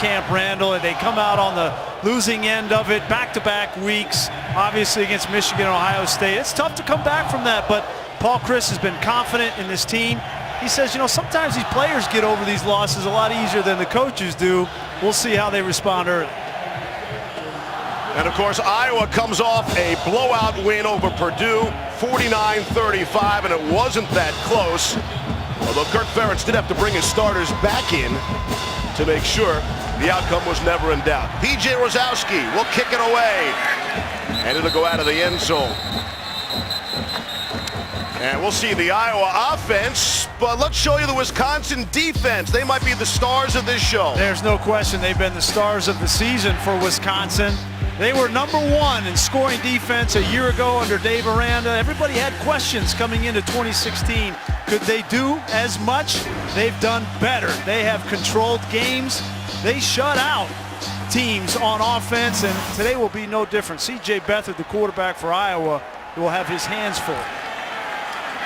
Camp Randall, and they come out on the losing end of it back-to-back weeks, obviously against Michigan and Ohio State. It's tough to come back from that, but Paul Chryst has been confident in this team. He says, you know, sometimes these players get over these losses a lot easier than the coaches do. We'll see how they respond early. And of course, Iowa comes off a blowout win over Purdue, 49-35, and it wasn't that close. Although Kirk Ferentz did have to bring his starters back in to make sure the outcome was never in doubt. P.J. Rosowski will kick it away, and it'll go out of the end zone. And we'll see the Iowa offense, but let's show you the Wisconsin defense. They might be the stars of this show. There's no question they've been the stars of the season for Wisconsin. They were #1 in scoring defense a year ago under Dave Aranda. Everybody had questions coming into 2016. Could they do as much? They've done better. They have controlled games. They shut out teams on offense, and today will be no different. C.J. Beathard, the quarterback for Iowa, will have his hands full.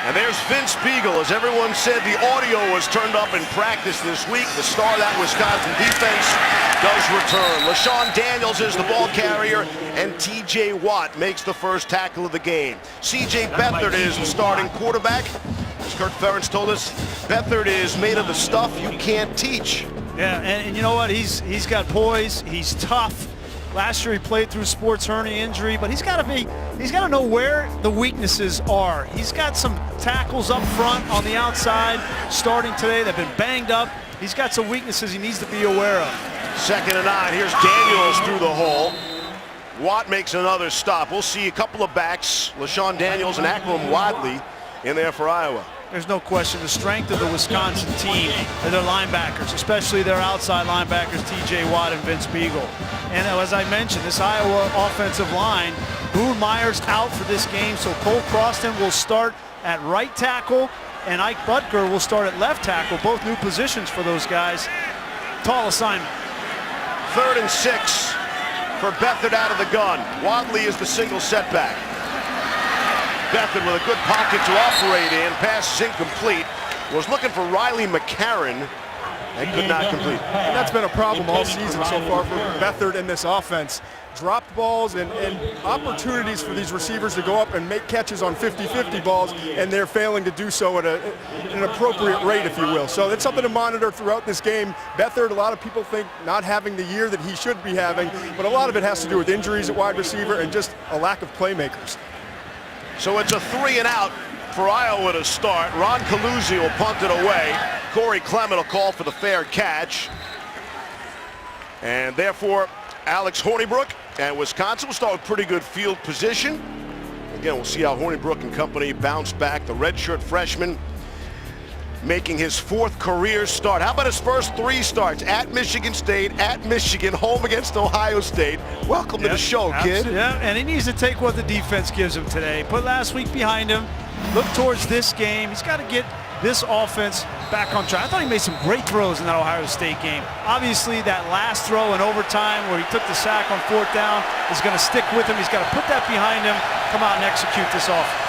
And there's Vince Spiegel. As everyone said, the audio was turned up in practice this week. The star of that Wisconsin defense does return. LaShawn Daniels is the ball carrier, and T.J. Watt makes the first tackle of the game. C.J. Beathard is the starting quarterback. As Kirk Ferentz told us, Beathard is made of the stuff you can't teach. Yeah, and you know what? He's got poise. He's tough. Last year he played through sports hernia injury, but he's got to know where the weaknesses are. He's got some tackles up front on the outside starting today. They've been banged up. He's got some weaknesses he needs to be aware of. 2nd and 9. Here's Daniels through the hole. Watt makes another stop. We'll see a couple of backs, LaShawn Daniels and Akram Wadley, in there for Iowa. There's no question the strength of the Wisconsin team are their linebackers, especially their outside linebackers, T.J. Watt and Vince Spiegel. And as I mentioned, this Iowa offensive line, Boone Myers out for this game, so Cole Croston will start at right tackle, and Ike Butker will start at left tackle, both new positions for those guys. Tall assignment. 3rd and 6 for Beathard out of the gun. Wadley is the single setback. Beathard with a good pocket to operate in. Pass is incomplete. Was looking for Riley McCarron and could not complete. And that's been a problem all season so far for Beathard in this offense. Dropped balls and opportunities for these receivers to go up and make catches on 50-50 balls, and they're failing to do so at an appropriate rate, if you will. So it's something to monitor throughout this game. Beathard, a lot of people think not having the year that he should be having, but a lot of it has to do with injuries at wide receiver and just a lack of playmakers. So it's a 3 and out for Iowa to start. Ron Caluzzi will punt it away. Corey Clement will call for the fair catch. And therefore, Alex Hornibrook and Wisconsin will start with pretty good field position. Again, we'll see how Hornibrook and company bounce back. The redshirt freshman making his 4th career start. How about his first 3 starts? At Michigan State, at Michigan, home against Ohio State. Welcome to the show, kid. Yeah, and he needs to take what the defense gives him today. Put last week behind him. Look towards this game. He's got to get this offense back on track. I thought he made some great throws in that Ohio State game. Obviously, that last throw in overtime where he took the sack on 4th down is going to stick with him. He's got to put that behind him, come out and execute this offense.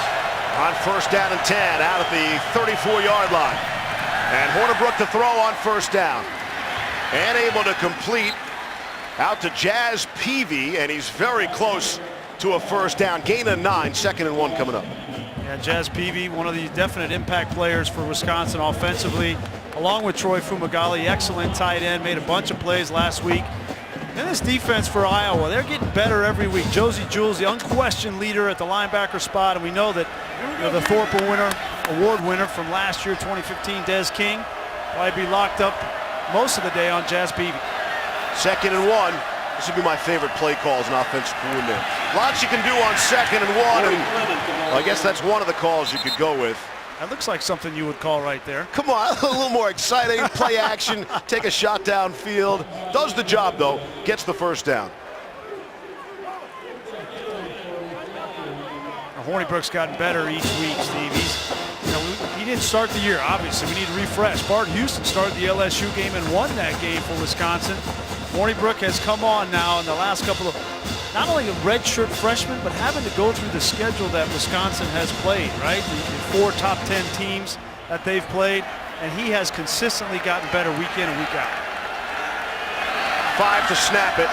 On 1st down and 10, out at the 34-yard line. And Hornibrook to throw on 1st down. And able to complete out to Jazz Peavy, and he's very close to a 1st down. Gain of 9, 2nd and 1 coming up. Yeah, Jazz Peavy, one of the definite impact players for Wisconsin offensively, along with Troy Fumagalli, excellent tight end, made a bunch of plays last week. And this defense for Iowa, they're getting better every week. Josie Jules, the unquestioned leader at the linebacker spot, and we know that the Thorpe Award winner from last year, 2015, Des King, probably be locked up most of the day on Jazz Peavy. 2nd and 1. This would be my favorite play call as an offensive coordinator. Lots you can do on 2nd and 1, and I guess that's one of the calls you could go with. That looks like something you would call right there. Come on, a little more exciting, play action, take a shot downfield. Does the job, though, gets the 1st down. Hornibrook's gotten better each week, Steve. He didn't start the year, obviously. We need to refresh. Bart Houston started the LSU game and won that game for Wisconsin. Hornibrook has come on now in the last couple of, not only a redshirt freshman, but having to go through the schedule that Wisconsin has played, right? The 4 top 10 teams that they've played, and he has consistently gotten better week in and week out. 5 to snap it.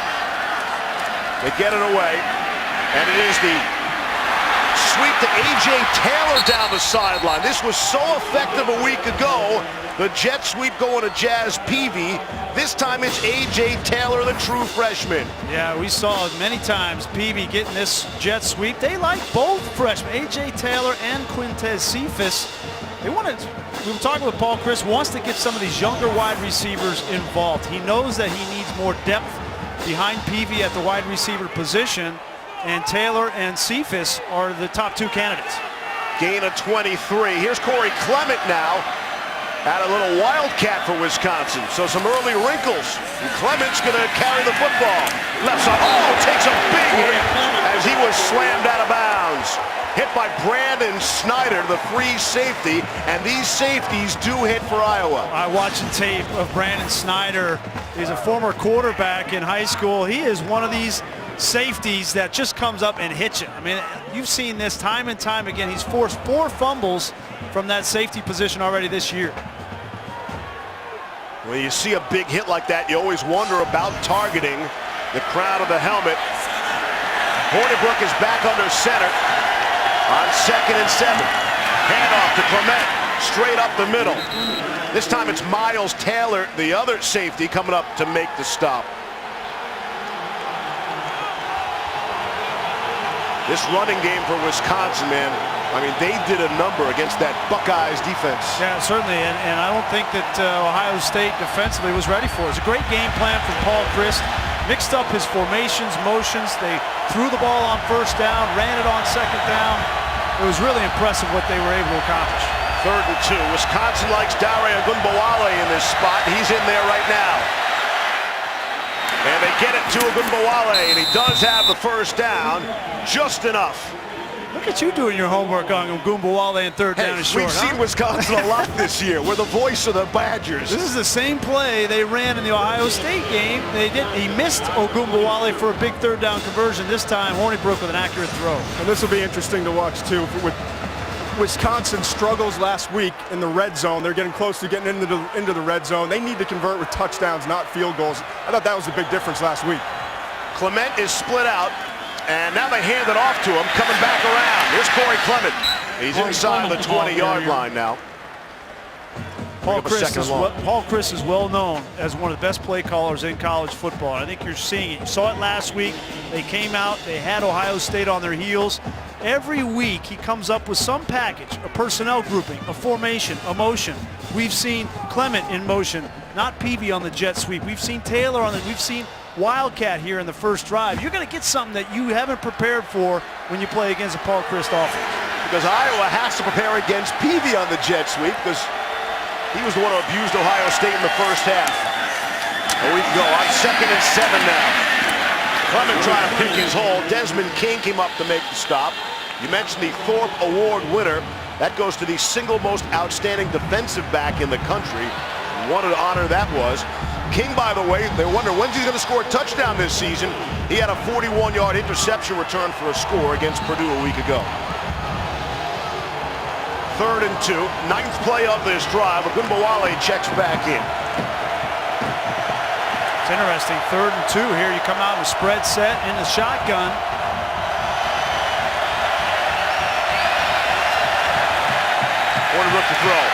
They get it away, and it is the sweep to A.J. Taylor down the sideline. This was so effective a week ago. The jet sweep going to Jazz Peavy. This time it's A.J. Taylor, the true freshman. Yeah, we saw many times Peavy getting this jet sweep. They like both freshmen, A.J. Taylor and Quintez Cephas. They wanted. We were talking with Paul Chryst, wants to get some of these younger wide receivers involved. He knows that he needs more depth behind Peavy at the wide receiver position, and Taylor and Cephas are the top 2 candidates. Gain of 23. Here's Corey Clement now. Had a little wildcat for Wisconsin, so some early wrinkles. And Clement's going to carry the football. Left side, takes a big hit as he was slammed out of bounds. Hit by Brandon Snyder, the free safety, and these safeties do hit for Iowa. I watched the tape of Brandon Snyder. He's a former quarterback in high school. He is one of these safeties that just comes up and hits you. I mean, you've seen this time and time again. He's forced 4 fumbles from that safety position already this year. When you see a big hit like that, you always wonder about targeting the crown of the helmet. Hornibrook is back under center on 2nd and 7. Handoff to Clement, straight up the middle. This time it's Miles Taylor, the other safety, coming up to make the stop. This running game for Wisconsin, man, I mean, they did a number against that Buckeyes defense. Yeah, certainly, and I don't think that Ohio State defensively was ready for it. It's a great game plan from Paul Chryst. Mixed up his formations, motions. They threw the ball on 1st down, ran it on 2nd down. It was really impressive what they were able to accomplish. 3rd and 2. Wisconsin likes Dare Ogunbowale in this spot. He's in there right now. And they get it to Ogunbowale, and he does have the 1st down, just enough. Look at you doing your homework on Ogunbowale and 3rd down and short. We've seen Wisconsin a lot this year. We're the voice of the Badgers. This is the same play they ran in the Ohio State game. He missed Ogunbowale for a big 3rd down conversion. This time, Hornibrook with an accurate throw. And this will be interesting to watch, too. With Wisconsin struggles last week in the red zone. They're getting close to getting into the red zone. They need to convert with touchdowns, not field goals. I thought that was the big difference last week. Clement is split out, and now they hand it off to him, coming back around. Here's Corey Clement. He's inside the 20-yard line now. Paul Chryst is well known as one of the best play callers in college football. I think you're seeing it. You saw it last week. They came out. They had Ohio State on their heels. Every week he comes up with some package, a personnel grouping, a formation, a motion. We've seen Clement in motion, not Peavy on the jet sweep. We've seen Taylor on we've seen Wildcat here in the 1st drive. You're going to get something that you haven't prepared for when you play against a Paul Chryst offense. Because Iowa has to prepare against Peavy on the jet sweep, because he was the one who abused Ohio State in the 1st half. A week ago on 2nd and 7 now. Clement trying to pick his hole. Desmond King came up to make the stop. You mentioned the Thorpe Award winner. That goes to the single most outstanding defensive back in the country. What an honor that was. King, by the way, they wonder when's he going to score a touchdown this season. He had a 41-yard interception return for a score against Purdue a week ago. 3rd and 2, 9th play of this drive. Ogunbowale checks back in. It's interesting, 3rd and 2 here. You come out with a spread set in the shotgun. Hornibrook to throw.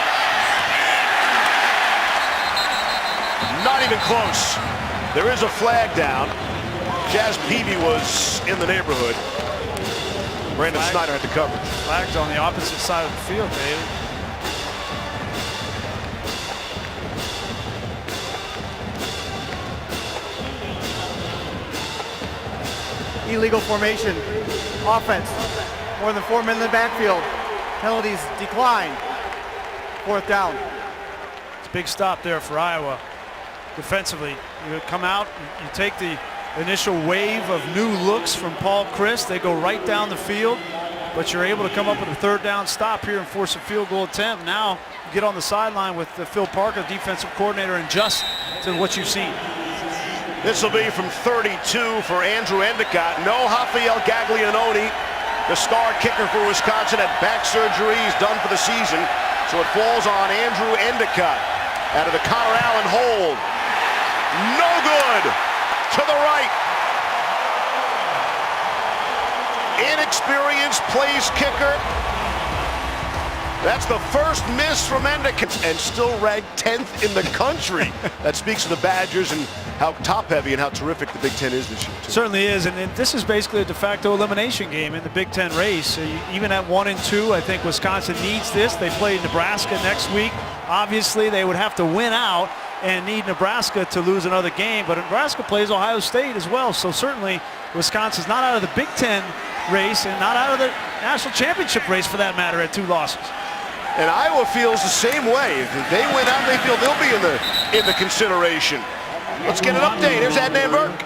Not even close. There is a flag down. Jazz Peavy was in the neighborhood. Brandon Snyder had the coverage. Flags on the opposite side of the field, David. Illegal formation. Offense. More than 4 men in the backfield. Penalties decline. 4th down. It's a big stop there for Iowa. Defensively, you come out, you take the initial wave of new looks from Paul Chryst. They go right down the field, but you're able to come up with a 3rd down stop here and force a field goal attempt. Now you get on the sideline with Phil Parker, defensive coordinator, and adjust to what you've seen. This will be from 32 for Andrew Endicott. No Rafael Gaglianone, the star kicker for Wisconsin, had back surgery. He's done for the season, so it falls on Andrew Endicott out of the Connor Allen hold. No good. inexperienced plays kicker. That's the first miss from Endicott, and still ranked 10th in the country. That speaks to the Badgers and how top-heavy and how terrific the Big Ten is this year. Certainly is, and this is basically a de facto elimination game in the Big Ten race. Even at 1-2, I think Wisconsin needs this. They play Nebraska next week. Obviously, they would have to win out and need Nebraska to lose another game, but Nebraska plays Ohio State as well, so certainly Wisconsin's not out of the Big Ten race and not out of the national championship race for that matter at 2 losses. And Iowa feels the same way. If they win out, they feel they'll be in the consideration. Let's get an update. Here's Adnan Burke.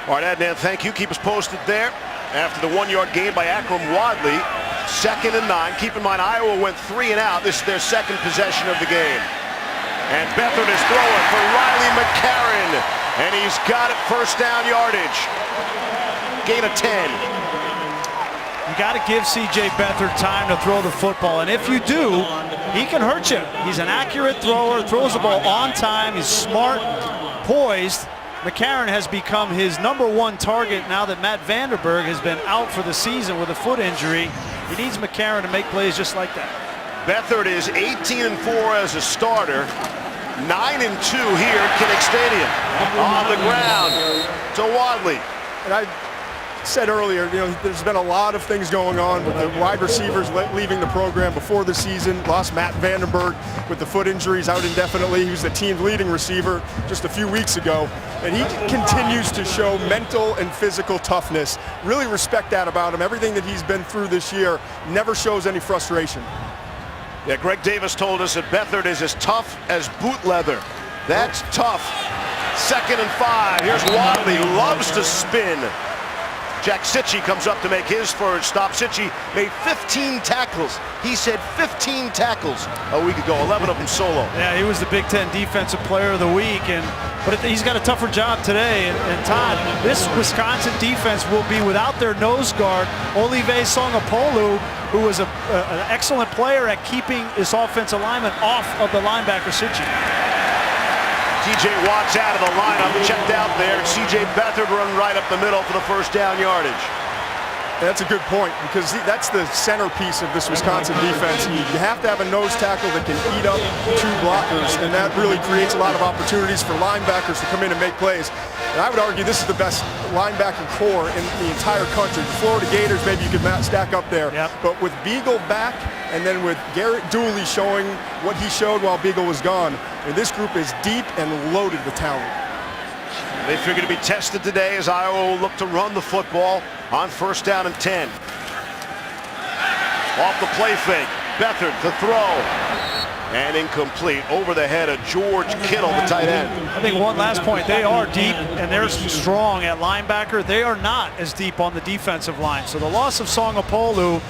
All right, Adnan, thank you. Keep us posted there. After the 1-yard gain by Akram Wadley, 2nd and 9. Keep in mind, Iowa went 3 and out. This is their second possession of the game. And Beathard is throwing for Riley McCarron. And he's got it, first down yardage. Gain of 10. You got to give C.J. Beathard time to throw the football, and if you do, he can hurt you. He's an accurate thrower, throws the ball on time, he's smart, poised. McCarron has become his #1 target now that Matt Vanderberg has been out for the season with a foot injury. He needs McCarron to make plays just like that. Beathard is 18-4 as a starter, 9-2 here at Kinnick Stadium. On the ground to Wadley. And I said earlier, there's been a lot of things going on with the wide receivers leaving the program before the season. Lost Matt Vandenberg with the foot injuries, out indefinitely. He was the team's leading receiver just a few weeks ago. And he continues to show mental and physical toughness. Really respect that about him. Everything that he's been through this year, never shows any frustration. Yeah, Greg Davis told us that Beathard is as tough as boot leather. That's tough. 2nd and 5. Here's Wadley, loves to spin. Jack Sitchie comes up to make his first stop. Sitchie made 15 tackles. He said 15 tackles a week ago, 11 of them solo. Yeah, he was the Big Ten Defensive Player of the Week, but he's got a tougher job today. And Todd, this Wisconsin defense will be without their nose guard, Olive Songapolu, who was an excellent player at keeping this offensive lineman off of the linebacker Sitchie. TJ Watt's out of the lineup, checked out there. CJ Beathard run right up the middle for the first down yardage. That's a good point, because that's the centerpiece of this Wisconsin defense. You have to have a nose tackle that can eat up 2 blockers, and that really creates a lot of opportunities for linebackers to come in and make plays. And I would argue this is the best linebacking core in the entire country. The Florida Gators, maybe you could stack up there. Yep. But with Beagle back, and then with Garrett Dooley showing what he showed while Beagle was gone, and this group is deep and loaded with talent. They figure to be tested today as Iowa will look to run the football on 1st down and 10. Off the play fake, Beathard to throw. And incomplete, over the head of George Kittle, the tight end. I think one last point, they are deep and they're strong at linebacker. They are not as deep on the defensive line. So the loss of Songapolu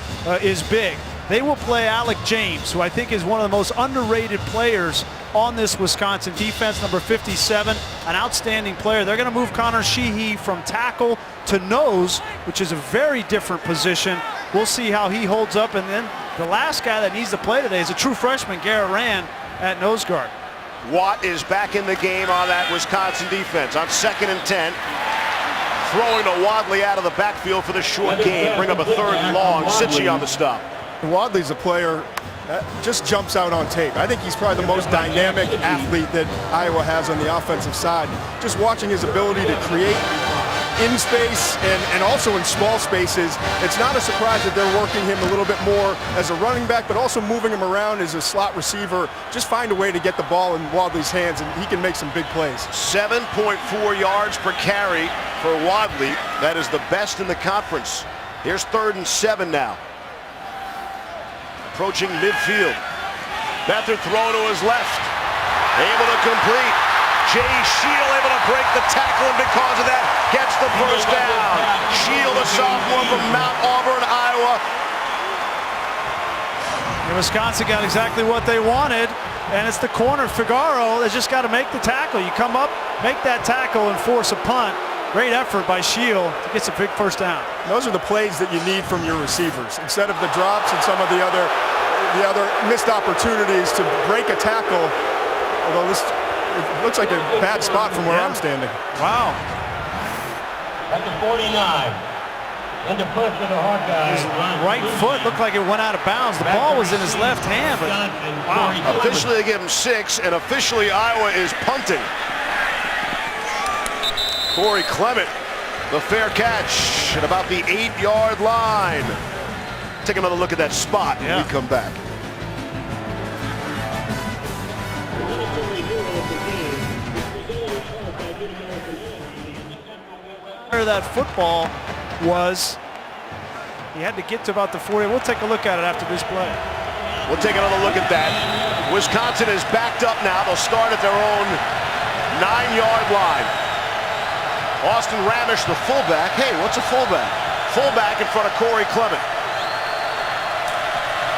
is big. They will play Alec James, who I think is one of the most underrated players on this Wisconsin defense, number 57, an outstanding player. They're going to move Connor Sheehy from tackle to nose, which is a very different position. We'll see how he holds up. And then the last guy that needs to play today is a true freshman, Garrett Rand, at nose guard. Watt is back in the game on that Wisconsin defense on 2nd and 10. Throwing to Wadley out of the backfield for the short game. Bring up a 3rd and long. Sitchie on the stop. Wadley's a player that just jumps out on tape. I think he's probably the most dynamic athlete that Iowa has on the offensive side. Just watching his ability to create in space and also in small spaces, it's not a surprise that they're working him a little bit more as a running back, but also moving him around as a slot receiver. Just find a way to get the ball in Wadley's hands, and he can make some big plays. 7.4 yards per carry for Wadley. That is the best in the conference. Here's 3rd and 7 now. Approaching midfield. Beathard throw to his left. Able to complete. Jay Shield able to break the tackle, and because of that, gets the first down. Shield, a sophomore from Mount Auburn, Iowa. And Wisconsin got exactly what they wanted, and it's the corner, Figaro, that's just got to make the tackle. You come up, make that tackle, and force a punt. Great effort by Shield to get a big first down. Those are the plays that you need from your receivers. Instead of the drops and some of the other missed opportunities to break a tackle, although this it looks like a bad spot from where I'm standing. Wow. At the 49. Into pressure the Hawkeyes. His right foot looked like it went out of bounds. The ball was in his left hand, but wow. Officially they give him 6, and officially Iowa is punting. Corey Clement, the fair catch at about the 8-yard line. Take another look at that spot when we come back. Where that football was, he had to get to about the 40. We'll take a look at it after this play. We'll take another look at that. Wisconsin is backed up now. They'll start at their own 9-yard line. Austin Ramish, the fullback. Hey, what's a fullback? Fullback in front of Corey Clement.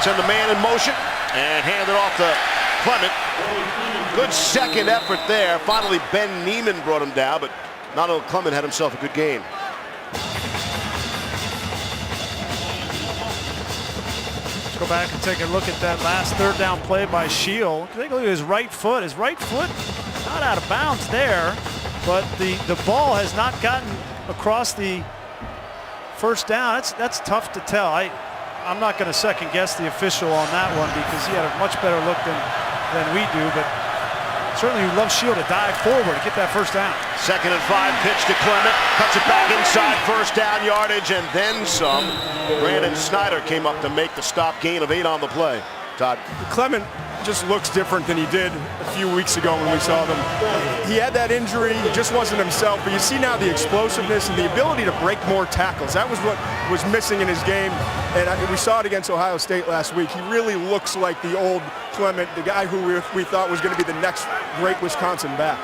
Send the man in motion and hand it off to Clement. Good second effort there. Finally, Ben Neiman brought him down, but not only Clement had himself a good game. Let's go back and take a look at that last third down play by Shield. Take a look at his right foot. His right foot not out of bounds there, but the ball has not gotten across the first down. That's tough to tell. I'm not going to second guess the official on that one because he had a much better look than we do, but certainly you'd love Shield to dive forward to get that first down. 2nd and 5, pitch to Clement, cuts it back inside, first down yardage, and then some. Brandon Snyder came up to make the stop, gain of 8 on the play. Todd. Clement just looks different than he did a few weeks ago when we saw them. He had that injury, he just wasn't himself, but you see now the explosiveness and the ability to break more tackles. That was what was missing in his game, and we saw it against Ohio State last week. He really looks like the old Clement, the guy who we thought was going to be the next great Wisconsin back.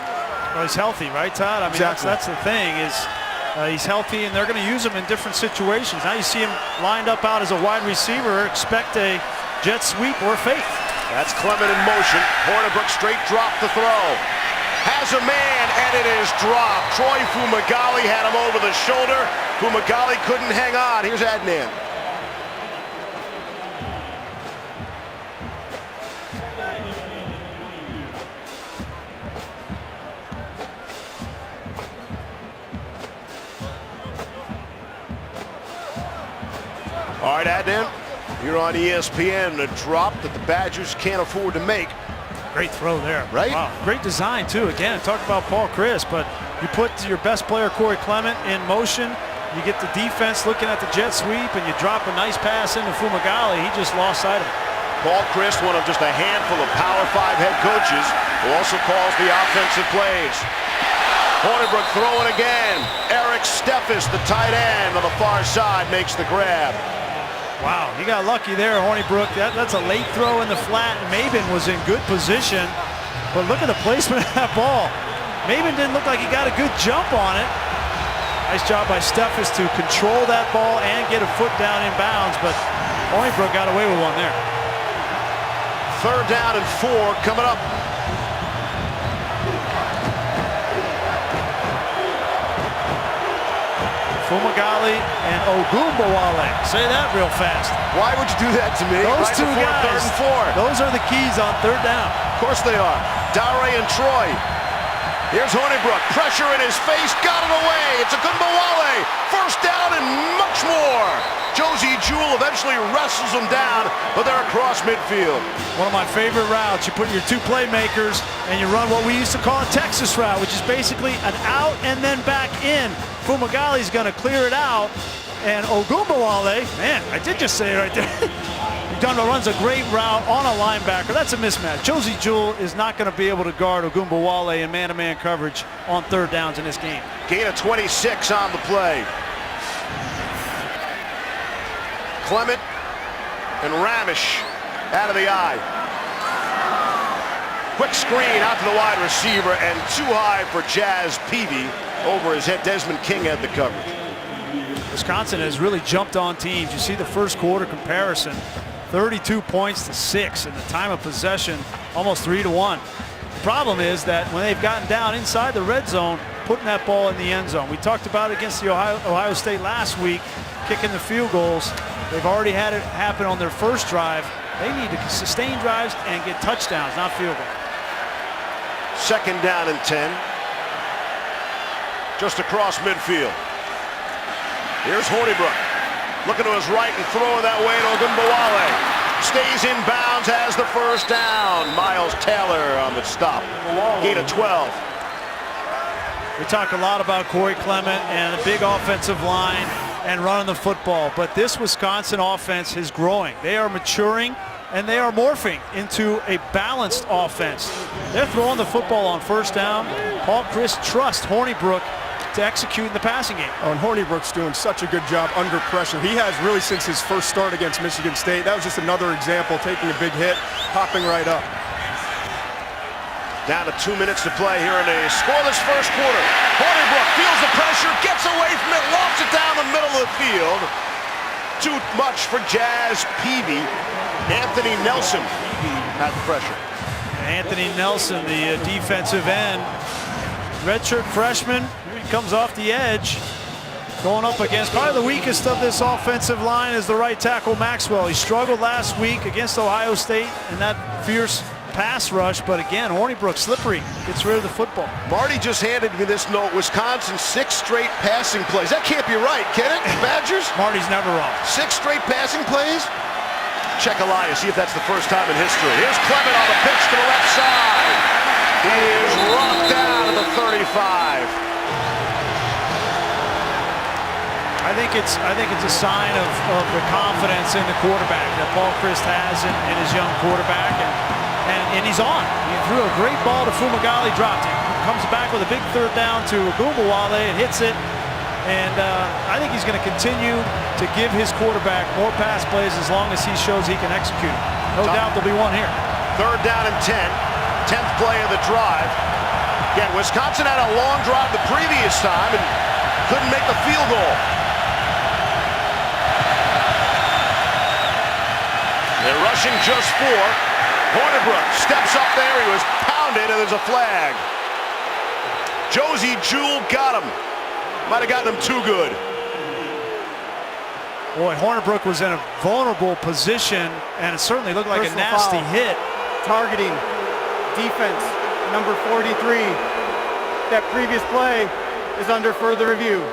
Well, he's healthy, right, Todd? I mean, exactly. that's the thing is he's healthy, and they're going to use him in different situations. Now you see him lined up out as a wide receiver. Expect a jet sweep or fake. That's Clement in motion. Hornibrook straight drop to throw. Has a man, and it is dropped. Troy Fumagalli had him over the shoulder. Fumagalli couldn't hang on. Here's Adnan. All right, Adnan. You're on ESPN, a drop that the Badgers can't afford to make. Great throw there. Right? Wow. Great design, too. Again, talk about Paul Chryst, but you put your best player, Corey Clement, in motion. You get the defense looking at the jet sweep, and you drop a nice pass into Fumagalli. He just lost sight of it. Paul Chryst, one of just a handful of Power 5 head coaches, who also calls the offensive plays. Hornibrook throwing again. Eric Steffes, the tight end on the far side, makes the grab. Wow, he got lucky there, Hornibrook. That's a late throw in the flat. Maben was in good position, but look at the placement of that ball. Maben didn't look like he got a good jump on it. Nice job by Steffes to control that ball and get a foot down in bounds, but Hornibrook got away with one there. 3rd down and 4 coming up. Fumagalli and Ogunbowale. Say that real fast. Why would you do that to me? Those right two before guys, 3rd and 4. those are the keys on 3rd down. Of course they are. Dare and Troy. Here's Hornibrook. Pressure in his face. Got it away. It's Ogunbowale. First down and much more. Josie Jewell eventually wrestles him down, but they're across midfield. One of my favorite routes. You put your 2 playmakers and you run what we used to call a Texas route, which is basically an out and then back in. Fumagalli's going to clear it out, and Ogunbowale, man, I did just say it right there. Ugonna runs a great route on a linebacker. That's a mismatch. Josie Jewell is not going to be able to guard Ogunbowale in man-to-man coverage on 3rd downs in this game. Gain of 26 on the play. Clement and Ramish out of the eye. Quick screen out to the wide receiver and too high for Jazz Peavy. Over his head, Desmond King had the coverage. Wisconsin has really jumped on teams. You see the first quarter comparison, 32 points to 6 in the time of possession, almost 3-1. The problem is that when they've gotten down inside the red zone, putting that ball in the end zone. We talked about it against the Ohio State last week, kicking the field goals. They've already had it happen on their first drive. They need to sustain drives and get touchdowns, not field goals. 2nd down and 10. Just across midfield. Here's Hornibrook. Looking to his right and throwing that way to Ogunbowale. Stays in bounds, has the first down. Miles Taylor on the stop. Gain of 12. We talk a lot about Corey Clement and the big offensive line and running the football, but this Wisconsin offense is growing. They are maturing and they are morphing into a balanced offense. They're throwing the football on first down. Paul Chryst trusts Hornibrook to execute in the passing game. Oh, and Hornibrook's doing such a good job under pressure. He has really since his first start against Michigan State. That was just another example, taking a big hit, popping right up. Down to 2 minutes to play here in a scoreless first quarter. Hornibrook feels the pressure, gets away from it, lofts it down the middle of the field. Too much for Jazz Peavy. Anthony Nelson had the pressure. Anthony Nelson, the defensive end, redshirt freshman, comes off the edge, going up against probably the weakest of this offensive line is the right tackle Maxwell. He struggled last week against Ohio State in that fierce pass rush, but again, Hornibrook slippery, gets rid of the football. Marty just handed me this note. Wisconsin 6 straight passing plays. That can't be right, can it? Badgers? Marty's never wrong. 6 straight passing plays? Check Elias, see if that's the first time in history. Here's Clement on the pitch to the left side. He is rocked down to the 35. I think it's a sign of the confidence in the quarterback that Paul Chryst has in his young quarterback, and he's on. He threw a great ball to Fumagalli, dropped it. Comes back with a big 3rd down to Ogunbowale and hits it. And I think he's going to continue to give his quarterback more pass plays as long as he shows he can execute. No doubt there'll be one here. 3rd down and 10. 10th play of the drive. Again, Wisconsin had a long drive the previous time and couldn't make the field goal. They're rushing just 4. Hornibrook steps up there. He was pounded, and there's a flag. Josey Jewell got him. Might have gotten him too good. Boy, Hornibrook was in a vulnerable position, and it certainly looked like Personal a nasty foul. hit. Targeting defense, number 43. That previous play is under further review.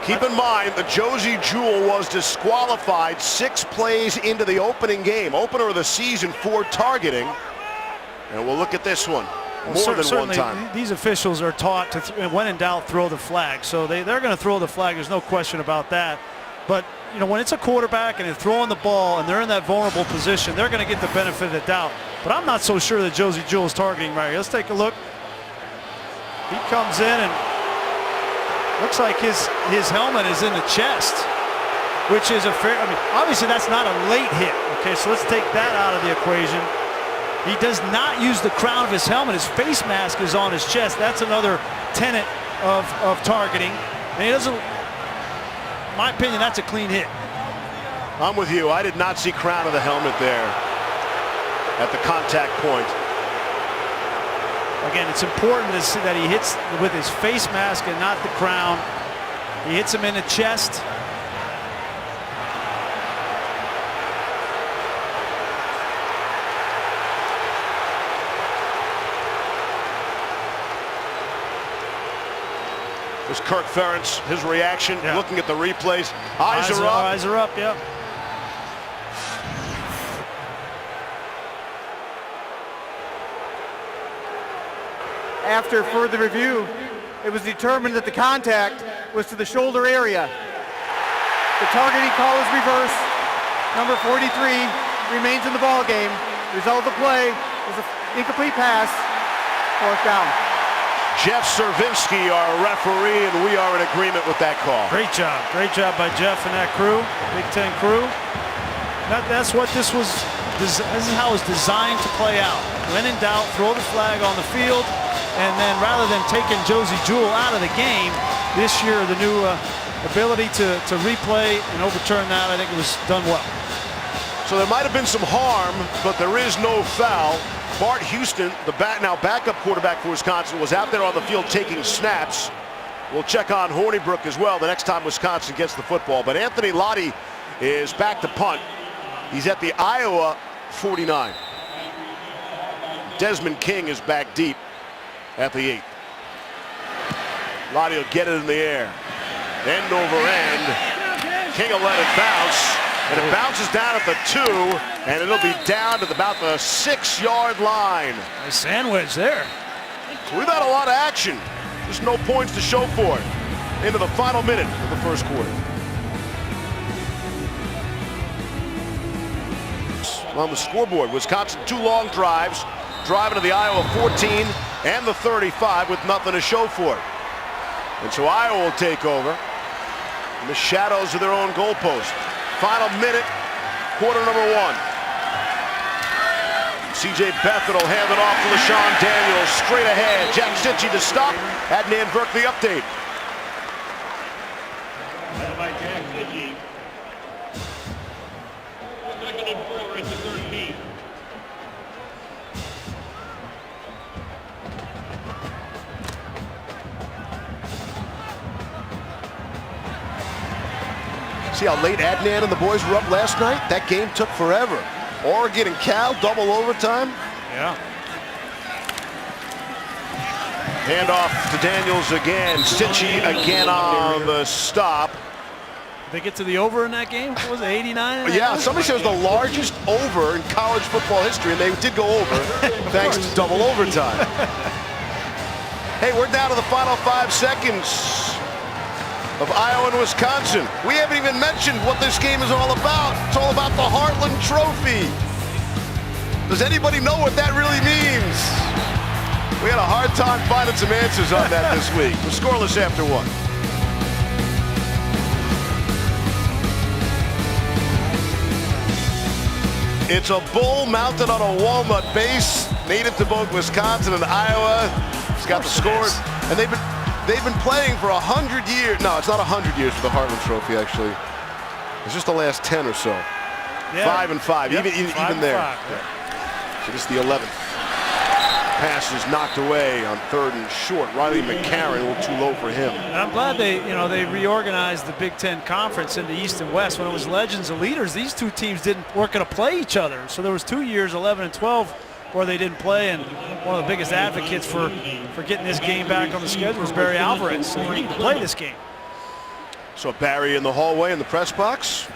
Keep in mind that Josey Jewell was disqualified 6 plays into the opening game, opener of the season, for targeting. And we'll look at this one more than one time. These officials are taught to, when in doubt, throw the flag. So they're going to throw the flag. There's no question about that. But you know, when it's a quarterback and they're throwing the ball and they're in that vulnerable position, they're going to get the benefit of the doubt. But I'm not so sure that Josey Jewell is targeting right here. Let's take a look. He comes in and looks like his helmet is in the chest, which is a fair, I mean, obviously that's not a late hit. Okay, so let's take that out of the equation. He does not use the crown of his helmet. His face mask is on his chest. That's another tenet of targeting. And he doesn't, in my opinion, that's a clean hit. I'm with you. I did not see crown of the helmet there at the contact point. Again, it's important to see that he hits with his face mask and not the crown. He hits him in the chest. There's Kirk Ferentz, his reaction, looking at the replays. Eyes are up. Eyes are up, yeah. After further review, it was determined that the contact was to the shoulder area. The targeting call is reversed. Number 43 remains in the ball game. Result of the play was an incomplete pass. 4th down. Jeff Servinski, our referee, and we are in agreement with that call. Great job by Jeff and that crew, Big Ten crew. That's what this was. This is how it was designed to play out. When in doubt, throw the flag on the field. And then rather than taking Josey Jewell out of the game, this year the new ability to replay and overturn that, I think it was done well. So there might have been some harm, but there is no foul. Bart Houston, the now backup quarterback for Wisconsin, was out there on the field taking snaps. We'll check on Hornibrook as well the next time Wisconsin gets the football. But Anthony Lottie is back to punt. He's at the Iowa 49. Desmond King is back deep at the 8. Lottie will get it in the air. End over end. King will let it bounce. And it bounces down at the 2, and it'll be down to about the 6-yard line. Nice sandwich there. So we've had a lot of action. Just no points to show for it. Into the final minute of the first quarter. On the scoreboard, Wisconsin 2 long drives, driving to the Iowa 14 and the 35 with nothing to show for it. And so Iowa will take over in the shadows of their own goalpost. Final minute, quarter number 1. C.J. Beathard will hand it off to LaShawn Daniels. Straight ahead, Jack Cichy to stop. Adnan Virk the update. Led by Jack Cichy. 2nd and 4 at the 13. See how late Adnan and the boys were up last night? That game took forever. Oregon and Cal, double overtime. Yeah. Handoff to Daniels again. Cichy again on the stop. Did they get to the over in that game? What was it, 89? Yeah, somebody said it was the largest over in college football history, and they did go over thanks to double overtime. Hey, we're down to the final 5 seconds of Iowa and Wisconsin. We haven't even mentioned what this game is all about. It's all about the Heartland Trophy. Does anybody know what that really means? We had a hard time finding some answers on that this week. We're scoreless after 1. It's a bull mounted on a walnut base, native to both Wisconsin and Iowa. It's got the scores, and they've been playing for 100 years. No, it's not 100 years for the Heartland Trophy, actually. It's just the last 10 or so. Yeah. 5 and 5, Yep. even 5 and there. 5, yeah. So this is the 11th. Pass is knocked away on 3rd and short. Riley McCarron, a little too low for him. And I'm glad they reorganized the Big Ten Conference into East and West. When it was Legends and Leaders, these two teams weren't going to play each other. So there was 2 years, 11 and 12, where they didn't play, and one of the biggest advocates for getting this game back on the schedule was Barry Alvarez. So we need to play this game. So Barry in the hallway in the press box.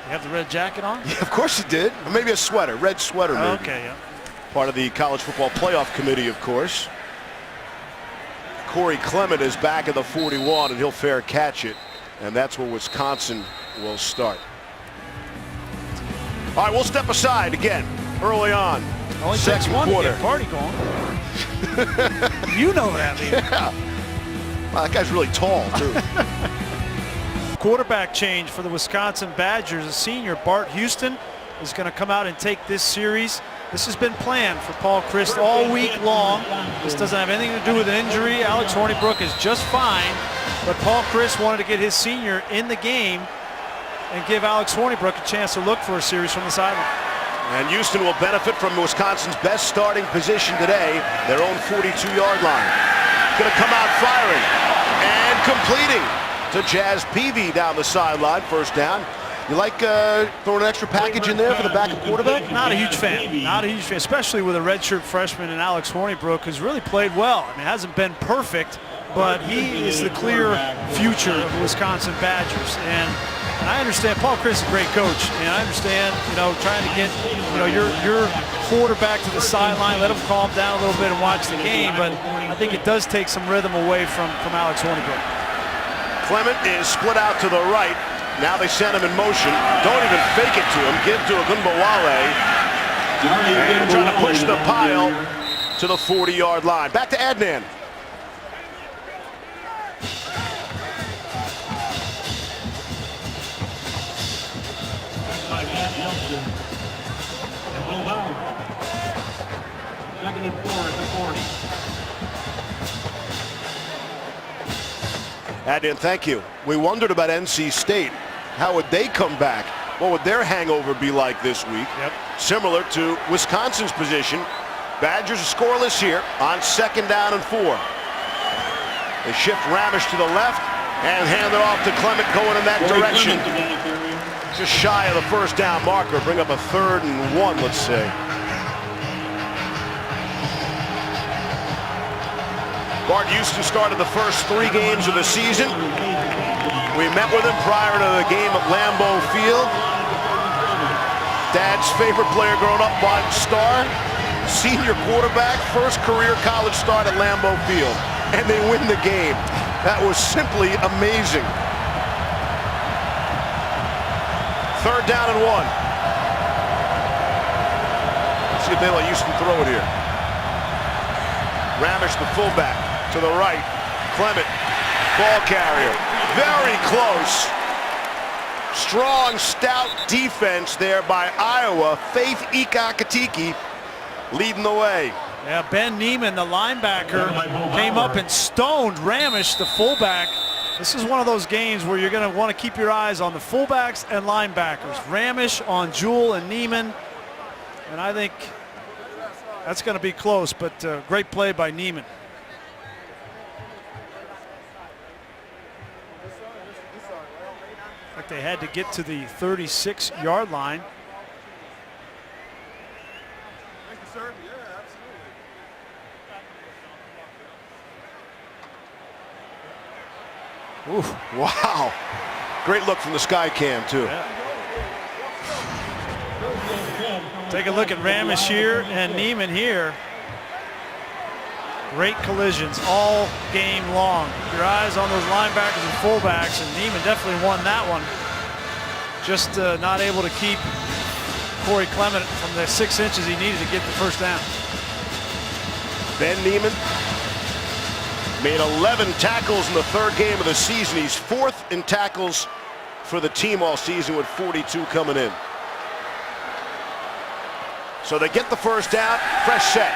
You have the red jacket on? Yeah, of course he did. Or maybe a sweater, red sweater maybe. Okay, yeah. Part of the College Football Playoff Committee, of course. Corey Clement is back at the 41, and he'll fair catch it. And that's where Wisconsin will start. All right, we'll step aside again early on. Only takes Second one quarter. to get party going. You know that, Lee. Yeah. Wow, that guy's really tall, too. Quarterback change for the Wisconsin Badgers. A senior, Bart Houston, is going to come out and take this series. This has been planned for Paul Chryst all week long. This doesn't have anything to do with an injury. Alex Hornibrook is just fine, but Paul Chryst wanted to get his senior in the game and give Alex Hornibrook a chance to look for a series from the sideline. And Houston will benefit from Wisconsin's best starting position today, their own 42-yard line. Going to come out firing and completing to Jazz Peavy down the sideline, first down. You like throwing an extra package in there for the backup quarterback? Not a huge fan. Not a huge fan, especially with a redshirt freshman in Alex Hornibrook, who's really played well. I mean, hasn't been perfect, but he is the clear future of the Wisconsin Badgers. And I understand Paul Chryst is a great coach, and I understand, trying to get, your quarterback to the sideline, let him calm down a little bit and watch the game. But I think it does take some rhythm away from Alex Hornibrook. Clement is split out to the right. Now they send him in motion. Don't even fake it to him. Give to Ogunbowale. And trying to push the pile to the 40-yard line. Back to Adnan. And Will Bauer. 2nd and 4 at the 40. Adnan, thank you. We wondered about NC State. How would they come back? What would their hangover be like this week? Yep. Similar to Wisconsin's position Badgers are scoreless here on 2nd down and 4. They shift Ramish to the left and hand it off to Clement going in that direction. Just shy of the 1st down marker. Bring up a 3rd and 1, let's say. Bart Houston started the first 3 games of the season. We met with him prior to the game at Lambeau Field. Dad's favorite player growing up, Bart Starr. Senior quarterback, first career college start at Lambeau Field. And they win the game. That was simply amazing. 3rd down and 1. Let's see if they let Houston throw it here. Ramish, the fullback, to the right. Clement, ball carrier. Very close. Strong, stout defense there by Iowa. Faith Ikakatiki leading the way. Yeah, Ben Niemann, the linebacker, came up and stoned Ramish, the fullback. This is one of those games where you're going to want to keep your eyes on the fullbacks and linebackers. Ramish on Jewell and Niemann. And I think that's going to be close, but great play by Niemann. Like they had to get to the 36-yard line. Thank you, sir. Yeah, absolutely. Ooh, wow. Great look from the sky cam, too. Yeah. Take a look at Ramish here and Niemann here. Great collisions all game long. Keep your eyes on those linebackers and fullbacks, and Niemann definitely won that one. Just not able to keep Corey Clement from the 6 inches he needed to get the 1st down. Ben Niemann made 11 tackles in the 3rd game of the season. He's 4th in tackles for the team all season with 42 coming in. So they get the 1st down, fresh set.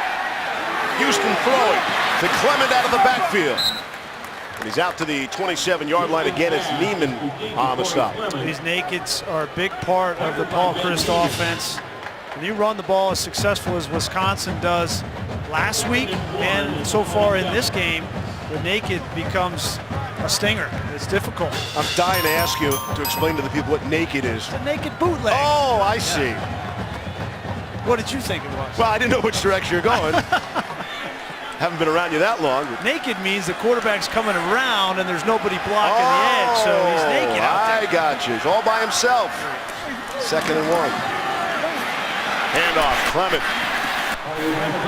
Houston throwing to Clement out of the backfield. And he's out to the 27-yard line again. It's Niemann on the stop. These nakeds are a big part of the Paul Chryst offense. When you run the ball as successful as Wisconsin does last week and so far in this game, the naked becomes a stinger. It's difficult. I'm dying to ask you to explain to the people what naked is. It's a naked bootleg. Oh, I see. What did you think it was? Well, I didn't know which direction you're going. Haven't been around you that long. Naked means the quarterback's coming around and there's nobody blocking the edge, so he's naked out there. I got you. He's all by himself. 2nd and 1. Handoff, Clement.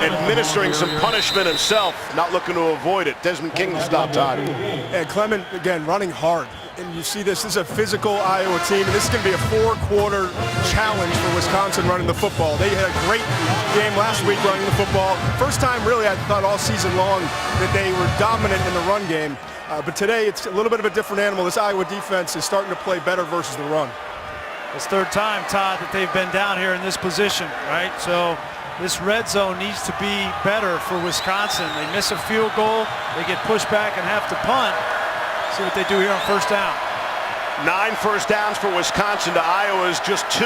Administering some punishment himself, not looking to avoid it. Desmond King stopped Todd. And Clement, again, running hard. And you see this is a physical Iowa team, and this is going to be a 4-quarter challenge for Wisconsin running the football. They had a great game last week running the football. First time, really, I thought all season long that they were dominant in the run game. But today, it's a little bit of a different animal. This Iowa defense is starting to play better versus the run. It's 3rd time, Todd, that they've been down here in this position, right? So this red zone needs to be better for Wisconsin. They miss a field goal, they get pushed back and have to punt. See what they do here on 1st down. 9 first downs for Wisconsin to Iowa's just 2.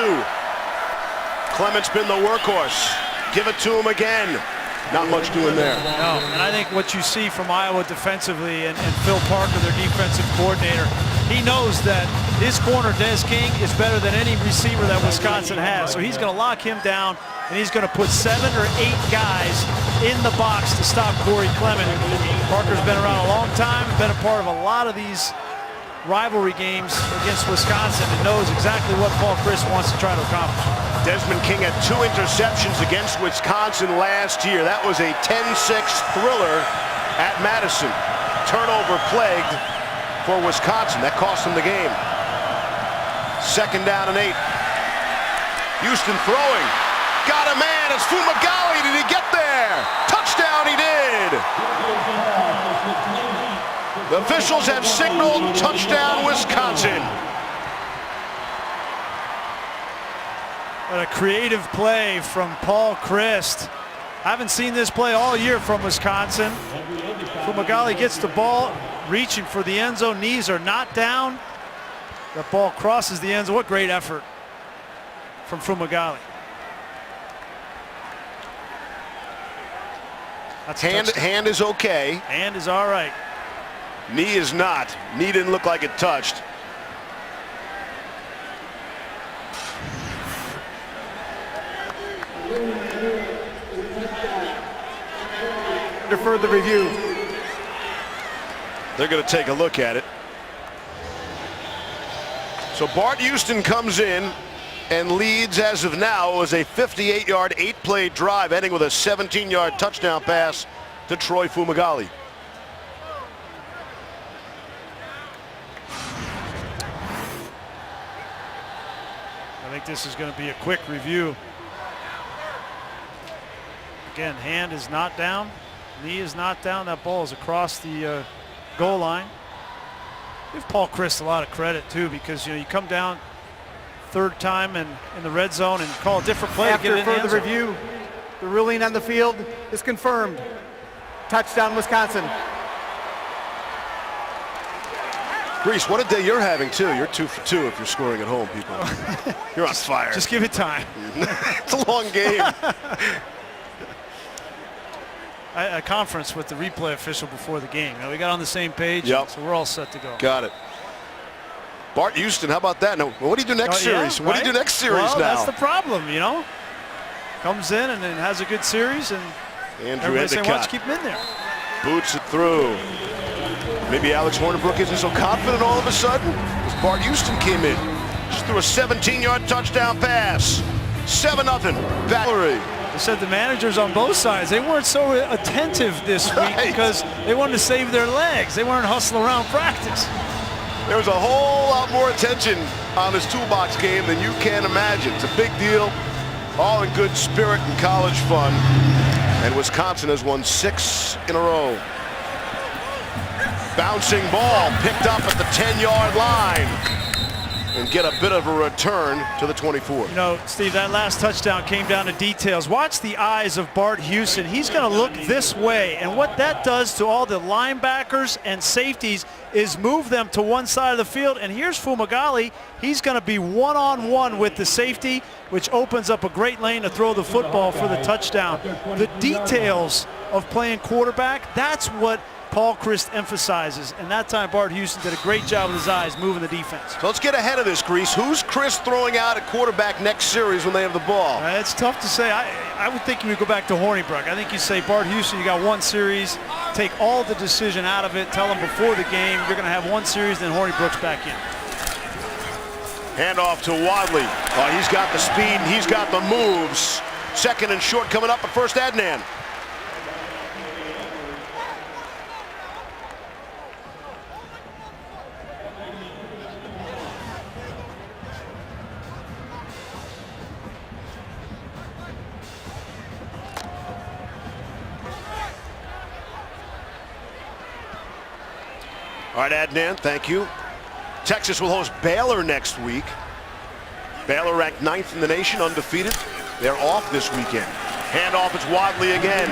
Clement's been the workhorse. Give it to him again. Not much doing there. No, and I think what you see from Iowa defensively and Phil Parker, their defensive coordinator, he knows that his corner, Des King, is better than any receiver that Wisconsin has. So he's going to lock him down, and he's going to put 7 or 8 guys in the box to stop Corey Clement. Parker's been around a long time, been a part of a lot of these rivalry games against Wisconsin, and knows exactly what Paul Chryst wants to try to accomplish. Desmond King had 2 interceptions against Wisconsin last year. That was a 10-6 thriller at Madison. Turnover plagued for Wisconsin. That cost them the game. 2nd down and 8. Houston throwing. Got a man. It's Fumagalli. Did he get there? Touchdown, he did. The officials have signaled touchdown, Wisconsin. What a creative play from Paul Chryst. I haven't seen this play all year from Wisconsin. Fumagalli gets the ball, reaching for the end zone. Knees are not down. The ball crosses the end zone. What great effort from Fumagalli. That's a touchdown. Hand is okay. Hand is all right. Knee is not. Knee didn't look like it touched. Under further review. They're going to take a look at it. So Bart Houston comes in and leads as of now as a 58-yard, 8-play drive, ending with a 17-yard touchdown pass to Troy Fumagalli. I think this is going to be a quick review. Again, hand is not down. Knee is not down. That ball is across the goal line. Give Paul Chryst a lot of credit too, because you come down third time in the red zone and call a different play. After further review, the ruling on the field is confirmed. Touchdown, Wisconsin. Grease, what a day you're having too. You're 2 for 2 if you're scoring at home, people. You're on fire. Just give it time. It's a long game. A conference with the replay official before the game. We got on the same page, Yep. so we're all set to go. Got it. Bart Houston, how about that? Now, what do you do next series? Yeah, What do you right? do next series well, now? That's the problem, Comes in and then has a good series, and Andrew everybody's saying, why don't Endicott you keep him in there? boots it through. Maybe Alex Hornibrook isn't so confident all of a sudden because Bart Houston came in. Just threw a 17-yard touchdown pass. 7-0. Valerie. They said the managers on both sides, they weren't so attentive this week Right. because they wanted to save their legs. They weren't hustling around practice. There was a whole lot more attention on this toolbox game than you can imagine. It's a big deal, all in good spirit and college fun. And Wisconsin has won 6 in a row. Bouncing ball picked up at the 10-yard line and get a bit of a return to the 24. Steve, that last touchdown came down to details. Watch the eyes of Bart Houston. He's going to look this way, and what that does to all the linebackers and safeties is move them to one side of the field. And here's Fumagalli. He's going to be one-on-one with the safety, which opens up a great lane to throw the football for the touchdown. The details of playing quarterback, that's what Paul Chryst emphasizes, and that time Bart Houston did a great job with his eyes moving the defense. So let's get ahead of this, Grease. Who's Chryst throwing out at quarterback next series when they have the ball? It's tough to say. I would think you would go back to Hornibrook. I think you say, Bart Houston, you got one series, take all the decision out of it, tell them before the game you're going to have one series, then Hornibrook's back in. Handoff to Wadley. He's got the speed and he's got the moves. Second and short coming up at first. Adnan. All right, Adnan, thank you. Texas will host Baylor next week. Baylor ranked 9th in the nation, undefeated. They're off this weekend. Handoff, it's Wadley again.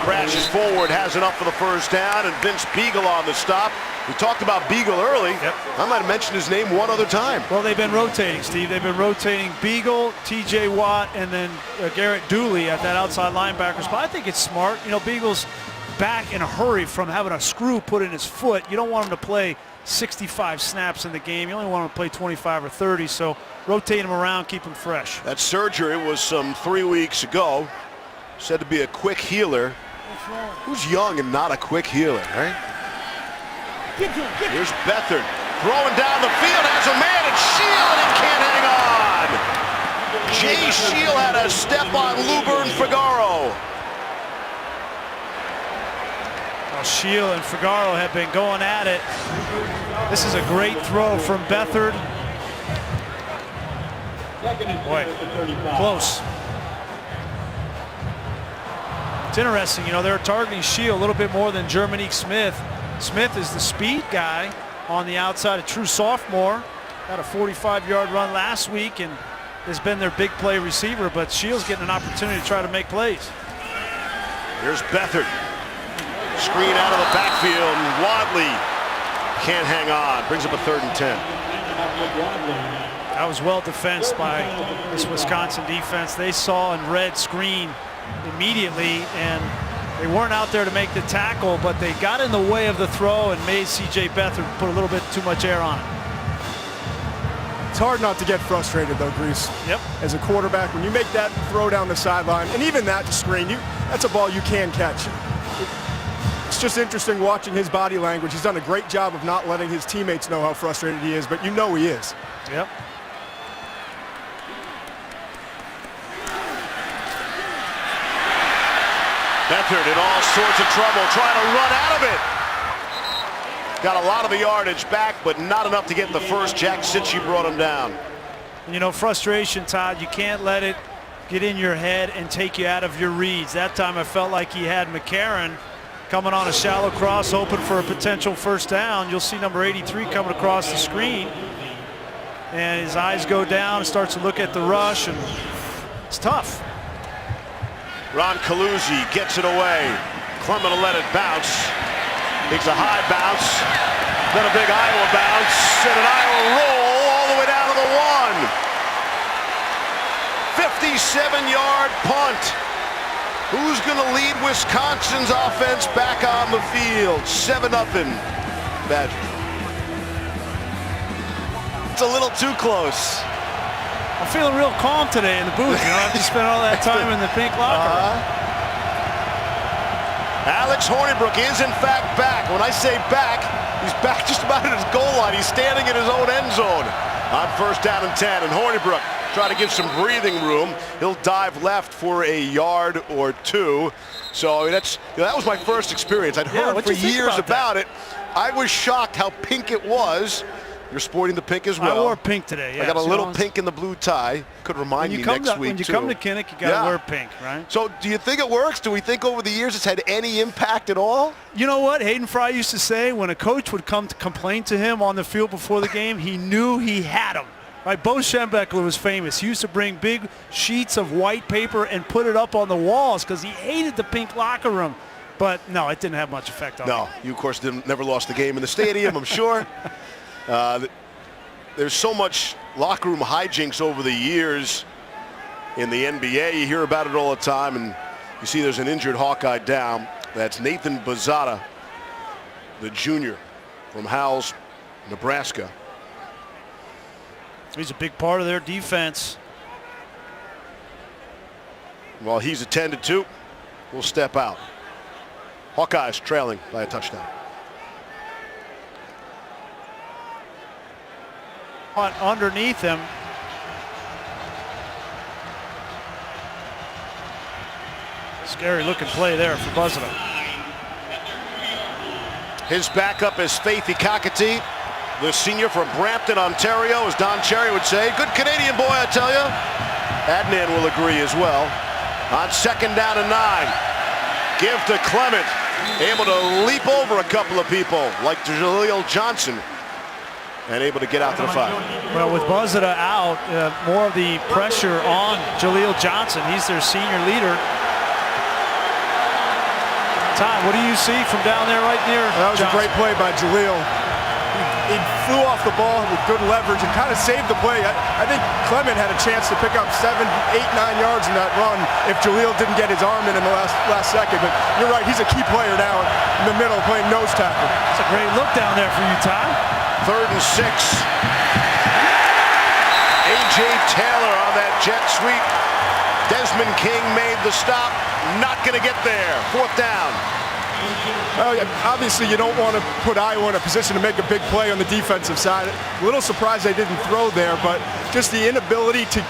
Crashes forward, has enough for the first down, and Vince Beagle on the stop. We talked about Beagle early. Yep. I might have mentioned his name one other time. Well, they've been rotating, Steve. They've been rotating Beagle, T.J. Watt, and then Garrett Dooley at that outside linebacker spot. I think it's smart. Beagle's back in a hurry from having a screw put in his foot. You don't want him to play 65 snaps in the game. You only want him to play 25 or 30, so rotate him around, keep him fresh. That surgery was some 3 weeks ago. Said to be a quick healer. Who's young and not a quick healer, right? Here's Beathard throwing down the field, has a man, and Shield, and he can't hang on. Jay Shield had a step on Lubern Figaro. Well, Shield and Figaro have been going at it. This is a great throw from Beathard. Boy, close. It's interesting, they're targeting Shield a little bit more than Jermanique Smith. Smith is the speed guy on the outside, a true sophomore. Got a 45-yard run last week and has been their big play receiver, but Shield's getting an opportunity to try to make plays. Here's Beathard. Screen out of the backfield, and Wadley can't hang on. Brings up a 3rd and 10. That was well defensed by this Wisconsin defense. They saw and read screen immediately, and They weren't out there to make the tackle, but they got in the way of the throw and made C.J. Beathard put a little bit too much air on it. It's hard not to get frustrated, though, Grease. Yep. As a quarterback, when you make that throw down the sideline, and even that screen, that's a ball you can catch. It's just interesting watching his body language. He's done a great job of not letting his teammates know how frustrated he is, but you know he is. Yep. Beathard in all sorts of trouble, trying to run out of it. Got a lot of the yardage back, but not enough to get the first. Jack Cichy brought him down. You know, frustration, Todd, you can't let it get in your head and take you out of your reads. That time I felt like he had McCarron coming on a shallow cross, hoping for a potential first down. You'll see number 83 coming across the screen. And his eyes go down and starts to look at the rush, and it's tough. Ron Caluzzi gets it away. Clement will let it bounce. Takes a high bounce, then a big Iowa bounce, and an Iowa roll all the way down to the 1. 57-yard punt. Who's going to lead Wisconsin's offense back on the field? 7-0 Badgers. It's a little too close. I'm feeling real calm today in the booth. You don't have to spend all that time in the pink locker room. Alex Hornibrook is in fact back. When I say back, he's back just about at his goal line. He's standing in his own end zone on first down and 10. And Hornibrook trying to give some breathing room. He'll dive left for a yard or two. So I mean, that was my first experience. I'd heard for years about it. I was shocked how pink it was. You're sporting the pink as well. I wore pink today. Yeah, I got a little pink in the blue tie. Could remind me next week, when you come to Kinnick, you got to wear pink, right? So do you think it works? Do we think over the years it's had any impact at all? You know what Hayden Fry used to say? When a coach would come to complain to him on the field before the game, he knew he had him. Right? Bo Schembechler was famous. He used to bring big sheets of white paper and put it up on the walls because he hated the pink locker room. But no, it didn't have much effect on him. No, you of course never lost the game in the stadium, I'm sure. There's so much locker room hijinks over the years in the NBA. You hear about it all the time, and you see there's an injured Hawkeye down. That's Nathan Bozada, the junior from Howells, Nebraska. He's a big part of their defense. While he's attended to, we'll step out. Hawkeyes trailing by a touchdown. Underneath him. Scary looking play there for Bozada. His backup is Faith Ikakati, the senior from Brampton, Ontario, as Don Cherry would say. Good Canadian boy, I tell you. Adnan will agree as well. On second down and 9. Give to Clement. Able to leap over a couple of people like Jaleel Johnson. And able to get out to the 5. Well, with Bozada out, more of the pressure on Jaleel Johnson. He's their senior leader. Todd, what do you see from down there right near That was Johnson? a great play by Jaleel. He flew off the ball with good leverage and kind of saved the play. I think Clement had a chance to pick up 7, 8, 9 yards in that run if Jaleel didn't get his arm in the last second. But you're right, he's a key player now in the middle playing nose tackle. It's a great look down there for you, Todd. 3rd and 6. A.J. Taylor on that jet sweep. Desmond King made the stop. Not going to get there. 4th down. Well, obviously, you don't want to put Iowa in a position to make a big play on the defensive side. A little surprised they didn't throw there, but just the inability to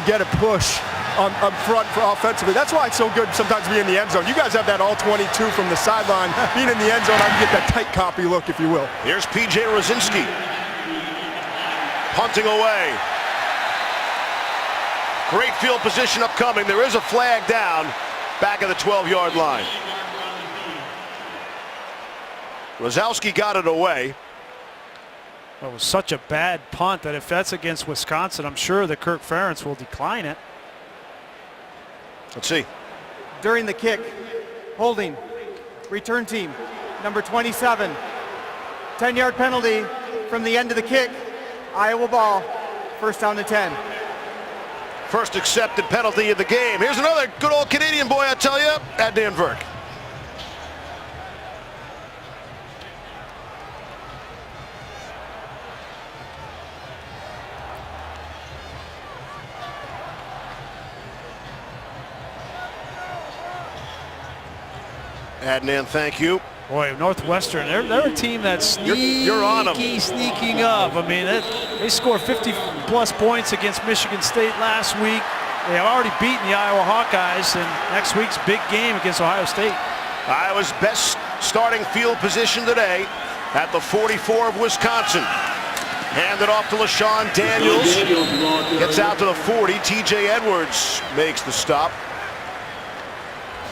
get a push on front for offensively. That's why it's so good sometimes to be in the end zone. You guys have that all 22 from the sideline. Being in the end zone, I can get that tight copy look, if you will. Here's P.J. Rosinski. Punting away. Great field position upcoming. There is a flag down back of the 12-yard line. Rosowski got it away. Well, it was such a bad punt that if that's against Wisconsin, I'm sure that Kirk Ferentz will decline it. Let's see. During the kick, holding, return team, number 27. 10-yard penalty from the end of the kick. Iowa ball, first down to 10. First accepted penalty of the game. Here's another good old Canadian boy, I tell you, Adnan Virk. Adnan, thank you. Boy, Northwestern, they're a team that's You're on 'em. sneaking up. I mean, they scored 50-plus points against Michigan State last week. They have already beaten the Iowa Hawkeyes, and next week's big game against Ohio State. Iowa's best starting field position today at the 44 of Wisconsin. Handed off to LaShawn Daniels. Gets out to the 40. TJ Edwards makes the stop.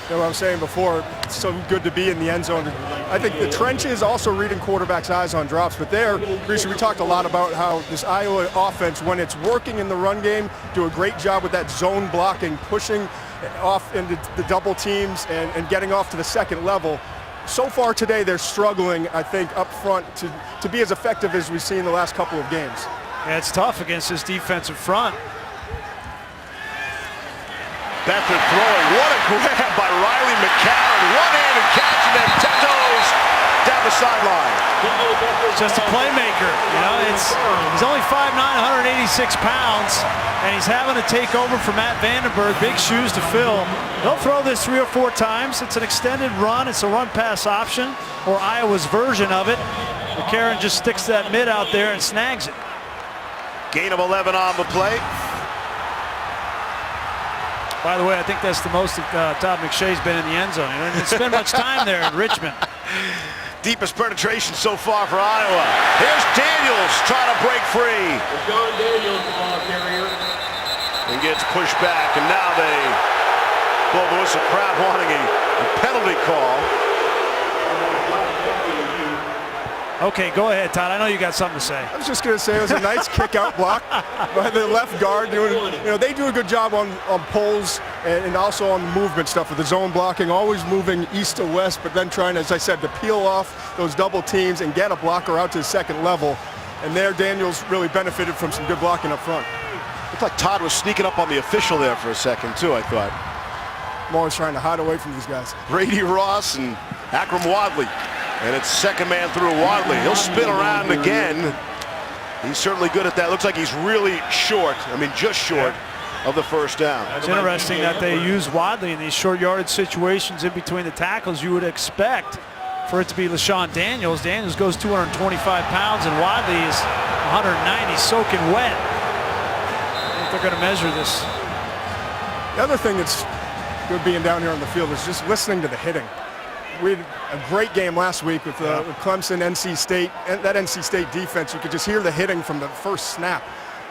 You know what I was saying before, it's so good to be in the end zone. I think the trenches also reading quarterbacks' eyes on drops, but there, Reese, we talked a lot about how this Iowa offense, when it's working in the run game, do a great job with that zone blocking, pushing off into the double teams and getting off to the second level. So far today, they're struggling, I think, up front to be as effective as we've seen the last couple of games. Yeah, it's tough against this defensive front. Beathard throwing. What a grab by Riley McCarron. One-handed catch and then 10 toes down the sideline. Just a playmaker. You know, he's only 5'9", 186 pounds, and he's having to take over for Matt Vandenberg. Big shoes to fill. They'll throw this 3 or 4 times. It's an extended run. It's a run-pass option, or Iowa's version of it. McCarron just sticks that mid out there and snags it. Gain of 11 on the play. By the way, I think that's the most Todd McShay's been in the end zone. He didn't spend much time there in Richmond. Deepest penetration so far for Iowa. Here's Daniels trying to break free. John Daniels, the ball carrier. And gets pushed back, and now they blow the whistle. Crowd wanting a penalty call. Okay, go ahead, Todd. I know you got something to say. I was just going to say it was a nice kick-out block by the left guard. They do a good job on pulls and also on movement stuff with the zone blocking, always moving east to west, but then trying, as I said, to peel off those double teams and get a blocker out to the second level. And there, Daniels really benefited from some good blocking up front. Looked like Todd was sneaking up on the official there for a second, too, I thought. I'm always trying to hide away from these guys. Brady Ross and Akram Wadley. And it's second man through Wadley. He'll spin around again. He's certainly good at that. Looks like he's really short. I mean, just short of the first down. It's interesting that they use Wadley in these short yardage situations in between the tackles. You would expect for it to be LaShawn Daniels. Daniels goes 225 pounds, and Wadley is 190, soaking wet. I think they're going to measure this. The other thing that's good being down here on the field is just listening to the hitting. We had a great game last week with Clemson, NC State, and that NC State defense. You could just hear the hitting from the first snap.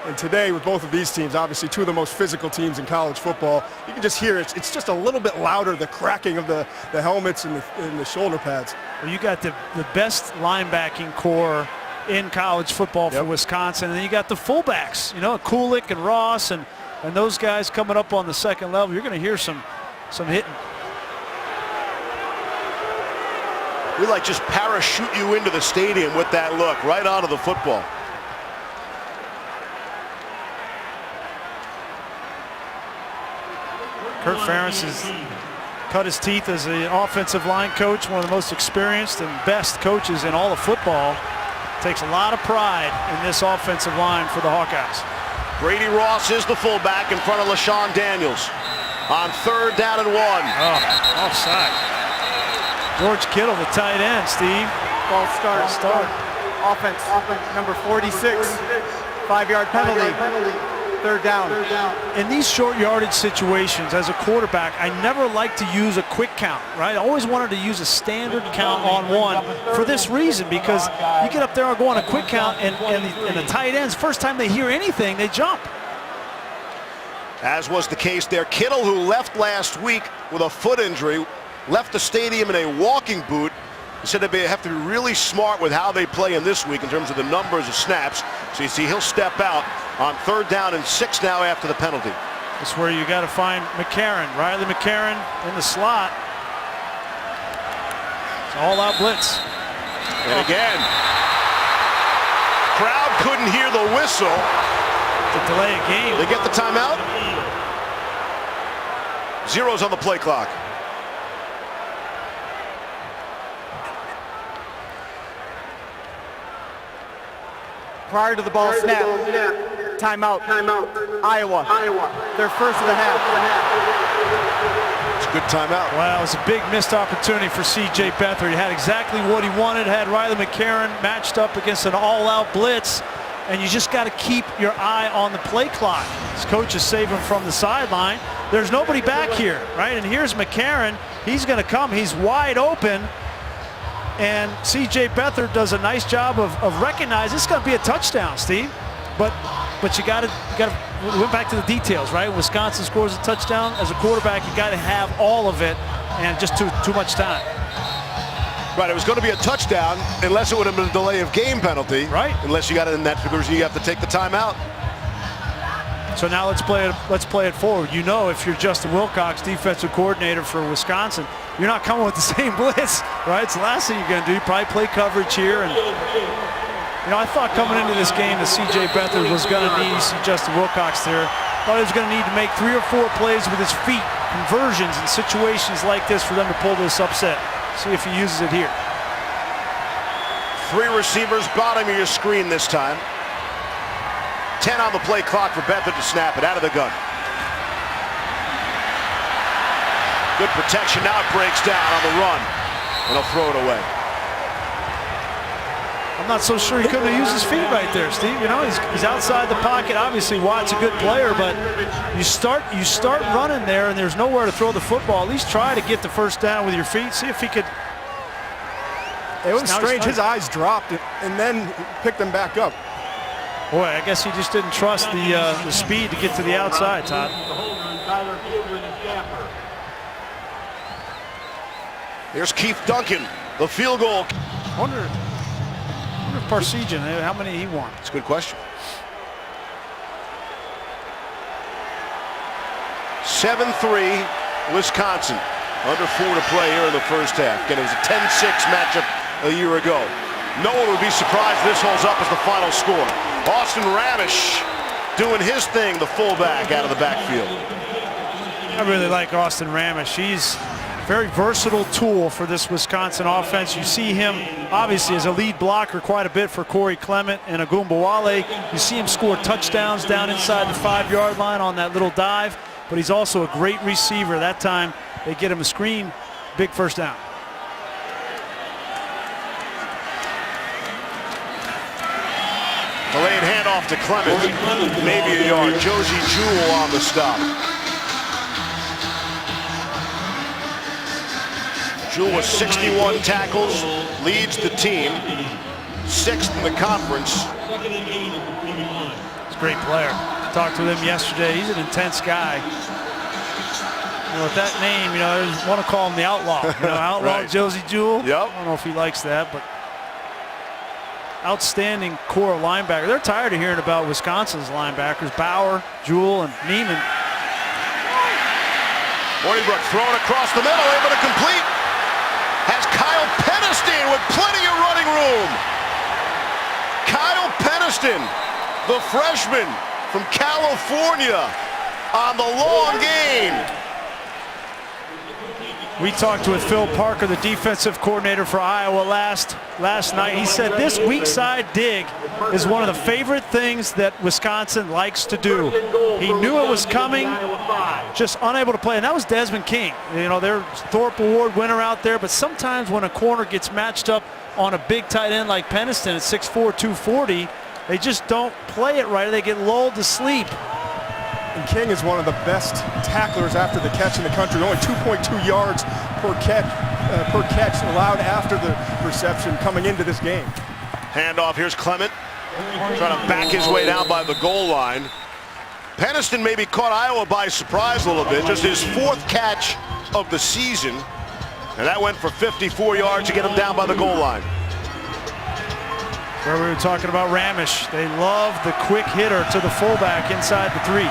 And today, with both of these teams, obviously two of the most physical teams in college football, you can just hear it. It's just a little bit louder, the cracking of the helmets and the shoulder pads. Well, you got the best linebacking core in college football for Wisconsin, and then you got the fullbacks, Kulik and Ross and those guys coming up on the second level. You're going to hear some hitting. We like just parachute you into the stadium with that look, right onto the football. Kirk Ferentz has cut his teeth as an offensive line coach, one of the most experienced and best coaches in all of football. Takes a lot of pride in this offensive line for the Hawkeyes. Brady Ross is the fullback in front of LaShawn Daniels on 3rd down and 1. Oh, offside. George Kittle, the tight end, Steve. Ball start. Offense number 46. 5-yard penalty. 3rd down. In these short yardage situations, as a quarterback, I never like to use a quick count, right? I always wanted to use a standard count on one for this reason, because you get up there and go on a quick count, and the tight ends, first time they hear anything, they jump. As was the case there, Kittle, who left last week with a foot injury, left the stadium in a walking boot. He said they have to be really smart with how they play in this week in terms of the numbers of snaps. So you see he'll step out on 3rd down and 6 now after the penalty. That's where you got to find McCarron. Riley McCarron in the slot. It's all-out blitz. And again, crowd couldn't hear the whistle. To delay a game. They get the timeout. 0's on the play clock. Prior to the ball snap, timeout. Iowa. Their first of the half. Good timeout. Well, it was a big missed opportunity for C.J. Beathard. He had exactly what he wanted, had Riley McCarron matched up against an all-out blitz, and you just got to keep your eye on the play clock. His coach is saving from the sideline. There's nobody back here, right? And here's McCarron. He's going to come. He's wide open. And C.J. Beathard does a nice job of recognizing it's going to be a touchdown, Steve. But you got to we went back to the details, right? Wisconsin scores a touchdown. As a quarterback, you got to have all of it, and just too much time. Right, it was going to be a touchdown unless it would have been a delay of game penalty. Right. Unless you got it in that because you have to take the timeout. So now let's play it forward. You know, if you're Justin Wilcox, defensive coordinator for Wisconsin, you're not coming with the same blitz, right? It's the last thing you're going to do. You probably play coverage here. And you know, I thought coming into this game that C.J. Beathard was going to need, you see Justin Wilcox there, thought he was going to need to make 3 or 4 plays with his feet, conversions in situations like this for them to pull this upset. See if he uses it here. 3 receivers, bottom of your screen this time. 10 on the play clock for Beathard to snap it out of the gun. Good protection, now it breaks down on the run, and he'll throw it away. I'm not so sure he couldn't have used his feet right there, Steve. You know, he's outside the pocket. Obviously, Watt's a good player, but you start running there, and there's nowhere to throw the football. At least try to get the first down with your feet. See if he could. It was strange. His eyes dropped and then picked them back up. Boy, I guess he just didn't trust the speed to get to the outside, Todd. Here's Keith Duncan, the field goal. I wonder if Parsegian, how many he won. That's a good question. 7-3, Wisconsin. Under 4 to play here in the first half. Again, it was a 10-6 matchup a year ago. No one would be surprised this holds up as the final score. Austin Ramish doing his thing, the fullback out of the backfield. I really like Austin Ramish. He's a very versatile tool for this Wisconsin offense. You see him, obviously, as a lead blocker quite a bit for Corey Clement and Agumbawale. You see him score touchdowns down inside the 5-yard line on that little dive, but he's also a great receiver. That time, they get him a screen, big first down. Delayed handoff to Clement, maybe a yard. Josie Jewell on the stop. Jewell with 61 tackles, leads the team, 6th in the conference. He's a great player. Talked to him yesterday. He's an intense guy. You know, with that name, you know, I want to call him the Outlaw. You know, Outlaw Right. Josie Jewell. Yep. I don't know if he likes that, but outstanding core linebacker. They're tired of hearing about Wisconsin's linebackers. Bauer, Jewell, and Neiman. Morningbrook throwing across the middle, able to complete. Has Kyle Peniston with plenty of running room. Kyle Peniston, the freshman from California, on the long gain. We talked with Phil Parker, the defensive coordinator for Iowa last night. He said this weak side dig is one of the favorite things that Wisconsin likes to do. He knew it was coming, just unable to play. And that was Desmond King. You know, they're Thorpe Award winner out there, but sometimes when a corner gets matched up on a big tight end like Peniston at 6'4", 240, they just don't play it right. They get lulled to sleep. And King is one of the best tacklers after the catch in the country. Only 2.2 yards per catch allowed after the reception coming into this game. Handoff, here's Clement, trying to back his way down by the goal line. Peniston maybe caught Iowa by surprise a little bit, just his 4th catch of the season. And that went for 54 yards to get him down by the goal line. Where we were talking about Ramish. They love the quick hitter to the fullback inside the 3.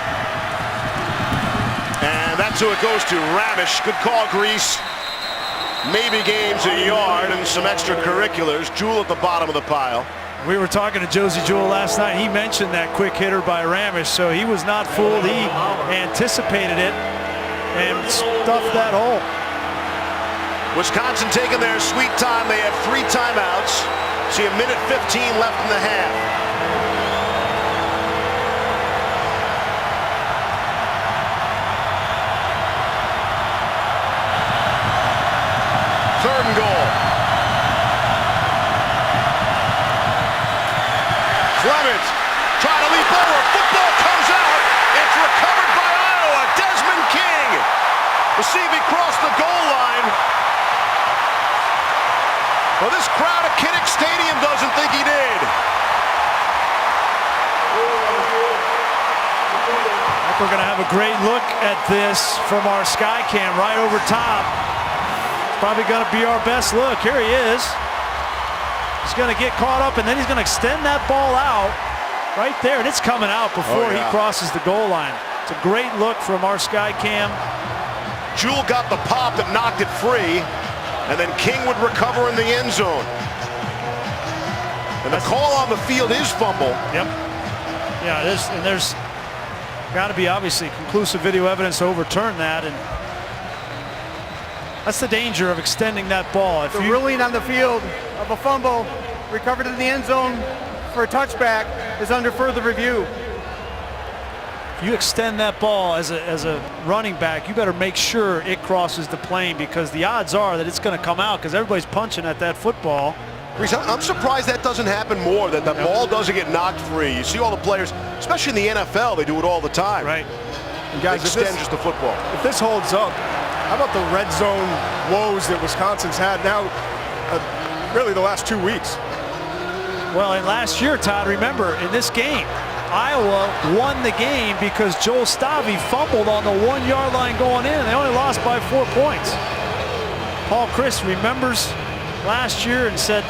And that's who it goes to, Ramish. Good call, Grease. Maybe gains a yard and some extracurriculars. Jewell at the bottom of the pile. We were talking to Josie Jewell last night. He mentioned that quick hitter by Ramish, so he was not fooled. He anticipated it and stuffed that hole. Wisconsin taking their sweet time. They have 3 timeouts. See, 1:15 left in the half. Well, this crowd at Kinnick Stadium doesn't think he did. We're going to have a great look at this from our sky cam right over top. It's probably going to be our best look. Here he is. He's going to get caught up, and then he's going to extend that ball out right there, and it's coming out before he crosses the goal line. It's a great look from our sky cam. Jewell got the pop that knocked it free, and then King would recover in the end zone. And the call on the field is fumble. Yep. Yeah, it is, and there's got to be obviously conclusive video evidence to overturn that, and that's the danger of extending that ball. The ruling on the field of a fumble recovered in the end zone for a touchback is under further review. If you extend that ball as a running back, you better make sure it crosses the plane, because the odds are that it's going to come out because everybody's punching at that football. Reese, I'm surprised that doesn't happen more, that the ball doesn't get knocked free. You see all the players, especially in the NFL, they do it all the time. Right. And guys, extend just the football. If this holds up, how about the red zone woes that Wisconsin's had now, really the last 2 weeks? Well, and last year, Todd, remember, in this game, Iowa won the game because Joel Stave fumbled on the 1 yard line going in. They only lost by 4 points. Paul Chryst remembers last year and said,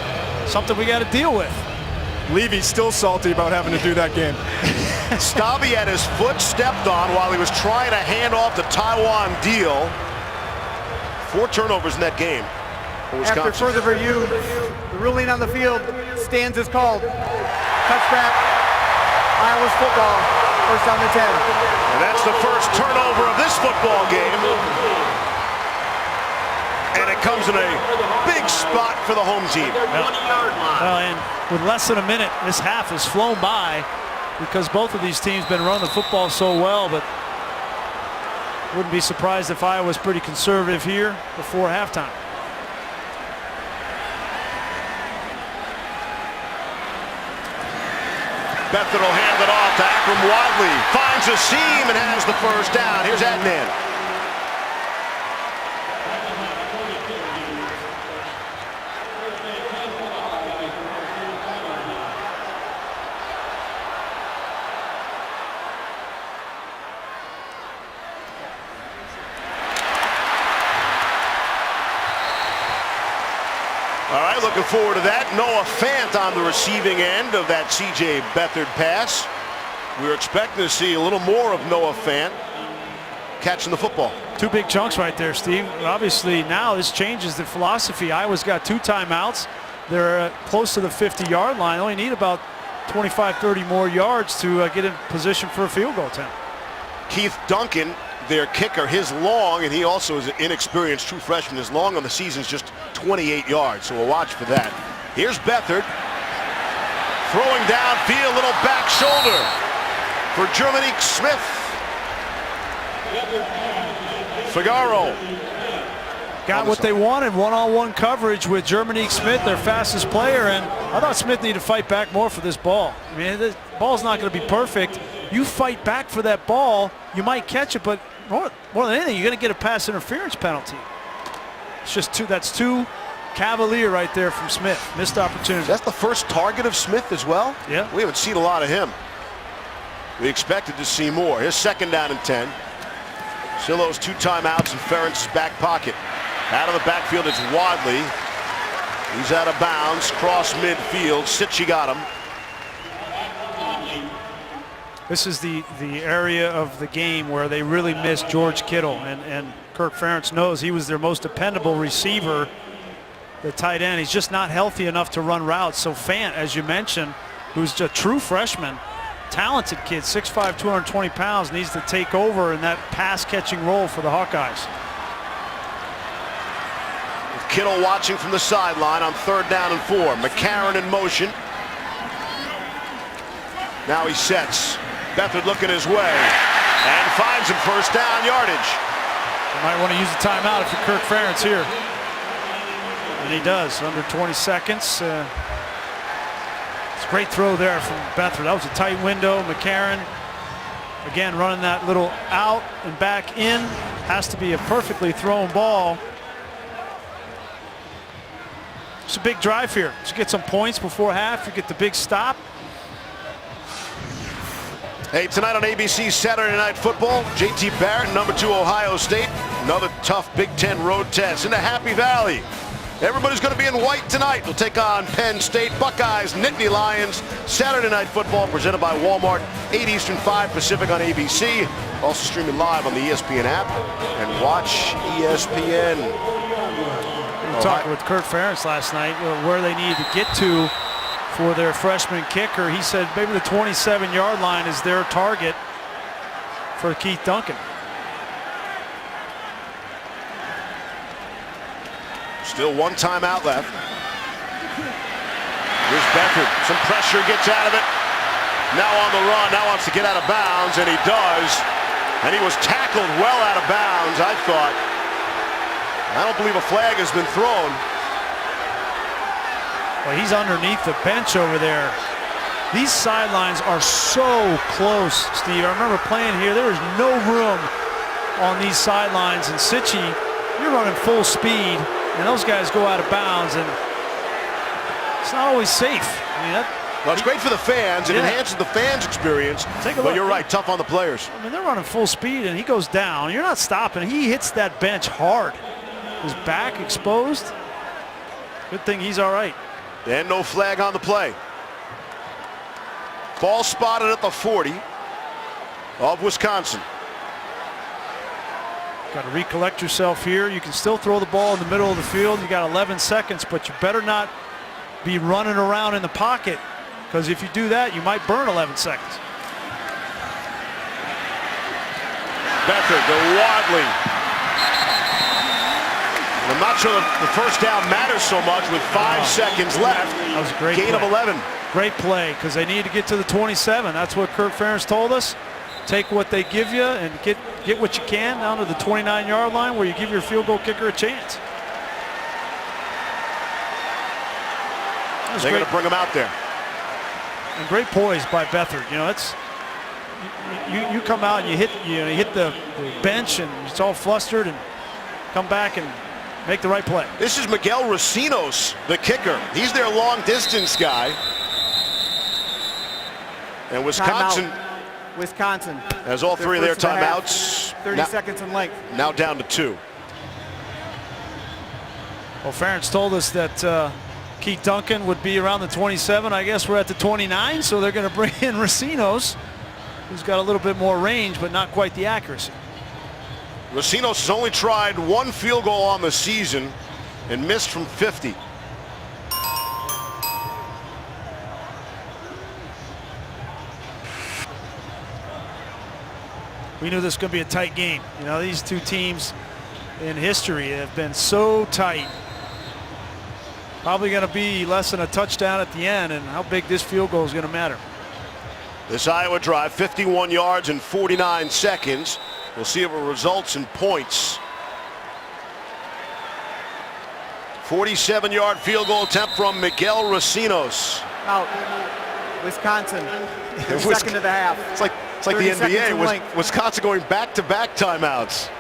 something we got to deal with. Levy's still salty about having to do that game. Stave had his foot stepped on while he was trying to hand off the Taiwan deal. 4 turnovers in that game for Wisconsin. After further review, the ruling on the field stands as called. Touchback, Iowa's football, first down to 10. And that's the first turnover of this football game. And it comes in a big spot for the home team. Well, and with less than a minute, this half has flown by because both of these teams been running the football so well, but wouldn't be surprised if Iowa's pretty conservative here before halftime. Beathard will hand it off to Akrum Wadley. Finds a seam and has the first down. Here's Adnan. All right, looking forward to that. Noah Fant on the receiving end of that C.J. Beathard pass. We were expecting to see a little more of Noah Fant catching the football. 2 big chunks right there, Steve. Obviously, now this changes the philosophy. Iowa's got 2 timeouts. They're close to the 50-yard line. Only need about 25, 30 more yards to get in position for a field goal attempt. Keith Duncan, their kicker, his long, and he also is an inexperienced true freshman, his long on the season is just 28 yards, so we'll watch for that. Here's Beathard throwing downfield, little back shoulder for Jermanique Smith. Figaro got what they wanted, one-on-one coverage with Jermanique Smith, their fastest player, and I thought Smith needed to fight back more for this ball. I mean, the ball's not going to be perfect. You fight back for that ball, you might catch it, but more than anything, you're going to get a pass interference penalty. It's just that's too cavalier right there from Smith. Missed opportunity. That's the first target of Smith as well? Yeah. We haven't seen a lot of him. We expected to see more. Here's second down and 10. Sillo's 2 timeouts in Ferentz's back pocket. Out of the backfield, it's Wadley. He's out of bounds, cross midfield. Sitchy got him. This is the area of the game where they really missed George Kittle, and Kirk Ferentz knows he was their most dependable receiver, the tight end. He's just not healthy enough to run routes. So Fant, as you mentioned, who's a true freshman, talented kid, 6'5", 220 pounds, needs to take over in that pass-catching role for the Hawkeyes. With Kittle watching from the sideline on 3rd down and 4. McCarron in motion. Now he sets. Beathard looking his way and finds him first down yardage. You might want to use a timeout if you're Kirk Ferentz here. And he does, under 20 seconds. It's a great throw there from Beathard. That was a tight window. McCarron, again, running that little out and back in. Has to be a perfectly thrown ball. It's a big drive here. You get some points before half. You get the big stop. Hey, tonight on ABC Saturday Night Football, J.T. Barrett, number 2 Ohio State. Another tough Big Ten road test in the Happy Valley. Everybody's going to be in white tonight. They'll take on Penn State, Buckeyes, Nittany Lions. Saturday Night Football presented by Walmart, 8 Eastern, 5 Pacific on ABC. Also streaming live on the ESPN app and watch ESPN. We were talking with Kirk Ferentz last night where they needed to get to for their freshman kicker. He said maybe the 27-yard line is their target for Keith Duncan. Still one timeout left. Here's Beckard. Some pressure, gets out of it. Now on the run, now wants to get out of bounds, and he does. And he was tackled well out of bounds, I thought. I don't believe a flag has been thrown. Well, he's underneath the bench over there. These sidelines are so close, Steve. I remember playing here. There was no room on these sidelines. And Sitchy, you're running full speed, and those guys go out of bounds, and it's not always safe. I mean, well, it's great for the fans. It enhances the fans' experience. But you're right, tough on the players. I mean, they're running full speed, and he goes down. You're not stopping. He hits that bench hard. His back exposed. Good thing he's all right. And no flag on the play. Ball spotted at the 40 of Wisconsin. Got to recollect yourself here. You can still throw the ball in the middle of the field. You got 11 seconds, but you better not be running around in the pocket, because if you do that, you might burn 11 seconds. Beckard to Wadley. I'm not sure the first down matters so much with 5 seconds left. That was a great gain play. of 11. Great play, because they need to get to the 27. That's what Kirk Ferentz told us. Take what they give you and get what you can down to the 29-yard line, where you give your field goal kicker a chance. They're going to bring him out there. And great poise by Beathard. You know, it's you come out and you hit the bench and it's all flustered, and come back and make the right play. This is Miguel Recinos, the kicker. He's their long distance guy. And Wisconsin. Wisconsin has all 3 of their timeouts. 30 seconds in length. Now down to 2. Well, Ferentz told us that Keith Duncan would be around the 27. I guess we're at the 29, so they're going to bring in Recinos, who's got a little bit more range, but not quite the accuracy. Recinos has only tried 1 field goal on the season and missed from 50. We knew this was going to be a tight game. You know, these two teams in history have been so tight. Probably going to be less than a touchdown at the end, and how big this field goal is going to matter. This Iowa drive, 51 yards in 49 seconds. We'll see if it results in points. 47-yard field goal attempt from Miguel Recinos. Out. Wisconsin. Second of the half. It's like the NBA. Wisconsin going back-to-back timeouts.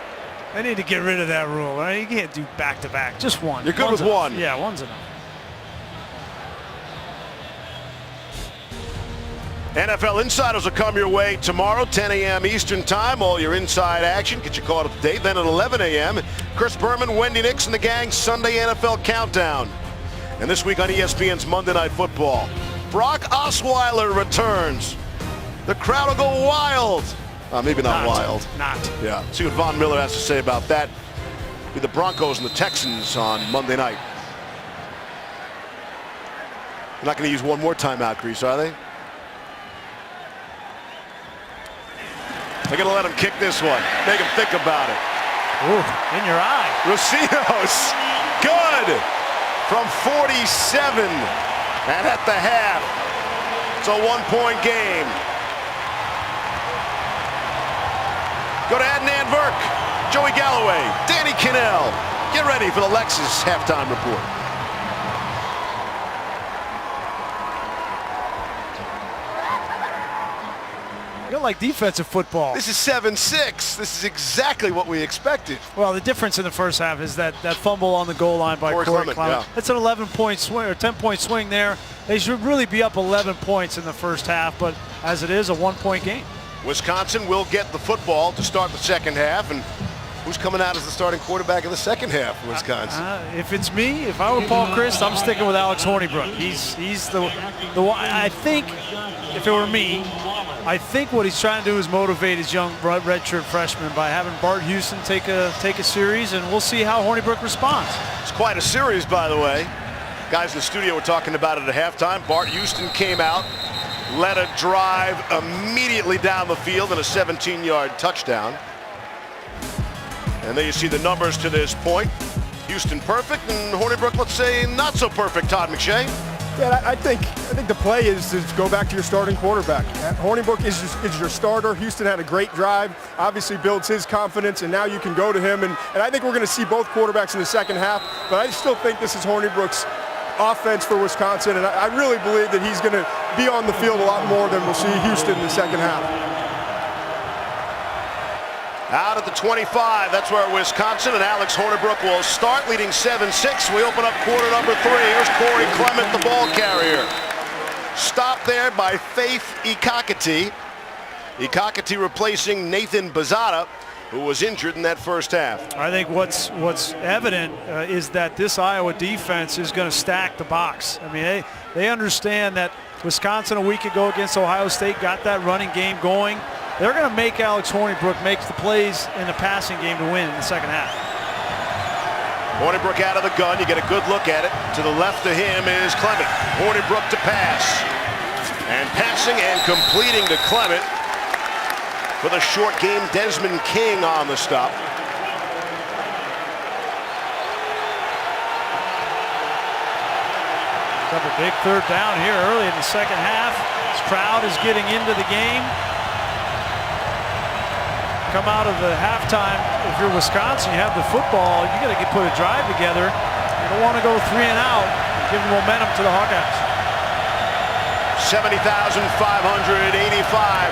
They need to get rid of that rule. Right? You can't do back-to-back. Just one. You're good One's with enough. one. Yeah, one's enough. NFL Insiders will come your way tomorrow, 10 a.m. Eastern Time. All your inside action. Get you caught up to date. Then at 11 a.m., Chris Berman, Wendy Nix, and the gang, Sunday NFL Countdown. And this week on ESPN's Monday Night Football, Brock Osweiler returns. The crowd will go wild. Maybe not wild. Not. Yeah. See what Von Miller has to say about that. Be the Broncos and the Texans on Monday night. They're not going to use one more timeout, Grease, are they? They're going to let him kick this one. Make him think about it. Ooh, in your eye. Recinos, good. From 47. And at the half, it's a 1-point game. Go to Adnan Virk, Joey Galloway, Danny Cannell. Get ready for the Lexus halftime report. You'll like defensive football. This is 7-6. This is exactly what we expected. Well, the difference in the first half is that fumble on the goal line by Corey Clement. Yeah. It's an 11-point swing or 10-point swing there. They should really be up 11 points in the first half, but as it is, a 1-point game. Wisconsin will get the football to start the second half, and who's coming out as the starting quarterback in the second half for Wisconsin? If it's me, if I were Paul Chryst, I'm sticking with Alex Hornibrook. He's the one. I think if it were me, I think what he's trying to do is motivate his young redshirt freshman by having Bart Houston take a series, and we'll see how Hornibrook responds. It's quite a series, by the way. Guys in the studio were talking about it at halftime. Bart Houston came out, led a drive immediately down the field and a 17-yard touchdown. And there you see the numbers to this point. Houston perfect, and Hornibrook, let's say, not so perfect, Todd McShay. Yeah, I think the play is to go back to your starting quarterback. Hornibrook is your starter. Houston had a great drive, obviously builds his confidence, and now you can go to him. And I think we're going to see both quarterbacks in the second half, but I still think this is Hornibrook's offense for Wisconsin, and I really believe that he's going to be on the field a lot more than we'll see Houston in the second half. Out at the 25, that's where Wisconsin and Alex Hornibrook will start, leading 7-6. We open up quarter number 3. Here's Corey Clement, the ball carrier. Stopped there by Faith Ikakati. Ikakati replacing Nathan Bazata, who was injured in that first half. I think what's evident is that this Iowa defense is going to stack the box. I mean, they understand that Wisconsin a week ago against Ohio State got that running game going. They're going to make Alex Hornibrook make the plays in the passing game to win in the second half. Hornibrook out of the gun. You get a good look at it. To the left of him is Clement. Hornibrook to pass. And passing and completing to Clement. For the short game, Desmond King on the stop. Have a big third down here early in the second half. This crowd is getting into the game. Come out of the halftime, if you're Wisconsin, you have the football, you got to put a drive together. You don't want to go 3 and out, give momentum to the Hawkeyes. 70,585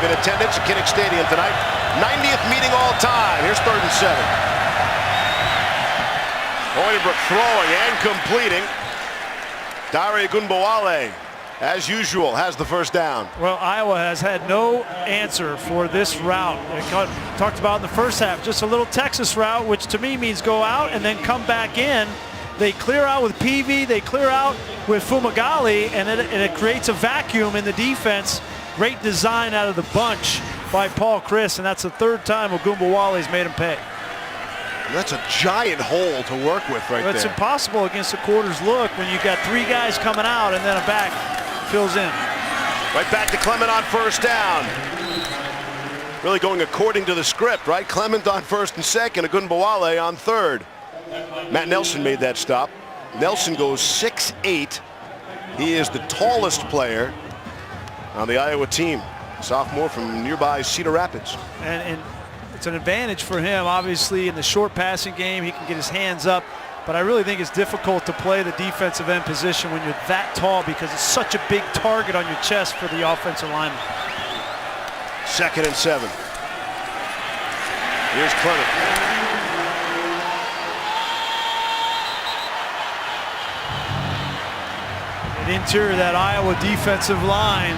in attendance at Kinnick Stadium tonight. 90th meeting all time. Here's 3rd and 7. Hornibrook throwing and completing. Dare Ogunbowale, as usual, has the first down. Well, Iowa has had no answer for this route. They talked about in the first half, just a little Texas route, which to me means go out and then come back in. They clear out with Peavy, they clear out with Fumagalli, and it creates a vacuum in the defense. Great design out of the bunch by Paul Chryst, and that's the 3rd time Ogunbowale's made him pay. That's a giant hole to work with right there. It's impossible against a quarter's look when you've got 3 guys coming out and then a back fills in. Right back to Clement on first down. Really going according to the script, right? Clement on 1st and 2nd, Ogunbowale on 3rd. Matt Nelson made that stop. Nelson goes 6'8". He is the tallest player on the Iowa team. Sophomore from nearby Cedar Rapids. And it's an advantage for him, obviously, in the short passing game. He can get his hands up. But I really think it's difficult to play the defensive end position when you're that tall because it's such a big target on your chest for the offensive lineman. 2nd and 7. Here's Clement. At interior of that Iowa defensive line,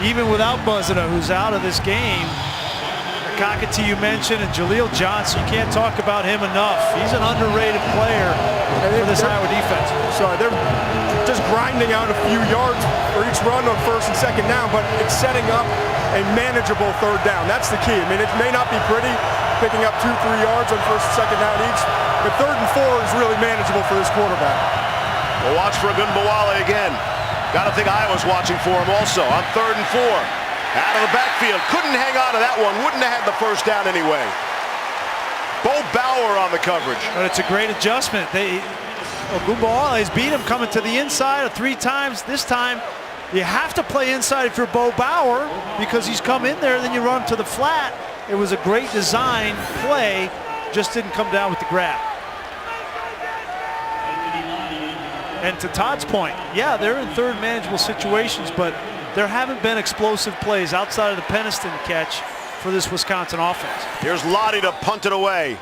even without Bazata, who's out of this game, Ikakati you mentioned, and Jaleel Johnson, you can't talk about him enough. He's an underrated player for this Iowa defense. Sorry, they're just grinding out a few yards for each run on 1st and 2nd down, but it's setting up a manageable 3rd down. That's the key. I mean, it may not be pretty, picking up 2-3 yards on 1st and 2nd down each, but 3rd and 4 is really manageable for this quarterback. We'll watch for Ogunbowale again. Got to think Iowa's watching for him also on 3rd and 4. Out of the backfield, couldn't hang on to that one, wouldn't have had the first down anyway. Bo Bauer on the coverage. But it's a great adjustment. Ogunbowale's beat him coming to the inside 3 times. This time, you have to play inside if you're Bo Bauer because he's come in there, then you run to the flat. It was a great design play, just didn't come down with the grab. And to Todd's point, yeah, they're in 3rd manageable situations, but there haven't been explosive plays outside of the Peniston catch for this Wisconsin offense. Here's Lottie to punt it away.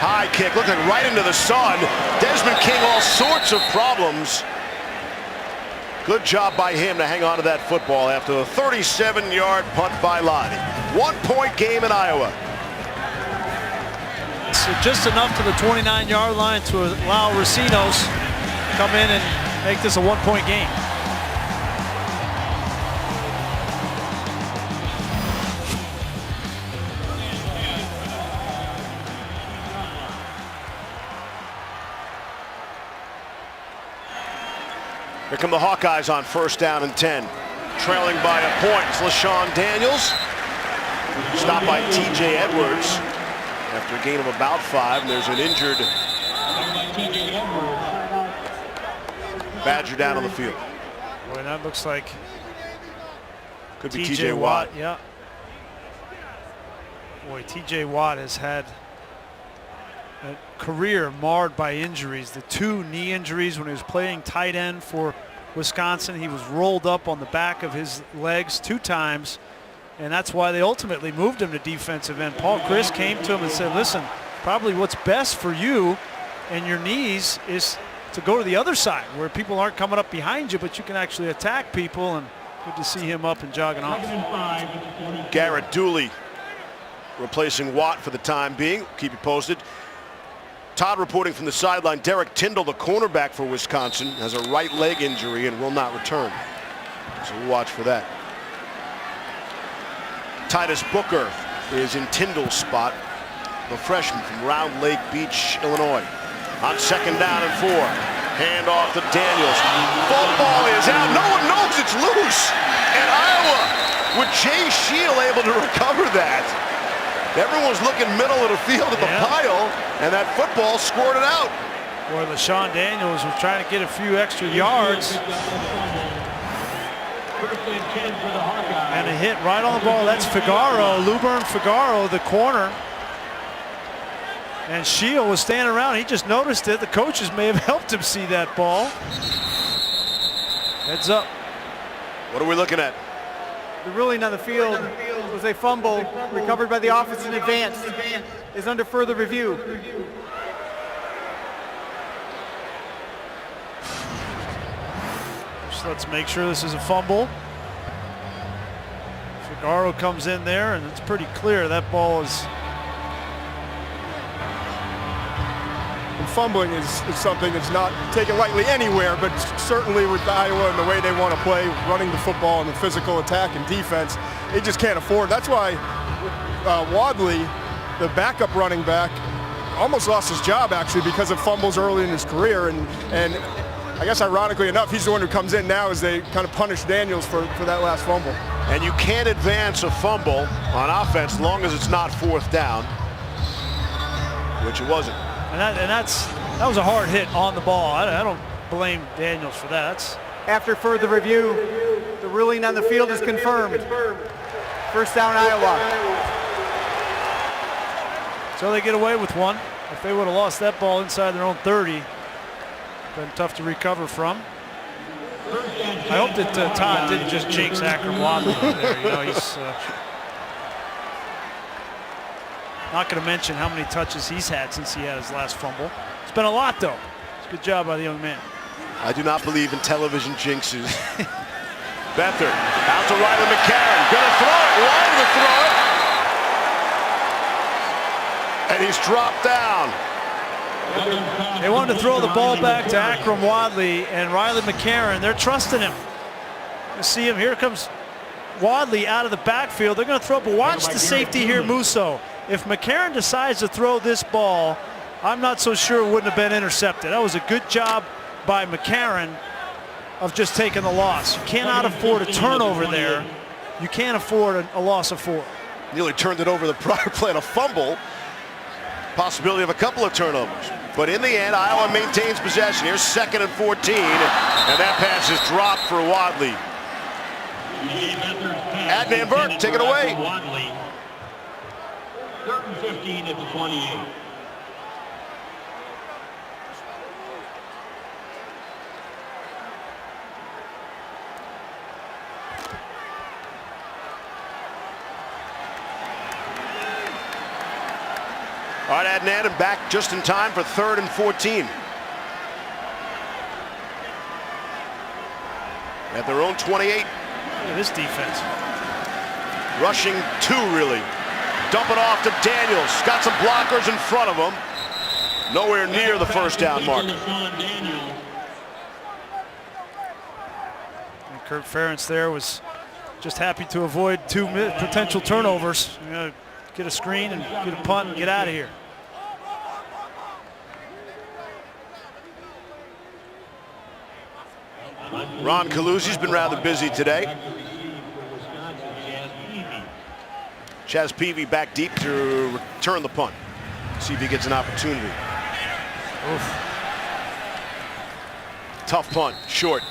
High kick, looking right into the sun. Desmond King, all sorts of problems. Good job by him to hang on to that football after the 37-yard punt by Lottie. 1-point game in Iowa. So just enough to the 29-yard line to allow Racinos to come in and make this a 1-point game. Here come the Hawkeyes on 1st down and 10. Trailing by a point. It's LaShawn Daniels. Stopped by T.J. Edwards after a gain of about 5. And there's an injured Badger down on the field. Boy, that looks like could be T.J. Watt. Yeah. Boy, T.J. Watt has had a career marred by injuries. The 2 knee injuries when he was playing tight end for Wisconsin. He was rolled up on the back of his legs 2 times, and that's why they ultimately moved him to defensive end. Paul Chryst came to him and said, listen, probably what's best for you and your knees is to go to the other side where people aren't coming up behind you, but you can actually attack people, and good to see him up and jogging off. Garrett Dooley replacing Watt for the time being. Keep you posted. Todd reporting from the sideline. Derek Tyndall, the cornerback for Wisconsin, has a right leg injury and will not return. So we'll watch for that. Titus Booker is in Tyndall's spot, the freshman from Round Lake Beach, Illinois. On 2nd down and 4. Hand off to Daniels. Football is out. No one knows it's loose. And Iowa, with Jay Shield able to recover that. Everyone's looking middle of the field at the pile, and that football scored it out. Boy, LaShawn Daniels was trying to get a few extra yards. And a hit right on the ball. That's Figaro, Lubern Figaro, the corner. And Shield was standing around. He just noticed it. The coaches may have helped him see that ball. Heads up. What are we looking at? The ruling on the field was a fumble recovered by the offense in advance. Is under further review. Just let's make sure this is a fumble. Figaro comes in there, and it's pretty clear that ball is. And fumbling is something that's not taken lightly anywhere, but certainly with Iowa and the way they want to play, running the football and the physical attack and defense, they just can't afford. That's why Wadley, the backup running back, almost lost his job actually because of fumbles early in his career. And I guess ironically enough, he's the one who comes in now as they kind of punish Daniels for that last fumble. And you can't advance a fumble on offense as long as it's not 4th down, which it wasn't. And that was a hard hit on the ball. I don't blame Daniels for that. After further review, the ruling on the field is confirmed. 1st down, Iowa. So they get away with one. If they would have lost that ball inside their own 30, been tough to recover from. I hope that Todd didn't just jinx Akram Wadley there. You know, he's not going to mention how many touches he's had since he had his last fumble. It's been a lot, though. It's a good job by the young man. I do not believe in television jinxes. Beathard out to Riley McCarron. Gonna throw it. Wide to throw it. And he's dropped down. They wanted to throw the ball back to Akram Wadley and Riley McCarron. They're trusting him. You see him. Here comes Wadley out of the backfield. They're going to throw, but watch the safety here, Musso. If McCarron decides to throw this ball, I'm not so sure it wouldn't have been intercepted. That was a good job by McCarron of just taking the loss. You cannot afford a turnover there. You can't afford a loss of 4. Nearly turned it over the prior play on a fumble. Possibility of a couple of turnovers. But in the end, Iowa maintains possession. Here's 2nd and 14. And that pass is dropped for Wadley. Adnan Burke, take it away. 3rd and 15 at the 28. All right, Adnan, and back just in time for 3rd and 14. At their own 28. Look at this defense. Rushing 2, really. Dump it off to Daniels. Got some blockers in front of him. Nowhere near the first down mark. And Kirk Ferentz there was just happy to avoid 2 potential turnovers. You know, get a screen and get a punt and get out of here. Ron Calusi's been rather busy today. Chaz Peavy back deep to return the punt. See if he gets an opportunity. Oof. Tough punt, short.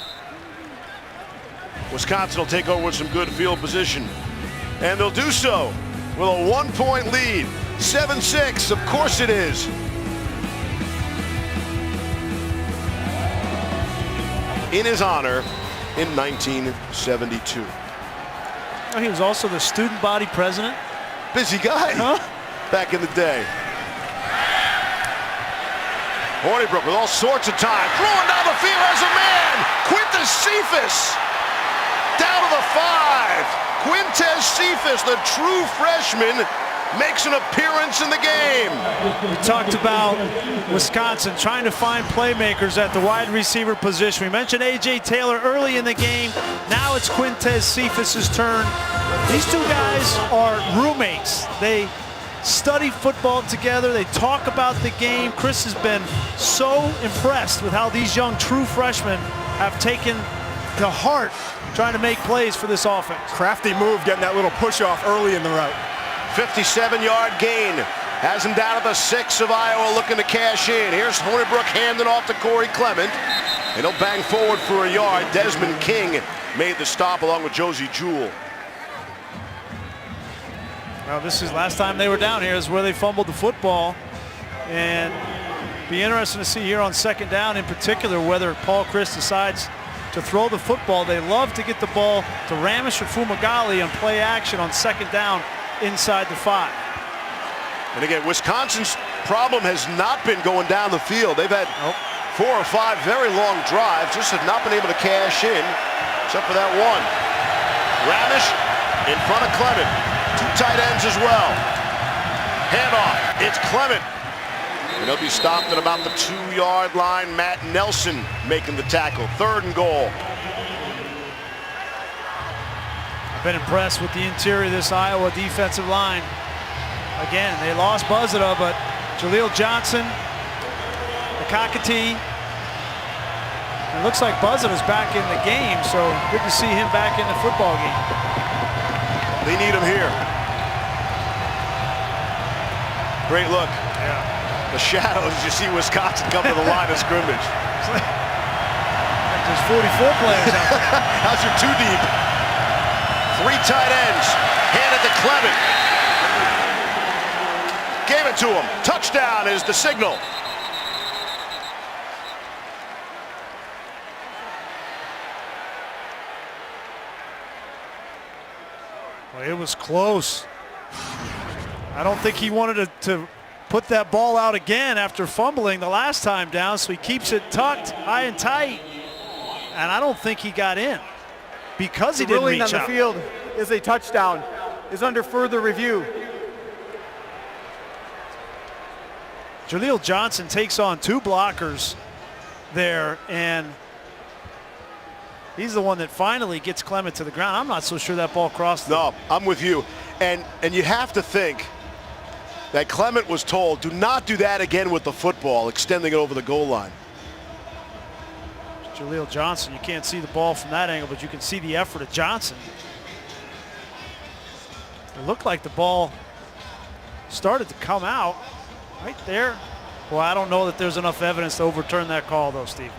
Wisconsin will take over with some good field position. And they'll do so with a 1-point lead. 7-6, of course it is. In his honor in 1972. Oh, he was also the student body president. Busy guy, huh? Back in the day. Hornibrook with all sorts of time. Throwing down the field as a man. Quintez Cephas down to the 5. Quintez Cephas, the true freshman, makes an appearance in the game. We talked about Wisconsin trying to find playmakers at the wide receiver position. We mentioned A.J. Taylor early in the game. Now it's Quintez Cephas' turn. These 2 guys are roommates. They study football together. They talk about the game. Chris has been so impressed with how these young true freshmen have taken to heart trying to make plays for this offense. Crafty move, getting that little push off early in the route. 57-yard gain. Has him down at the 6 of Iowa, looking to cash in. Here's Hornibrook handing off to Corey Clement. And he'll bang forward for a yard. Desmond King made the stop along with Josie Jewell. Well, this is last time they were down here is where they fumbled the football. And be interesting to see here on 2nd down in particular whether Paul Chryst decides to throw the football. They love to get the ball to Ramesh or Fumagalli on play action on 2nd down inside the 5. And again, Wisconsin's problem has not been going down the field. They've had 4 or 5 very long drives, just have not been able to cash in, except for that one. Ramesh in front of Clement. 2 tight ends as well. Handoff, it's Clement. And he'll be stopped at about the 2-yard line. Matt Nelson making the tackle. 3rd and goal. I've been impressed with the interior of this Iowa defensive line. Again, they lost Buzzetta, but Jaleel Johnson, the Cockatee. It looks like Buzzetta's back in the game, so good to see him back in the football game. They need him here. Great look. Yeah. The shadows, you see Wisconsin come to the line of scrimmage. There's 44 players out there. How's your 2 deep? 3 tight ends. Handed to Clement. Gave it to him. Touchdown is the signal. Well, it was close. I don't think he wanted to put that ball out again after fumbling the last time down, so he keeps it tucked high and tight. And I don't think he got in because he didn't reach out. The ruling on the field is a touchdown, is under further review. Jaleel Johnson takes on 2 blockers there, and he's the one that finally gets Clement to the ground. I'm not so sure that ball crossed. No, I'm with you. And you have to think that Clement was told, do not do that again with the football, extending it over the goal line. Jaleel Johnson, you can't see the ball from that angle, but you can see the effort of Johnson. It looked like the ball started to come out right there. Well, I don't know that there's enough evidence to overturn that call, though, Steve.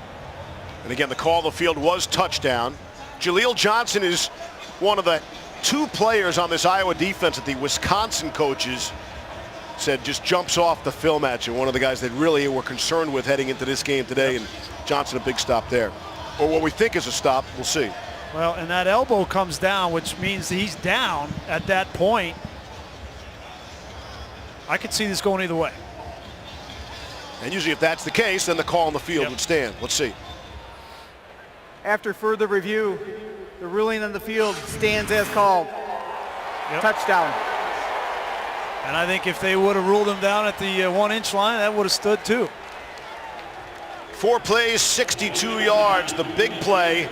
And again, the call of the field was touchdown. Jaleel Johnson is one of the 2 players on this Iowa defense that the Wisconsin coaches said just jumps off the film at you. One of the guys that really were concerned with heading into this game today, and Johnson a big stop there. Or what we think is a stop, we'll see. Well, and that elbow comes down, which means he's down at that point. I could see this going either way. And usually if that's the case, then the call on the field would stand. Let's see. After further review, the ruling on the field stands as called. Touchdown. And I think if they would have ruled him down at the 1-inch line, that would have stood too. 4 plays, 62 yards. The big play,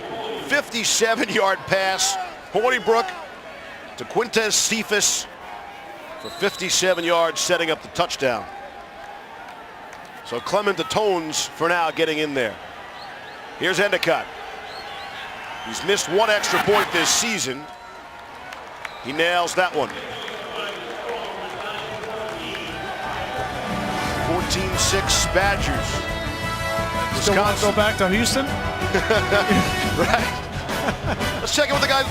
57-yard pass. Hornibrook to Quintez Cephas for 57 yards, setting up the touchdown. So Clement Tones for now getting in there. Here's Endicott. He's missed 1 extra point this season. He nails that one. 14-6 Badgers. Still want to go back to Houston? Right. Let's check in with the guys.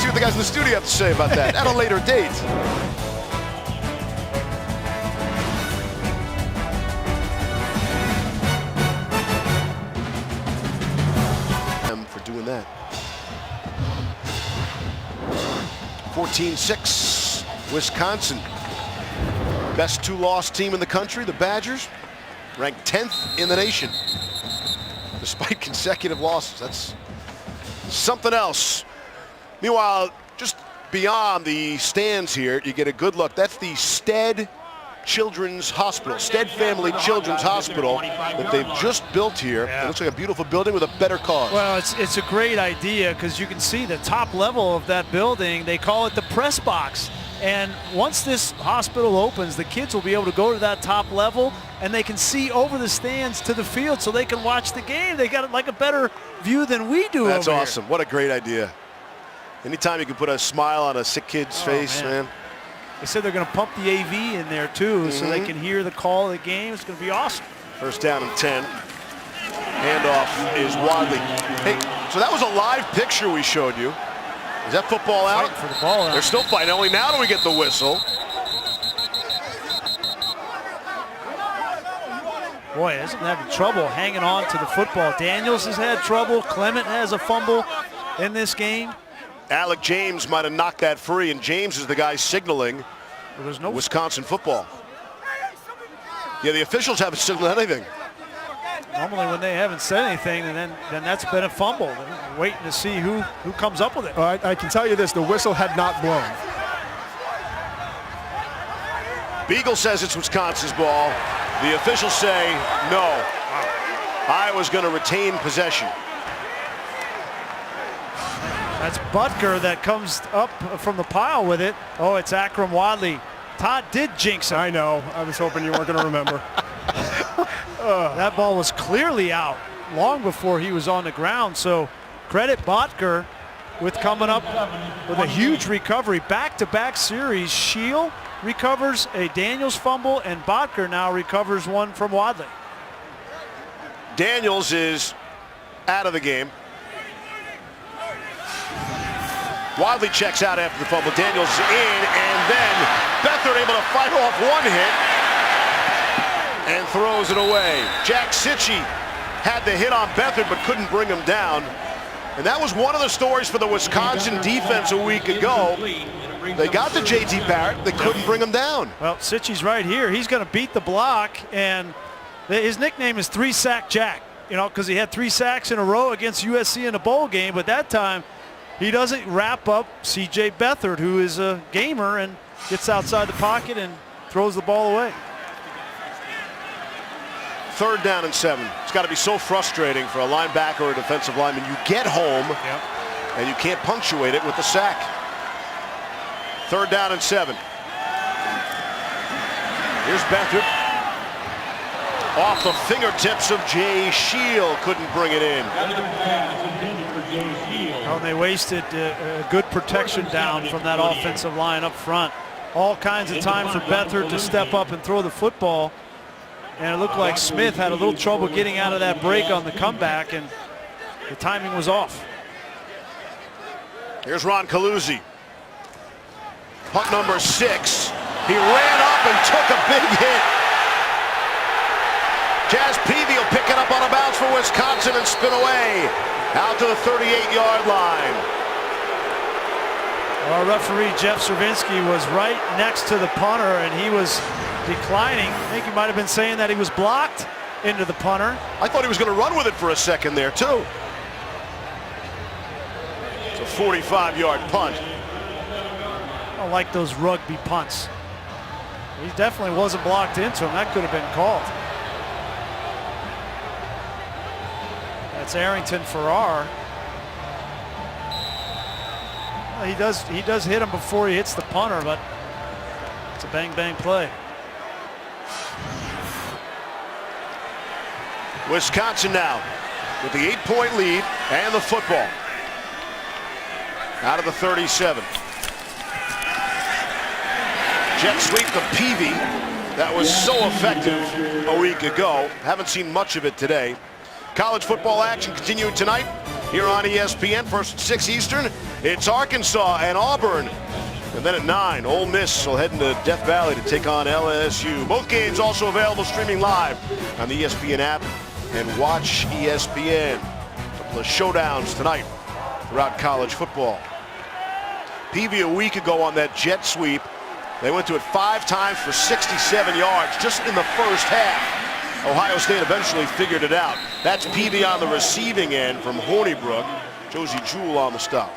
See what the guys in the studio have to say about that at a later date. For doing that. 14-6 Wisconsin. Best 2-loss team in the country, the Badgers, ranked 10th in the nation despite consecutive losses. That's something else. Meanwhile, just beyond the stands here, you get a good look. That's the Stead Children's Hospital, Stead Family Children's Hospital that they've just built here. It looks like a beautiful building with a better cause. Well, it's a great idea because you can see the top level of that building. They call it the press box. And once this hospital opens, the kids will be able to go to that top level and they can see over the stands to the field so they can watch the game. They got like a better view than we do. That's over awesome. What a great idea. Anytime you can put a smile on a sick kid's face, man. They said they're going to pump the AV in there too so they can hear the call of the game. It's going to be awesome. First down and 10. Handoff is Wadley. Hey, so that was a live picture we showed you. Is that football out? Fighting for the ball out. They're still fighting. Only now do we get the whistle. Boy, isn't having trouble hanging on to the football. Daniels has had trouble. Clement has a fumble in this game. Alec James might have knocked that free, and James is the guy signaling Well, there's no Wisconsin football. Yeah, the officials haven't signaled anything. Normally when they haven't said anything, and then that's been a fumble. They're waiting to see who comes up with it. I can tell you this, the whistle had not blown. Beagle says it's Wisconsin's ball. The officials say no. Iowa's going to retain possession. That's Butker that comes up from the pile with it. Oh, it's Akram Wadley. Todd did jinx him. I know. I was hoping you weren't going to remember. That ball was clearly out long before he was on the ground. So credit Butker with coming up with a huge recovery. Back-to-back series. Shield recovers a Daniels fumble, and Butker now recovers one from Wadley. Daniels is out of the game. Wadley checks out after the fumble. Daniels is in, and then Beathard able to fight off one hit and throws it away. Jack Sitchie had the hit on Beathard but couldn't bring him down. And that was one of the stories for the Wisconsin defense a week ago. They got to J.T. Barrett. They couldn't bring him down. Well, Sitchie's right here. He's going to beat the block, and his nickname is 3-Sack Jack, you know, because he had 3 sacks in a row against USC in a bowl game, but that time he doesn't wrap up C.J. Beathard, who is a gamer and gets outside the pocket and throws the ball away. 3rd down and 7. It's got to be so frustrating for a linebacker or a defensive lineman. You get home and you can't punctuate it with the sack. 3rd down and 7. Here's Beathard. Off the fingertips of Jay Shield. Couldn't bring it in. Oh, and they wasted a good protection down from that offensive line up front. All kinds of time for Beathard to step up and throw the football. And it looked like Smith had a little trouble getting out of that break on the comeback, and the timing was off. Here's Ron Caluzzi. Punt number 6. He ran up and took a big hit. Jazz Peavy will pick it up on a bounce for Wisconsin and spin away out to the 38-yard line. Our referee, Jeff Cervinsky, was right next to the punter, and he was declining. I think he might have been saying that he was blocked into the punter. I thought he was going to run with it for a second there, too. It's a 45-yard punt. I don't like those rugby punts. He definitely wasn't blocked into him. That could have been called. That's Arrington Farrar. Well, he does hit him before he hits the punter, but it's a bang-bang play. Wisconsin now with the 8-point lead and the football. Out of the 37. Jet sweep to Peavy. That was so effective a week ago. Haven't seen much of it today. College football action continuing tonight here on ESPN. First at 6 Eastern. It's Arkansas and Auburn. And then at 9, Ole Miss will head into Death Valley to take on LSU. Both games also available streaming live on the ESPN app and watch ESPN. A couple of showdowns tonight throughout college football. Peavy a week ago on that jet sweep. They went to it 5 times for 67 yards just in the first half. Ohio State eventually figured it out. That's Peavy on the receiving end from Hornibrook. Josie Jewell on the stop.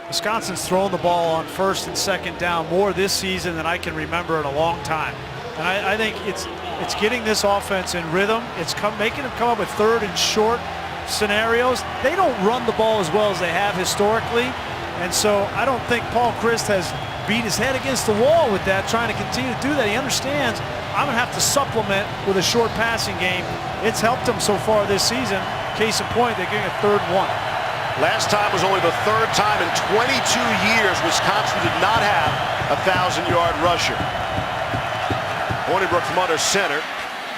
Wisconsin's thrown the ball on first and second down more this season than I can remember in a long time. And I think it's getting this offense in rhythm. It's making them come up with third and short scenarios. They don't run the ball as well as they have historically. And so I don't think Paul Chryst has beat his head against the wall with that, trying to continue to do that. He understands I'm going to have to supplement with a short passing game. It's helped him so far this season. Case in point, they're getting a 3rd and 1. Last time was only the 3rd time in 22 years Wisconsin did not have a 1,000-yard rusher. Hornibrook from under center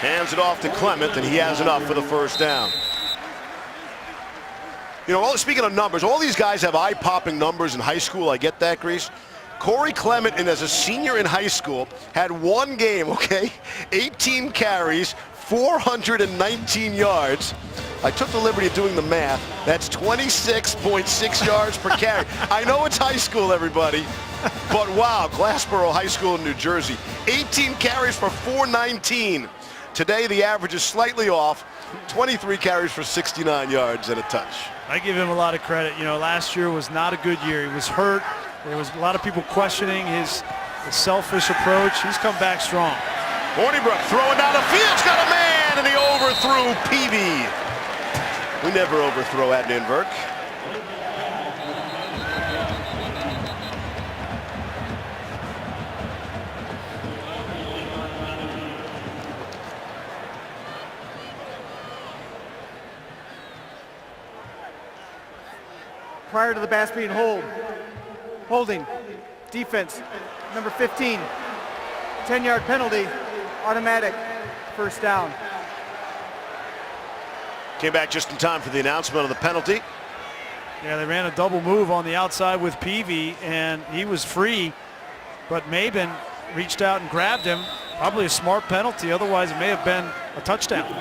hands it off to Clement, and he has enough for the first down. You know, speaking of numbers, all these guys have eye-popping numbers in high school. I get that, Grease. Corey Clement, and as a senior in high school, had 1 game, okay? 18 carries, 419 yards. I took the liberty of doing the math. That's 26.6 yards per carry. I know it's high school, everybody, but wow, Glassboro High School in New Jersey. 18 carries for 419. Today, the average is slightly off. 23 carries for 69 yards and a touch. I give him a lot of credit. You know, last year was not a good year. He was hurt. There was a lot of people questioning his selfish approach. He's come back strong. Hornibrook throwing down the field. He's got a man, and he overthrew Peavy. We never overthrow Adnan Burke. Prior to the pass being holding, defense, number 15, 10-yard penalty, automatic, first down. Came back just in time for the announcement of the penalty. Yeah, they ran a double move on the outside with Peavy, and he was free, but Maben reached out and grabbed him. Probably a smart penalty, otherwise it may have been a touchdown.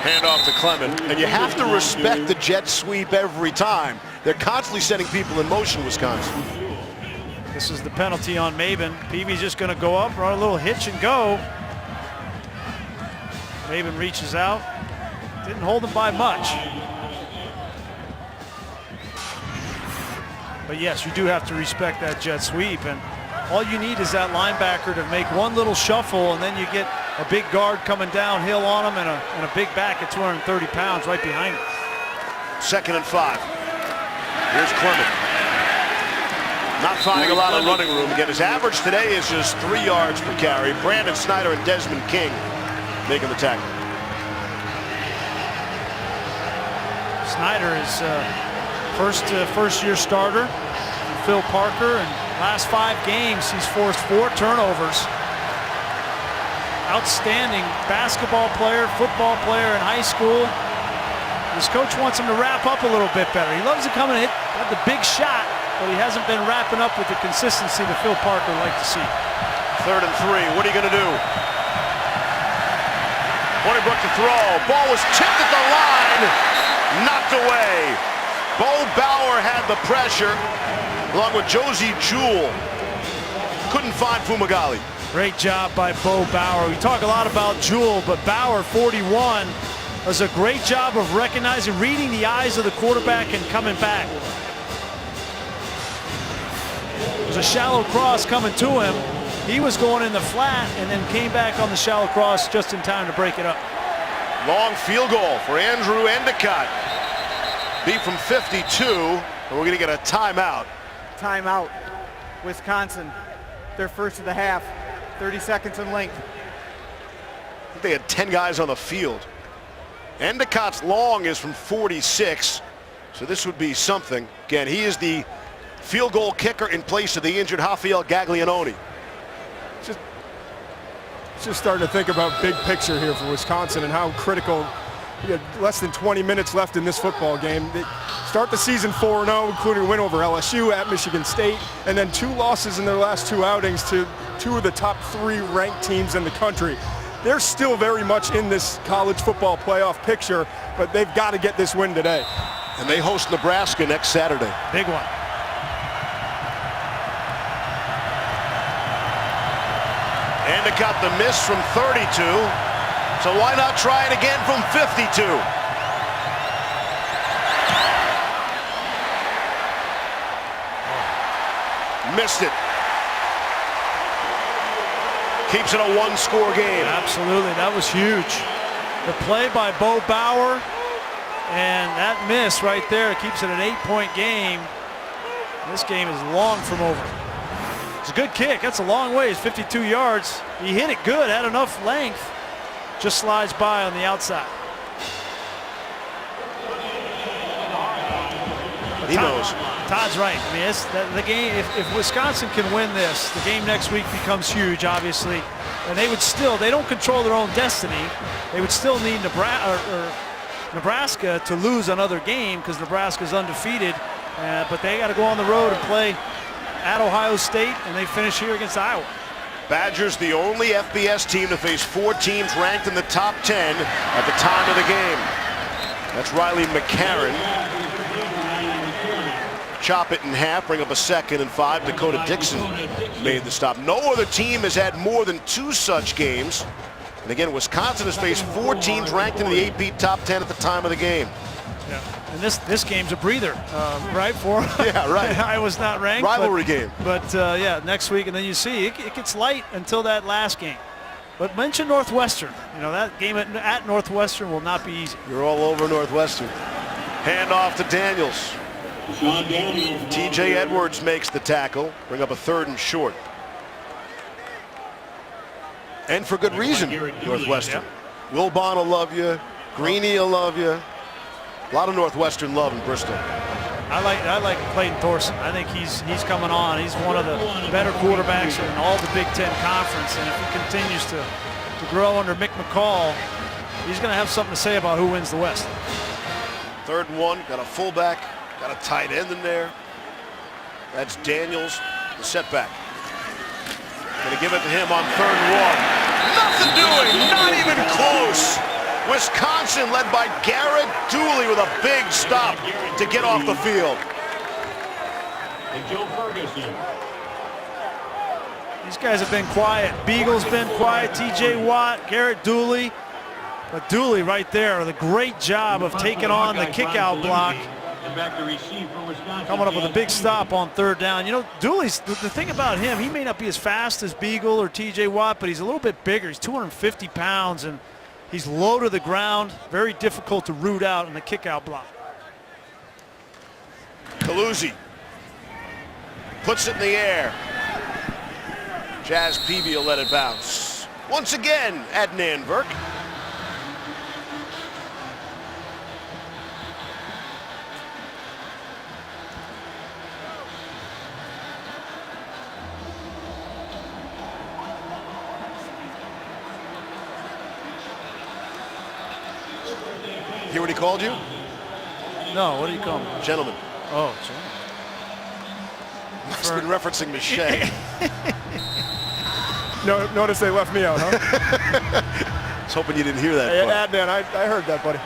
Hand off to Clement, and you have to respect the jet sweep every time. They're constantly setting people in motion, Wisconsin. This is the penalty on Maben. Peavy's just going to go up, run a little hitch and go. Maben reaches out. Didn't hold him by much. But yes, you do have to respect that jet sweep, and all you need is that linebacker to make one little shuffle, and then you get a big guard coming downhill on him and a big back at 230 pounds right behind him. 2nd and 5. Here's Clement. Not finding a lot of running room. Again, his average today is just 3 yards per carry. Brandon Snyder and Desmond King making the tackle. Snyder is first-year starter. Phil Parker, and last 5 games he's forced 4 turnovers. Outstanding basketball player, football player in high school. His coach wants him to wrap up a little bit better. He loves to come and have the big shot, but he hasn't been wrapping up with the consistency that Phil Parker would like to see. 3rd and 3. What are you going to do? Hornibrook to throw. Ball was tipped at the line. Knocked away. Bo Bauer had the pressure, along with Josie Jewell. Couldn't find Fumagalli. Great job by Bo Bauer. We talk a lot about Jewell, but Bauer, 41, does a great job of recognizing, reading the eyes of the quarterback and coming back. There's a shallow cross coming to him. He was going in the flat and then came back on the shallow cross just in time to break it up. Long field goal for Andrew Endicott. Beat from 52, and we're going to get a timeout. Timeout. Wisconsin, their first of the half. 30 seconds in length. I think they had 10 guys on the field. Endicott's long is from 46, so this would be something. Again, he is the field goal kicker in place of the injured Rafael Gaglianone. Just starting to think about big picture here for Wisconsin and how critical. You had less than 20 minutes left in this football game. They start the season 4-0, including a win over LSU, at Michigan State, and then 2 losses in their last 2 outings to 2 of the top 3 ranked teams in the country. They're still very much in this college football playoff picture, but they've got to get this win today. And they host Nebraska next Saturday. Big one. Endicott the miss from 32. So why not try it again from 52? Missed it. Keeps it a 1-score game. Absolutely, that was huge. The play by Bo Bauer and that miss right there keeps it an 8-point game. This game is long from over. It's a good kick. That's a long way. It's 52 yards. He hit it good, had enough length. Just slides by on the outside. He knows. Todd's right. I mean, it's the game. If Wisconsin can win this, the game next week becomes huge, obviously. And they would still, they don't control their own destiny. They would still need Nebraska to lose another game because Nebraska's undefeated. But they got to go on the road and play at Ohio State, and they finish here against Iowa. Badgers the only FBS team to face 4 teams ranked in the top 10 at the time of the game. That's Riley McCarron. Chop it in half, bring up a 2nd and 5. Dakota Dixon made the stop. No other team has had more than 2 such games. And again, Wisconsin has faced 4 teams ranked in the AP top 10 at the time of the game. Yeah. And this game's a breather, right? For yeah, right. Iowa's not ranked. Rivalry game. But yeah, next week, and then you see it gets light until that last game. But mention Northwestern. You know, that game at Northwestern will not be easy. You're all over Northwestern. Hand off to Daniels. TJ Edwards makes the tackle. Bring up a 3rd and short. And for good reason, Northwestern. Wilbon will love you. Greeny will love you. A lot of Northwestern love in Bristol. I like Clayton Thorson. I think he's coming on. He's one of the better quarterbacks in all the Big Ten Conference, and if he continues to grow under Mick McCall, he's going to have something to say about who wins the West. 3rd and 1. Got a fullback. Got a tight end in there. That's Daniels, the setback. Gonna give it to him on 3rd and 1. Nothing doing, not even close. Wisconsin led by Garrett Dooley with a big stop to get off the field. And Joe Ferguson. These guys have been quiet. Beagle's been quiet, TJ Watt, Garrett Dooley. But Dooley right there, the great job of taking on the kick-out block. Coming up with a big stop on 3rd down. You know, Dooley's, the thing about him, he may not be as fast as Beagle or TJ Watt, but he's a little bit bigger. He's 250 pounds, and he's low to the ground. Very difficult to root out in the kick-out block. Taluzzi puts it in the air. Jazz Peavy will let it bounce. Once again, Adnan Virk. Hear what he called you? No, what do you call him? Gentlemen. Oh, Must have been referencing Michelle. No, notice they left me out, huh? I was hoping you didn't hear that. Hey, But Adnan, I heard that, buddy.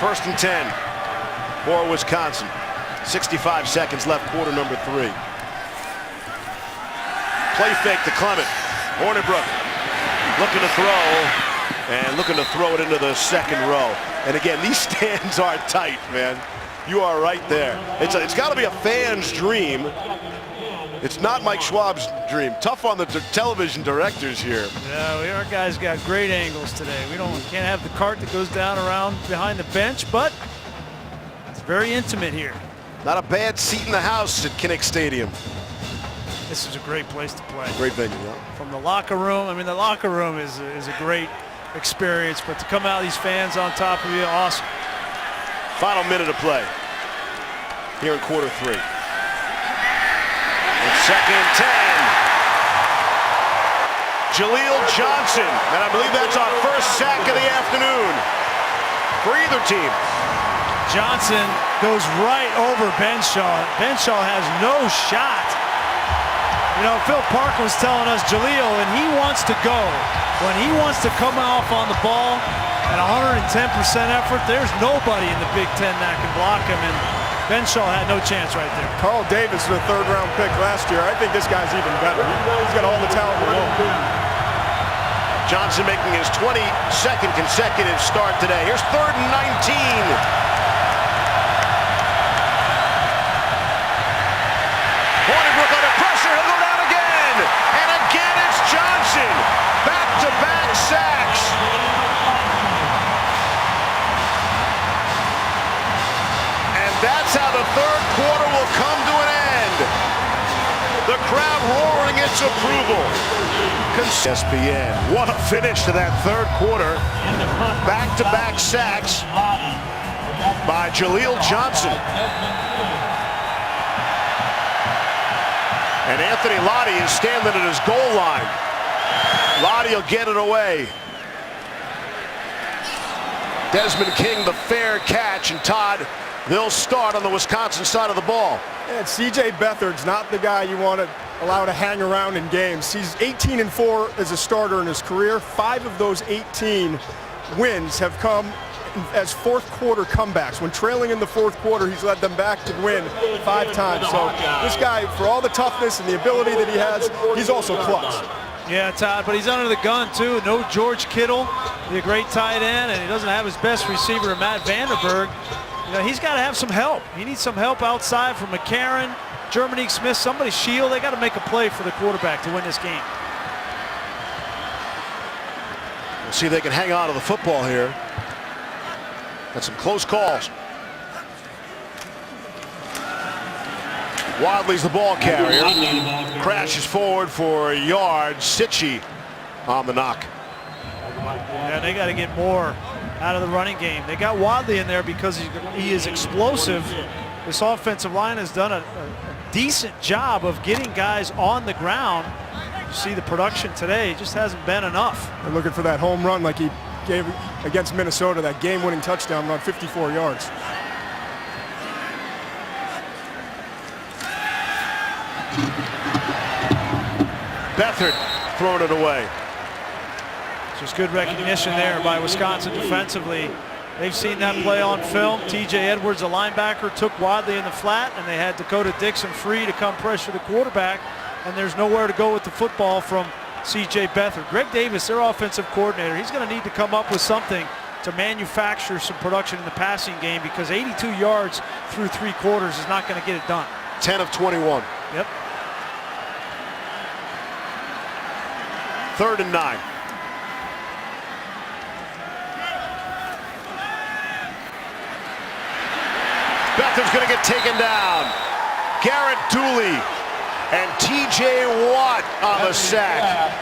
1st and 10 for Wisconsin. 65 seconds left, quarter number 3. Play fake to Clement. Hornibrook looking to throw, and looking to throw it into the second row. And again, these stands are tight, man. You are right there. It's got to be a fan's dream. It's not Mike Schwab's dream. Tough on the television directors here. Yeah, our guys got great angles today. Can't have the cart that goes down around behind the bench, but it's very intimate here. Not a bad seat in the house at Kinnick Stadium. This is a great place to play. Great venue, yeah. From the locker room, I mean, the locker room is a great experience, but to come out these fans on top of you, awesome. Final minute of play here in quarter 3. And 2nd and 10. Jaleel Johnson, and I believe that's our first sack of the afternoon for either team. Johnson goes right over Benshaw. Benshaw has no shot. You know, Phil Parker was telling us Jaleel, and he wants to go. When he wants to come off on the ball at 110% effort, there's nobody in the Big Ten that can block him, and Benshaw had no chance right there. Carl Davis was a 3rd-round pick last year. I think this guy's even better. He's got all the talent in the world. Johnson making his 22nd consecutive start today. Here's 3rd and 19. Hornibrook under pressure, he'll go down again. And again it's Johnson. Back-to-back sacks. And that's how the 3rd quarter will come to an end. The crowd roaring its approval. ESPN. What a finish to that 3rd quarter. Back-to-back sacks by Jaleel Johnson. And Anthony Lottie is standing at his goal line. Lottie will get it away. Desmond King, the fair catch, and Todd, they'll start on the Wisconsin side of the ball. And C.J. Beathard's not the guy you want to allow to hang around in games. He's 18-4 as a starter in his career. 5 of those 18 wins have come as 4th quarter comebacks. When trailing in the 4th quarter, he's led them back to win 5 times. So this guy, for all the toughness and the ability that he has, he's also clutch. Yeah, Todd, but he's under the gun too. No George Kittle, the great tight end, and he doesn't have his best receiver, Matt Vanderberg. You know, he's got to have some help. He needs some help outside from McCarron, Jermanique Smith, somebody shield. They got to make a play for the quarterback to win this game. We'll see if they can hang on to the football here. Got some close calls. Wadley's the ball carrier. Crashes forward for a yard. Sitchy on the knock. Yeah, they got to get more out of the running game. They got Wadley in there because he is explosive. This offensive line has done a decent job of getting guys on the ground. You see the production today, it just hasn't been enough. They're looking for that home run like he gave against Minnesota, that game-winning touchdown run, 54 yards. Beathard throwing it away. Just good recognition there by Wisconsin defensively. They've seen that play on film. TJ Edwards, a linebacker, took Wadley in the flat, and they had Dakota Dixon free to come pressure the quarterback, and there's nowhere to go with the football from C.J. Beathard. Greg Davis, their offensive coordinator, he's going to need to come up with something to manufacture some production in the passing game, because 82 yards through 3 quarters is not going to get it done. 10 of 21. Yep. 3rd and 9. Beathard's going to get taken down. Garrett Dooley and T.J. Watt on the sack.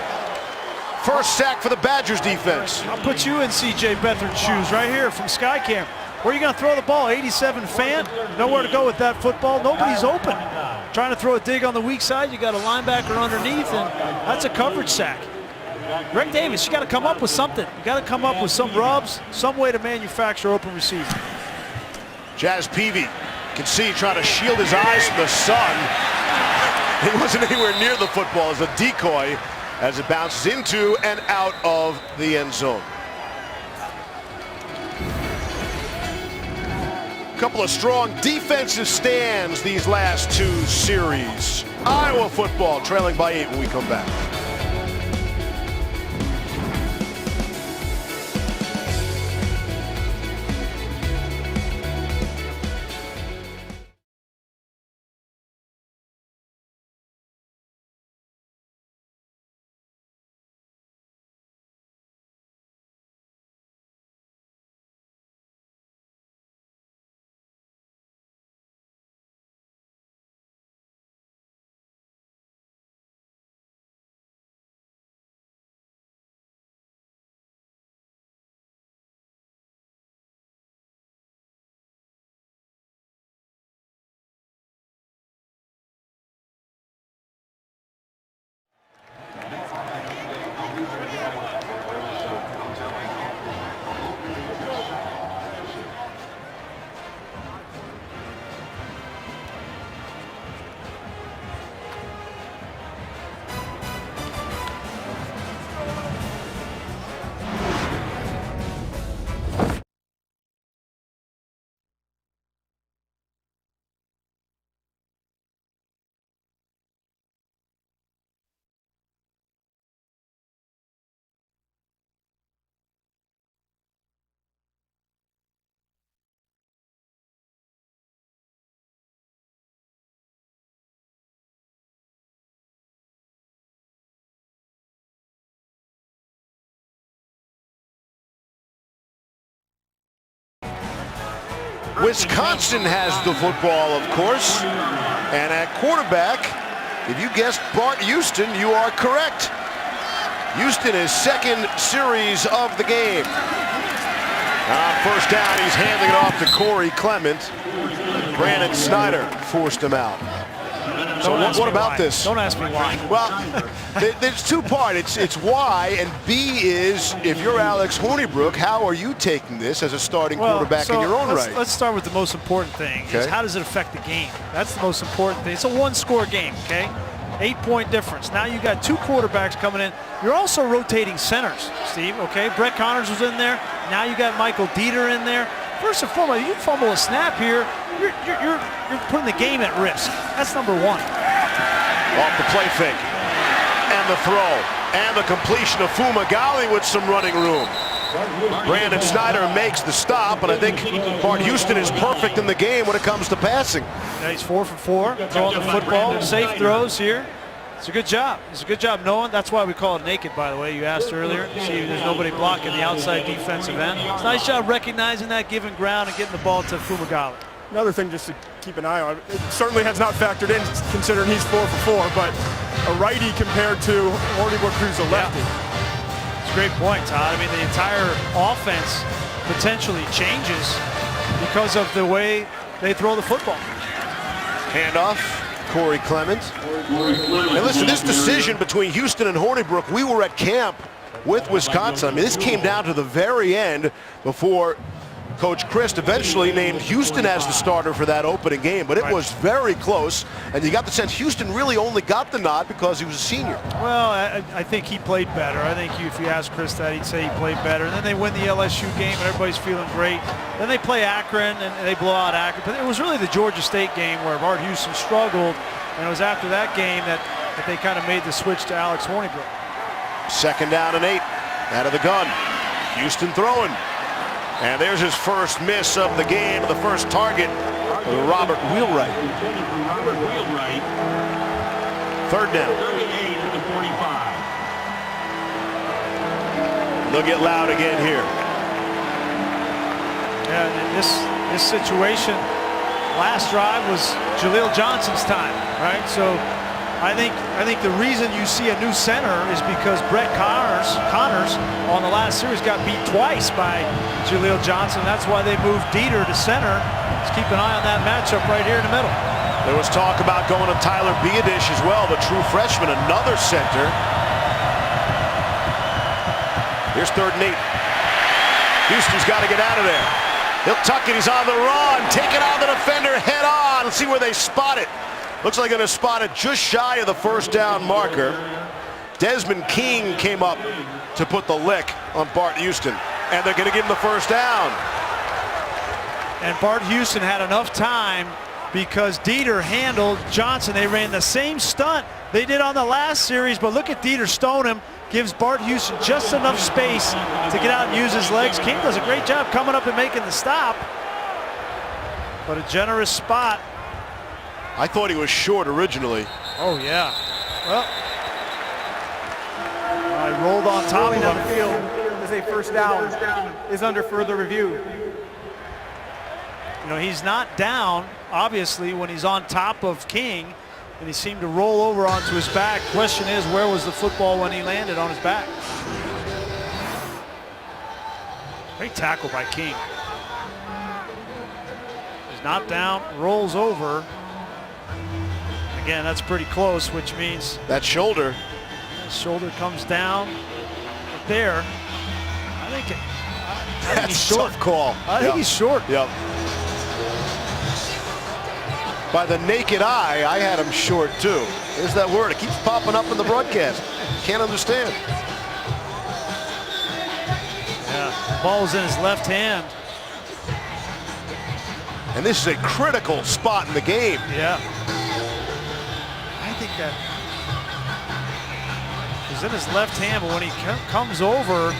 First sack for the Badgers defense. I'll put you in C.J. Beathard's shoes right here from Skycam. Where are you going to throw the ball? 87 fan, nowhere to go with that football. Nobody's open. Trying to throw a dig on the weak side, you got a linebacker underneath, and that's a coverage sack. Greg Davis, you got to come up with something. You got to come up with some rubs, some way to manufacture open receiver. Jazz Peavy You can see trying to shield his eyes from the sun. He wasn't anywhere near the football as a decoy as it bounces into and out of the end zone. A couple of strong defensive stands these last two series. Iowa football trailing by 8 when we come back. Wisconsin has the football, of course. And at quarterback, if you guessed Bart Houston, you are correct. Houston is second series of the game. First down, he's handing it off to Corey Clement. Brandon Snyder forced him out. So what about this? Don't ask me why. Well, there's two parts. It's why, and B is, if you're Alex Hornibrook, how are you taking this as a starting quarterback in your own right? Let's start with the most important thing. Okay. Is how does it affect the game? That's the most important thing. It's a one-score game, okay? 8-point difference. Now you got two quarterbacks coming in. You're also rotating centers, Steve, okay? Brett Connors was in there. Now you got Michael Dieter in there. First and foremost, you fumble a snap here, you're putting the game at risk. That's number one. Off the play fake, and the throw, and the completion of Fumagalli with some running room. Brandon Snyder makes the stop, and I think Bart Houston is perfect in the game when it comes to passing. Yeah, he's 4 for 4, throwing the football, safe throws here. It's a good job. It's a good job knowing. That's why we call it naked, by the way. You asked earlier. See, there's nobody blocking the outside defensive end. It's a nice job recognizing that, giving ground, and getting the ball to Fumagalli. Another thing just to keep an eye on, it certainly has not factored in considering he's 4 for 4, but a righty compared to Hornibrook, who's a lefty. Yeah. It's a great point, Todd. I mean, the entire offense potentially changes because of the way they throw the football. Handoff, Corey Clement. And listen, this decision between Houston and Hornibrook, we were at camp with Wisconsin. I mean, this came down to the very end before Coach Christ eventually named Houston as the starter for that opening game, but it was very close, and you got the sense Houston really only got the nod because he was a senior. Well, I think he played better. I think if you ask Chris that, he'd say he played better. And then they win the LSU game, and everybody's feeling great. Then they play Akron, and they blow out Akron. But it was really the Georgia State game where Bart Houston struggled, and it was after that game that they kind of made the switch to Alex Hornibrook. Second down and 8, out of the gun. Houston throwing. And there's his first miss of the game, the first target, Robert Wheelwright. Third down. They'll get loud again here. Yeah, and this situation, last drive was Jaleel Johnson's time, right? So I think the reason you see a new center is because Brett Connors on the last series got beat twice by Jaleel Johnson. That's why they moved Dieter to center. Let's keep an eye on that matchup right here in the middle. There was talk about going to Tyler Biadish as well, the true freshman, another center. Here's 3rd and 8. Houston's got to get out of there. He'll tuck it. He's on the run. Taking out the defender head on. Let's see where they spot it. Looks like they're going to spot it just shy of the first down marker. Desmond King came up to put the lick on Bart Houston, and they're going to give him the first down. And Bart Houston had enough time because Dieter handled Johnson. They ran the same stunt they did on the last series, but look at Dieter stone him. Gives Bart Houston just enough space to get out and use his legs. King does a great job coming up and making the stop. But a generous spot. I thought he was short originally. Oh, yeah. Well, I rolled on top of Down the him. field as a first down is under further review. You know, he's not down, obviously, when he's on top of King, and he seemed to roll over onto his back. Question is, where was the football when he landed on his back? Great tackle by King. He's not down, rolls over. Again, that's pretty close, which means That shoulder. his shoulder comes down right there. I think he's That's short. tough call. I think he's short. Yep. By the naked eye, I had him short too. There's that word. It keeps popping up in the broadcast. Can't understand. Yeah, the ball's in his left hand. And this is a critical spot in the game. Yeah. I think that he's in his left hand, but when he comes over,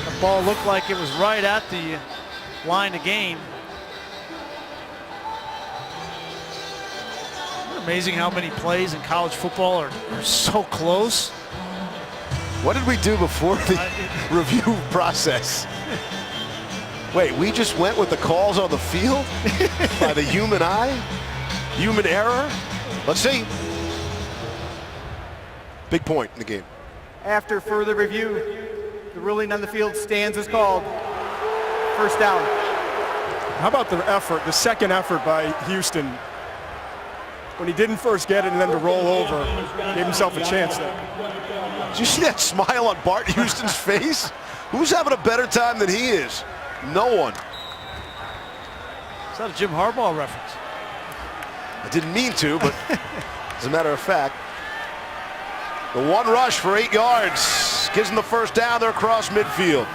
the ball looked like it was right at the line of gain. Amazing how many plays in college football are so close. What did we do before the review process? Wait, we just went with the calls on the field? By the human eye? Human error? Let's see. Big point in the game. After further review, the ruling on the field stands as called. First down. How about the effort, the second effort by Houston? When he didn't first get it and then to roll over, gave himself a chance there. Did you see that smile on Bart Houston's face? Who's having a better time than he is? No one. Is that a Jim Harbaugh reference? I didn't mean to, but as a matter of fact, the one rush for 8 yards gives him the first down there across midfield.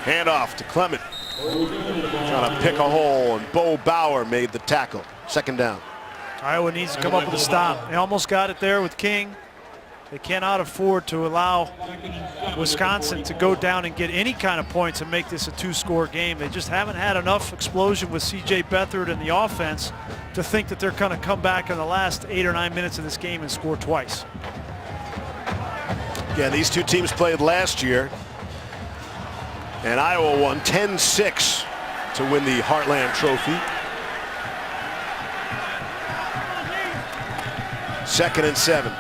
Handoff to Clement. Trying to pick a hole, and Bo Bauer made the tackle. Second down. Iowa needs to come up with a stop. They almost got it there with King. They cannot afford to allow Wisconsin to go down and get any kind of points and make this a two-score game. They just haven't had enough explosion with C.J. Beathard and the offense to think that they're going to come back in the last 8 or 9 minutes of this game and score twice. Yeah, these two teams played last year, and Iowa won 10-6 to win the Heartland Trophy. Second and 7.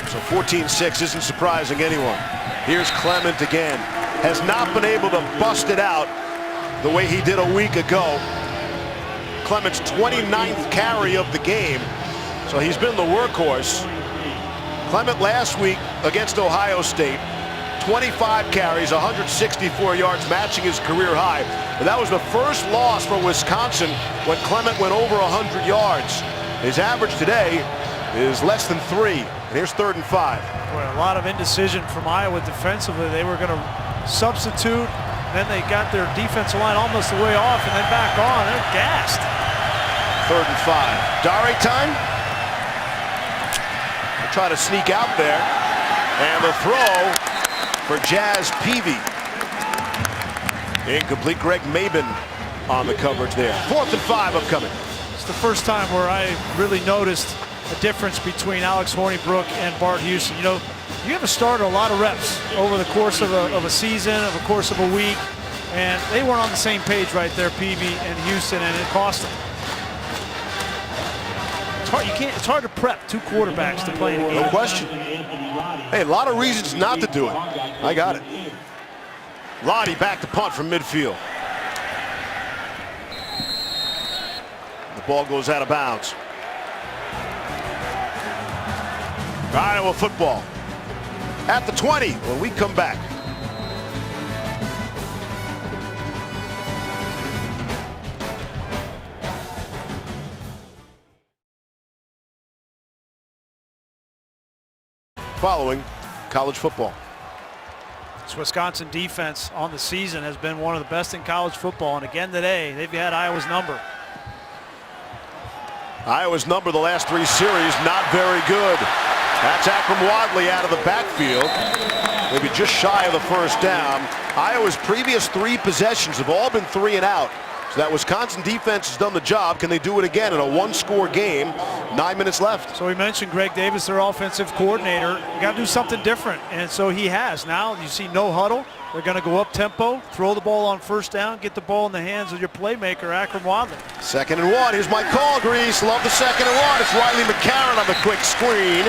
So 14-6 isn't surprising anyone. Here's Clement again. Has not been able to bust it out the way he did a week ago. Clement's 29th carry of the game, so he's been the workhorse. Clement last week against Ohio State, 25 carries, 164 yards, matching his career high. But that was the first loss for Wisconsin when Clement went over 100 yards. His average today is less than 3. And here's 3rd and 5. Boy, a lot of indecision from Iowa defensively. They were going to substitute, then they got their defensive line almost the way off and then back on. They're gassed. 3rd and 5. Dare time. They'll try to sneak out there. And the throw for Jazz Peavy. Incomplete. Greg Mabin on the coverage there. 4th and 5 upcoming. It's the first time where I really noticed a difference between Alex Hornibrook and Bart Houston. You know, you have a starter a lot of reps over the course of a season, over the course of a week, and they weren't on the same page right there, Peavy and Houston, and it cost them. It's hard, it's hard to prep two quarterbacks to play in a game. No question. Hey, a lot of reasons not to do it. I got it. Roddy back to punt from midfield. The ball goes out of bounds. Iowa football at the 20 when we come back. following college football. This Wisconsin defense on the season has been one of the best in college football, and again today, they've had Iowa's number. Iowa's number the last 3 series, not very good. That's Akrum Wadley out of the backfield. Maybe just shy of the first down. Iowa's previous 3 possessions have all been 3 and out. So that Wisconsin defense has done the job. Can they do it again in a 1-score game? 9 minutes left. So we mentioned Greg Davis, their offensive coordinator. You got to do something different, and so he has. Now you see no huddle. They're going to go up tempo, throw the ball on first down, get the ball in the hands of your playmaker, Akrum Wadley. 2nd and 1. Here's my call, Grease. Love the 2nd and 1. It's Riley McCarron on the quick screen.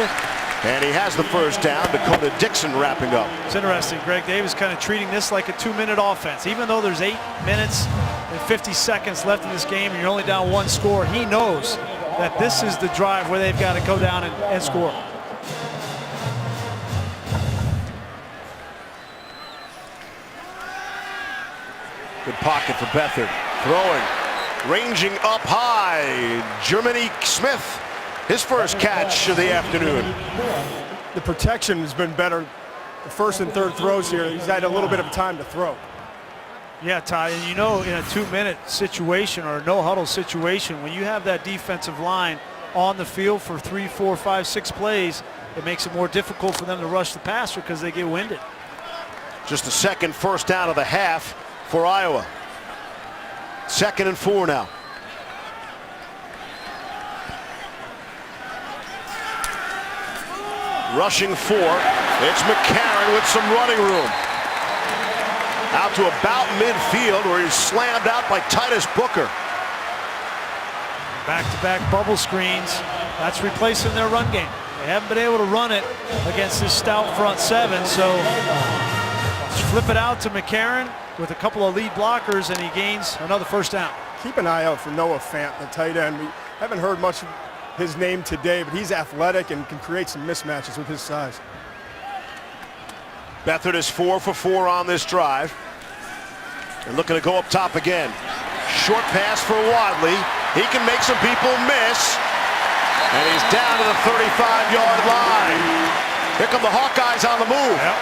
And he has the first down. Dakota Dixon wrapping up. It's interesting. Greg Davis kind of treating this like a 2-minute offense. Even though there's 8 minutes and 50 seconds left in this game and you're only down 1 score, he knows that this is the drive where they've got to go down and score. Good pocket for Beathard. Throwing. Ranging up high. Jermaine Smith. His first catch of the afternoon. The protection has been better. The 1st and 3rd throws here, he's had a little bit of time to throw. Yeah, Ty, and you know, in a 2-minute situation or a no-huddle situation, when you have that defensive line on the field for 3, 4, 5, 6 plays, it makes it more difficult for them to rush the passer because they get winded. Just the 2nd first down of the half for Iowa. 2nd and 4 now. Rushing 4. It's McCarron with some running room. Out to about midfield where he's slammed out by Titus Booker. Back-to-back bubble screens. That's replacing their run game. They haven't been able to run it against this stout front 7, so let's flip it out to McCarron with a couple of lead blockers, and he gains another first down. Keep an eye out for Noah Fant, the tight end. We haven't heard much of his name today, but he's athletic and can create some mismatches with his size. Beathard is 4 for 4 on this drive. And looking to go up top again. Short pass for Wadley. He can make some people miss. And he's down to the 35-yard line. Here come the Hawkeyes on the move. Yep.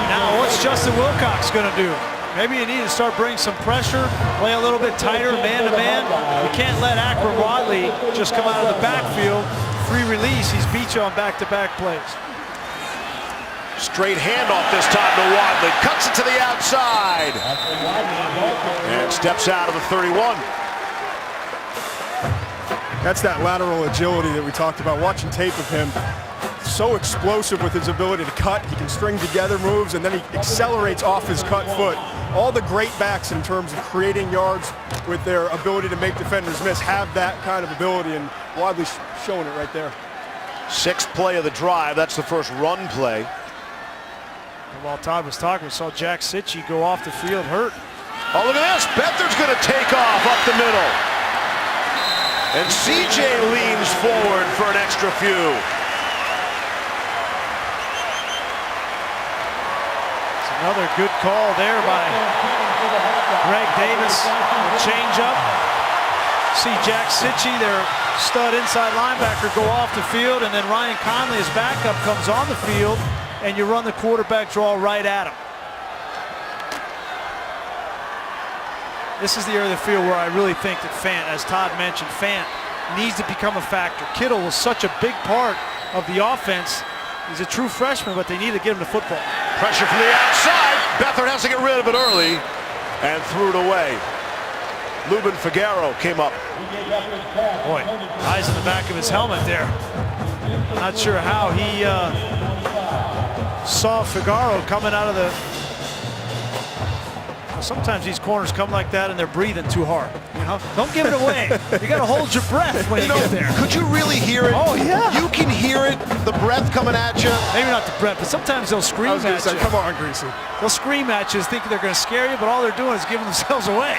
Now what's Justin Wilcox going to do? Maybe you need to start bringing some pressure, play a little bit tighter, man-to-man. You can't let Akrum Wadley just come out of the backfield. Free release, he's beat you on back-to-back plays. Straight handoff this time to Wadley. Cuts it to the outside. And steps out of the 31. That's that lateral agility that we talked about. Watching tape of him, so explosive with his ability to cut. He can string together moves, and then he accelerates off his cut foot. All the great backs in terms of creating yards with their ability to make defenders miss have that kind of ability, and Wadley's showing it right there. 6th play of the drive. That's the first run play. And while Todd was talking, we saw Jack Sitchie go off the field hurt. Oh, look at this. Beathard's going to take off up the middle. And CJ leans forward for an extra few. Another good call there by Greg Davis. Change up. See Jack Sitchie, their stud inside linebacker, go off the field, and then Ryan Conley, his backup, comes on the field, and you run the quarterback draw right at him. This is the area of the field where I really think that Fant, as Todd mentioned, Fant needs to become a factor. Kittle was such a big part of the offense. He's a true freshman, but they need to get him the football. Pressure from the outside. Beathard has to get rid of it early and threw it away. Lubin Figueroa came up. Boy, eyes in the back of his helmet there. Not sure how he saw Figueroa coming out of the... Sometimes these corners come like that and they're breathing too hard. You know, don't give it away. You got to hold your breath when you get there. Could you really hear it? Oh, yeah. You can hear it, the breath coming at you. Maybe not the breath, but sometimes they'll scream at you. Come on, Greasy. They'll scream at you thinking they're going to scare you, but all they're doing is giving themselves away.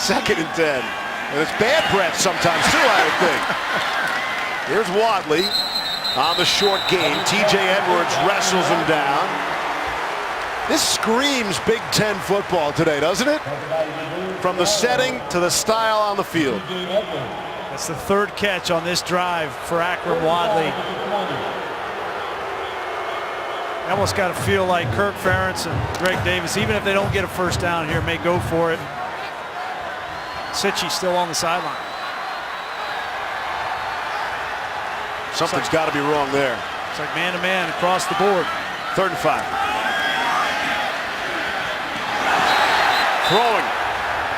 2nd and 10. And it's bad breath sometimes too, I would think. Here's Wadley on the short game. TJ Edwards wrestles him down. This screams Big Ten football today, doesn't it? From the setting to the style on the field. That's the third catch on this drive for Akram Wadley. You almost got to feel like Kirk Ferentz and Greg Davis, even if they don't get a first down here, may go for it. Sitchy still on the sideline. Something's got to be wrong there. It's like man-to-man across the board. 3rd and 5. Throwing.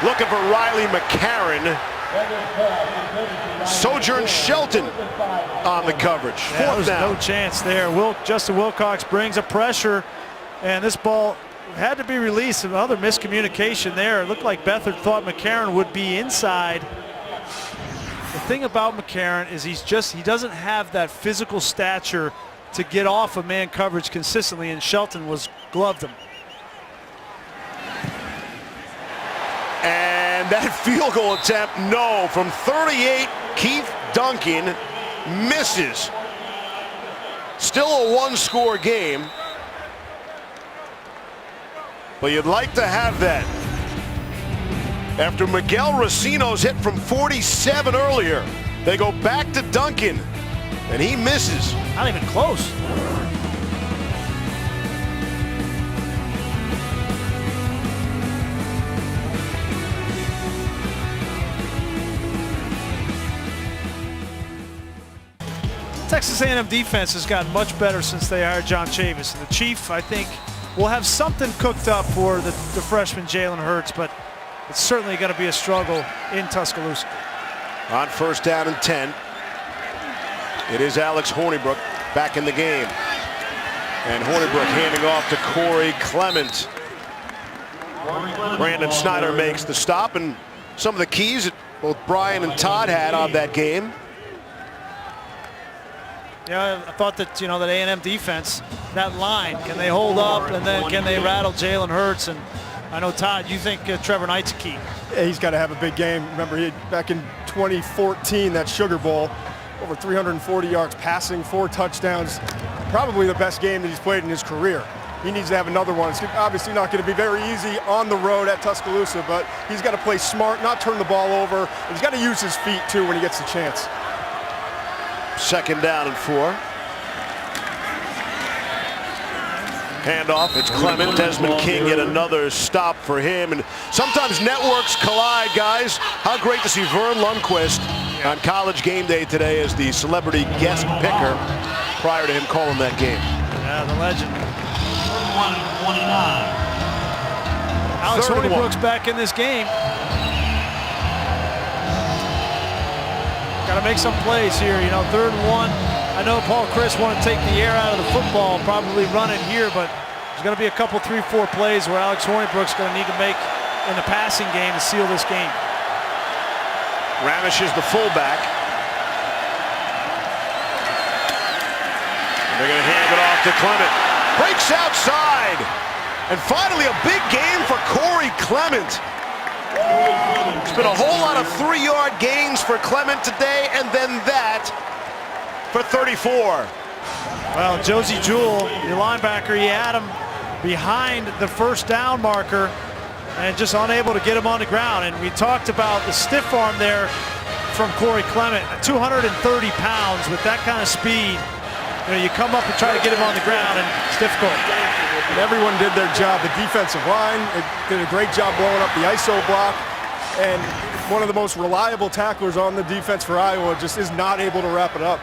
Looking for Riley McCarron. Sojourn Shelton on the coverage. Yeah, 4th down. No chance there. Justin Wilcox brings a pressure, and this ball had to be released. Another miscommunication there. It looked like Beathard thought McCarron would be inside. The thing about McCarron is he doesn't have that physical stature to get off of man coverage consistently, and Shelton gloved him. And that field goal attempt, no, from 38, Keith Duncan misses. Still a one-score game. But you'd like to have that. After Miguel Racino's hit from 47 earlier, they go back to Duncan, and he misses. Not even close. Texas A&M defense has gotten much better since they hired John Chavis. And the Chief, I think, will have something cooked up for the freshman Jalen Hurts, but it's certainly going to be a struggle in Tuscaloosa. On 1st down and 10, it is Alex Hornibrook back in the game. And Hornibrook handing off to Corey Clement. Brandon Snyder makes the stop, and some of the keys that both Brian and Todd had on that game. Yeah, I thought that, that A&M defense, that line, can they hold up, and then can they rattle Jalen Hurts? And I know, Todd, you think Trevor Knight's a key. Yeah, he's got to have a big game. Remember, back in 2014, that Sugar Bowl, over 340 yards passing, 4 touchdowns. Probably the best game that he's played in his career. He needs to have another one. It's obviously not going to be very easy on the road at Tuscaloosa, but he's got to play smart, not turn the ball over. He's got to use his feet, too, when he gets the chance. 2nd down and 4. Handoff, it's Clement. Desmond King, yet another stop for him. And sometimes networks collide, guys. How great to see Vern Lundquist on College Game Day today as the celebrity guest picker prior to him calling that game. Yeah, the legend. 29. Alex Hornibrook's back in this game. Got to make some plays here, 3rd and 1. I know Paul Chris wanted to take the air out of the football, probably run it here, but there's going to be a couple 3-4 plays where Alex Hornibrook's going to need to make in the passing game to seal this game. Ramish is the fullback. And they're going to hand it off to Clement. Breaks outside. And finally a big game for Corey Clement. It's been a whole lot of 3-yard gains for Clement today, and then that for 34. Well, Josie Jewell, your linebacker, he had him behind the 1st down marker and just unable to get him on the ground. And we talked about the stiff arm there from Corey Clement. 230 pounds with that kind of speed. You come up and try to get him on the ground, and it's difficult. And everyone did their job. The defensive line did a great job blowing up the ISO block. And one of the most reliable tacklers on the defense for Iowa just is not able to wrap it up.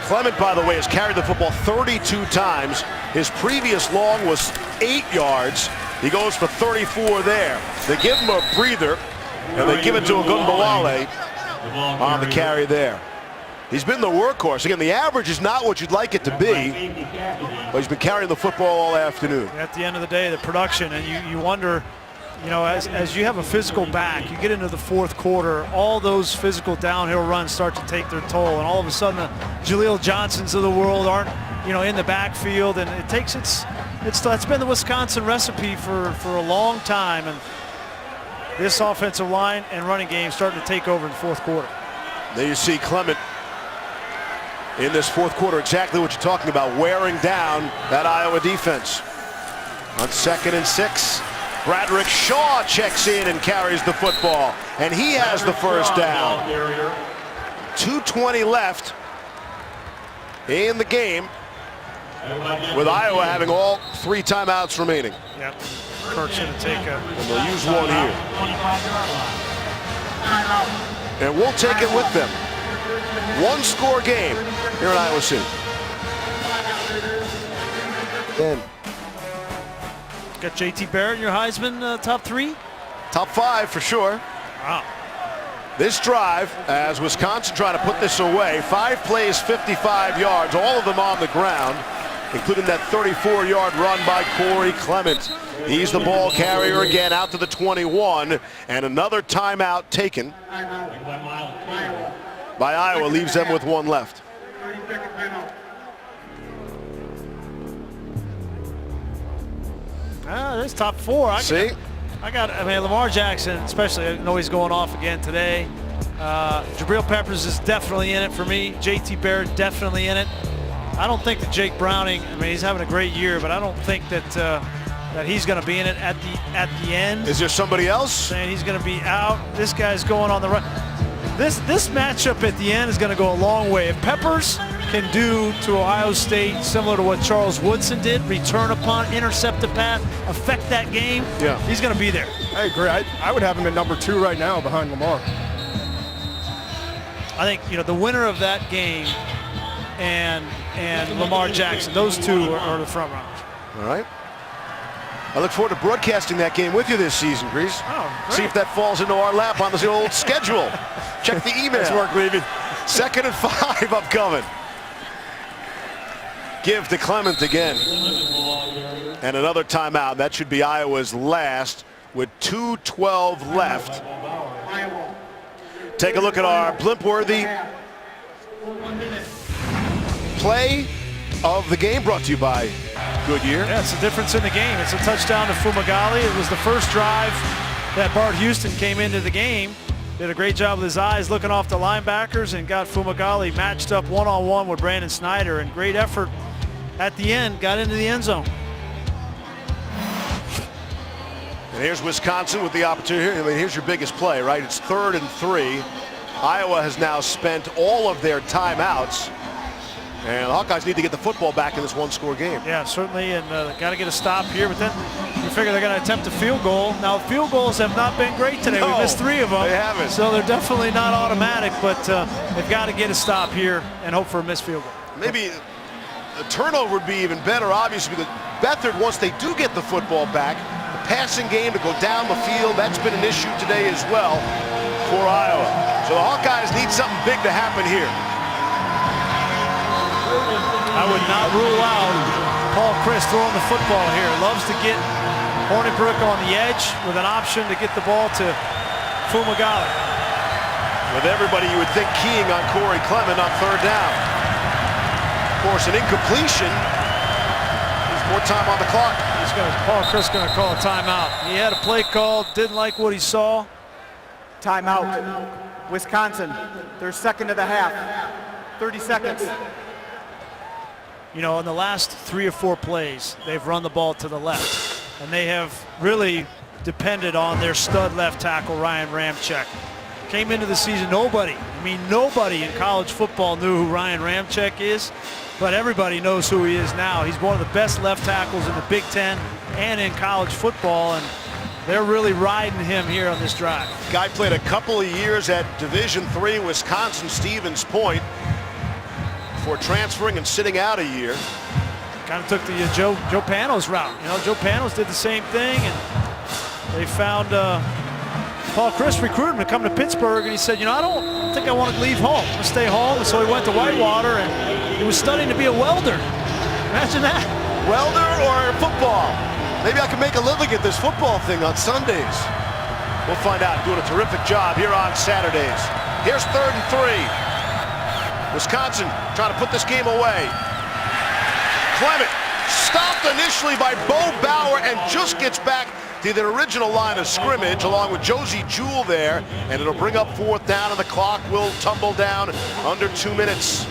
Clement, by the way, has carried the football 32 times. His previous long was 8 yards. He goes for 34 there. They give him a breather, and they give it to Ogunbowale on the carry there. He's been the workhorse. Again, the average is not what you'd like it to be, but he's been carrying the football all afternoon. At the end of the day, the production, and you wonder, as you have a physical back, you get into the 4th quarter, all those physical downhill runs start to take their toll, and all of a sudden the Jaleel Johnsons of the world aren't, in the backfield, and it takes that's been the Wisconsin recipe for a long time, and this offensive line and running game starting to take over in the 4th quarter. There you see Clement in this 4th quarter, exactly what you're talking about, wearing down that Iowa defense. On 2nd and 6, Bradrick Shaw checks in and carries the football, and he has the first down. 2:20 left in the game, with Iowa having all 3 timeouts remaining. Yep. Kirk's going to take a... And they'll use one here. And we'll take it with them. 1-score game here in Iowa City. And Got JT Barrett in your Heisman top 3? top 5 for sure. Wow. This drive, as Wisconsin trying to put this away, 5 plays, 55 yards, all of them on the ground, including that 34-yard run by Corey Clement. He's the ball carrier again out to the 21, and another timeout taken by Iowa leaves them with 1 left. This top 4. I See? I mean, Lamar Jackson, especially, I know he's going off again today. Jabril Peppers is definitely in it for me. JT Barrett definitely in it. I don't think that Jake Browning, I mean, he's having a great year, but I don't think that that he's going to be in it at the end. Is there somebody else? Saying he's going to be out. This guy's going on the run. This matchup at the end is going to go a long way. If Peppers can do to Ohio State similar to what Charles Woodson did, return a punt, intercept a pass, affect that game, yeah, he's going to be there. I agree. I would have him at number 2 right now behind Lamar. I think, you know, the winner of that game and Lamar Jackson, those 2 are the front runners. All right. I look forward to broadcasting that game with you this season, Grease. Oh, see if that falls into our lap on the old schedule. Check the email. Nice work, Levy. 2nd and 5 upcoming. Give to Clement again. And another timeout. That should be Iowa's last with 2:12 left. Take a look at our blimp-worthy play of the game, brought to you by Goodyear. Yeah, it's the difference in the game. It's a touchdown to Fumagalli. It was the first drive that Bart Houston came into the game. Did a great job with his eyes looking off the linebackers and got Fumagalli matched up one-on-one with Brandon Snyder, and great effort at the end, got into the end zone. And here's Wisconsin with the opportunity. I mean, here's your biggest play, right? It's 3rd and 3. Iowa has now spent all of their timeouts, and the Hawkeyes need to get the football back in this 1-score game. Yeah, certainly, and got to get a stop here, but then you figure they're going to attempt a field goal. Now, field goals have not been great today. No, we missed 3 of them. they haven't. So they're definitely not automatic, but they've got to get a stop here and hope for a missed field goal. Maybe a turnover would be even better, obviously, because Beathard, once they do get the football back, the passing game to go down the field, that's been an issue today as well for Iowa. So the Hawkeyes need something big to happen here. I would not rule out Paul Chryst throwing the football here. Loves to get Hornibrook on the edge with an option to get the ball to Fumagalli. With everybody, you would think keying on Corey Clement on 3rd down. Of course, an incompletion. There's more time on the clock. Paul Chryst going to call a timeout. He had a play called, didn't like what he saw. Timeout. Wisconsin, their 2nd of the half. 30 seconds. You know, in the last 3 or 4 plays, they've run the ball to the left, and they have really depended on their stud left tackle, Ryan Ramczyk. Came into the season, nobody in college football knew who Ryan Ramczyk is, but everybody knows who he is now. He's one of the best left tackles in the Big Ten and in college football, and they're really riding him here on this drive. Guy played a couple of years at Division III Wisconsin Stevens Point before transferring and sitting out a year. Kind of took the Joe Panos route. You know, Joe Panos did the same thing, and they found Paul Chryst recruited him to come to Pittsburgh, and he said, you know, I don't think I want to leave home. I want to stay home. And so he went to Whitewater, and he was studying to be a welder. Imagine that. Welder or football? Maybe I can make a living at this football thing on Sundays. We'll find out. Doing a terrific job here on Saturdays. Here's 3rd and 3. Wisconsin trying to put this game away. Clement stopped initially by Bo Bauer and just gets back to the original line of scrimmage along with Josie Jewell there, and it'll bring up 4th down, and the clock will tumble down under 2 minutes.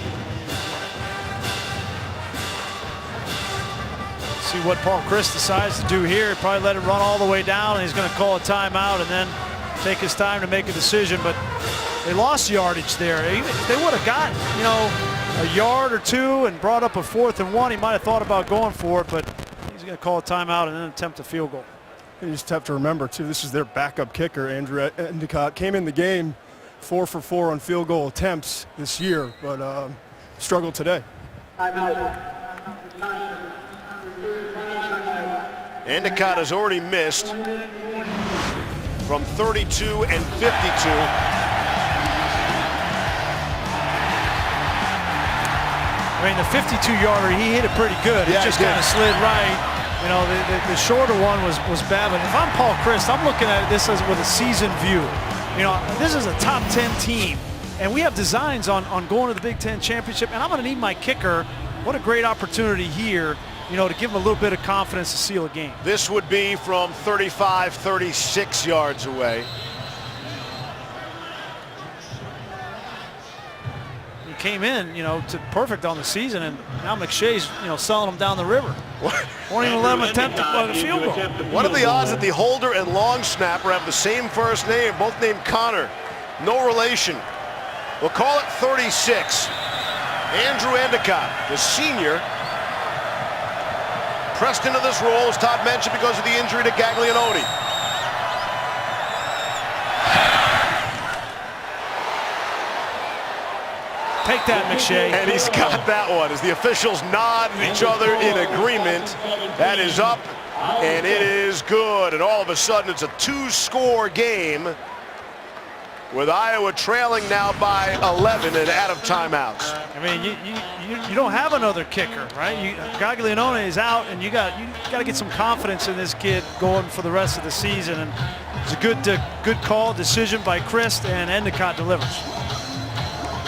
See what Paul Chryst decides to do here. He'll probably let it run all the way down, and he's going to call a timeout and then take his time to make a decision. But they lost yardage there. If they would have gotten, a yard or two and brought up a 4th and 1, he might have thought about going for it, but he's going to call a timeout and then attempt a field goal. You just have to remember, too, this is their backup kicker, Andrew Endicott. Came in the game 4 for 4 on field goal attempts this year, but struggled today. Endicott has already missed from 32 and 52. I mean, the 52-yarder, he hit it pretty good. Yeah, it just kind of slid right. The shorter one was bad. But if I'm Paul Chryst, I'm looking at this as with a season view. This is a top 10 team, and we have designs on going to the Big Ten championship, and I'm going to need my kicker. What a great opportunity here, to give him a little bit of confidence to seal a game. This would be from 35, 36 yards away. He came in, to perfect on the season, and now McShay's, selling him down the river. Won't even let him attempt a field goal. What are the odds that the holder and long snapper have the same first name, both named Connor? No relation. We'll call it 36. Andrew Endicott, the senior, pressed into this role, as Todd mentioned, because of the injury to Gaglianone. Take that, McShay. And he's got that one as the officials nod at each other in agreement. That is up, and it is good. And all of a sudden, it's a 2-score game with Iowa trailing now by 11 and out of timeouts. I mean, you don't have another kicker, right? Gaglianone is out, and you got to get some confidence in this kid going for the rest of the season. And it's a good call, decision by Chryst, and Endicott delivers.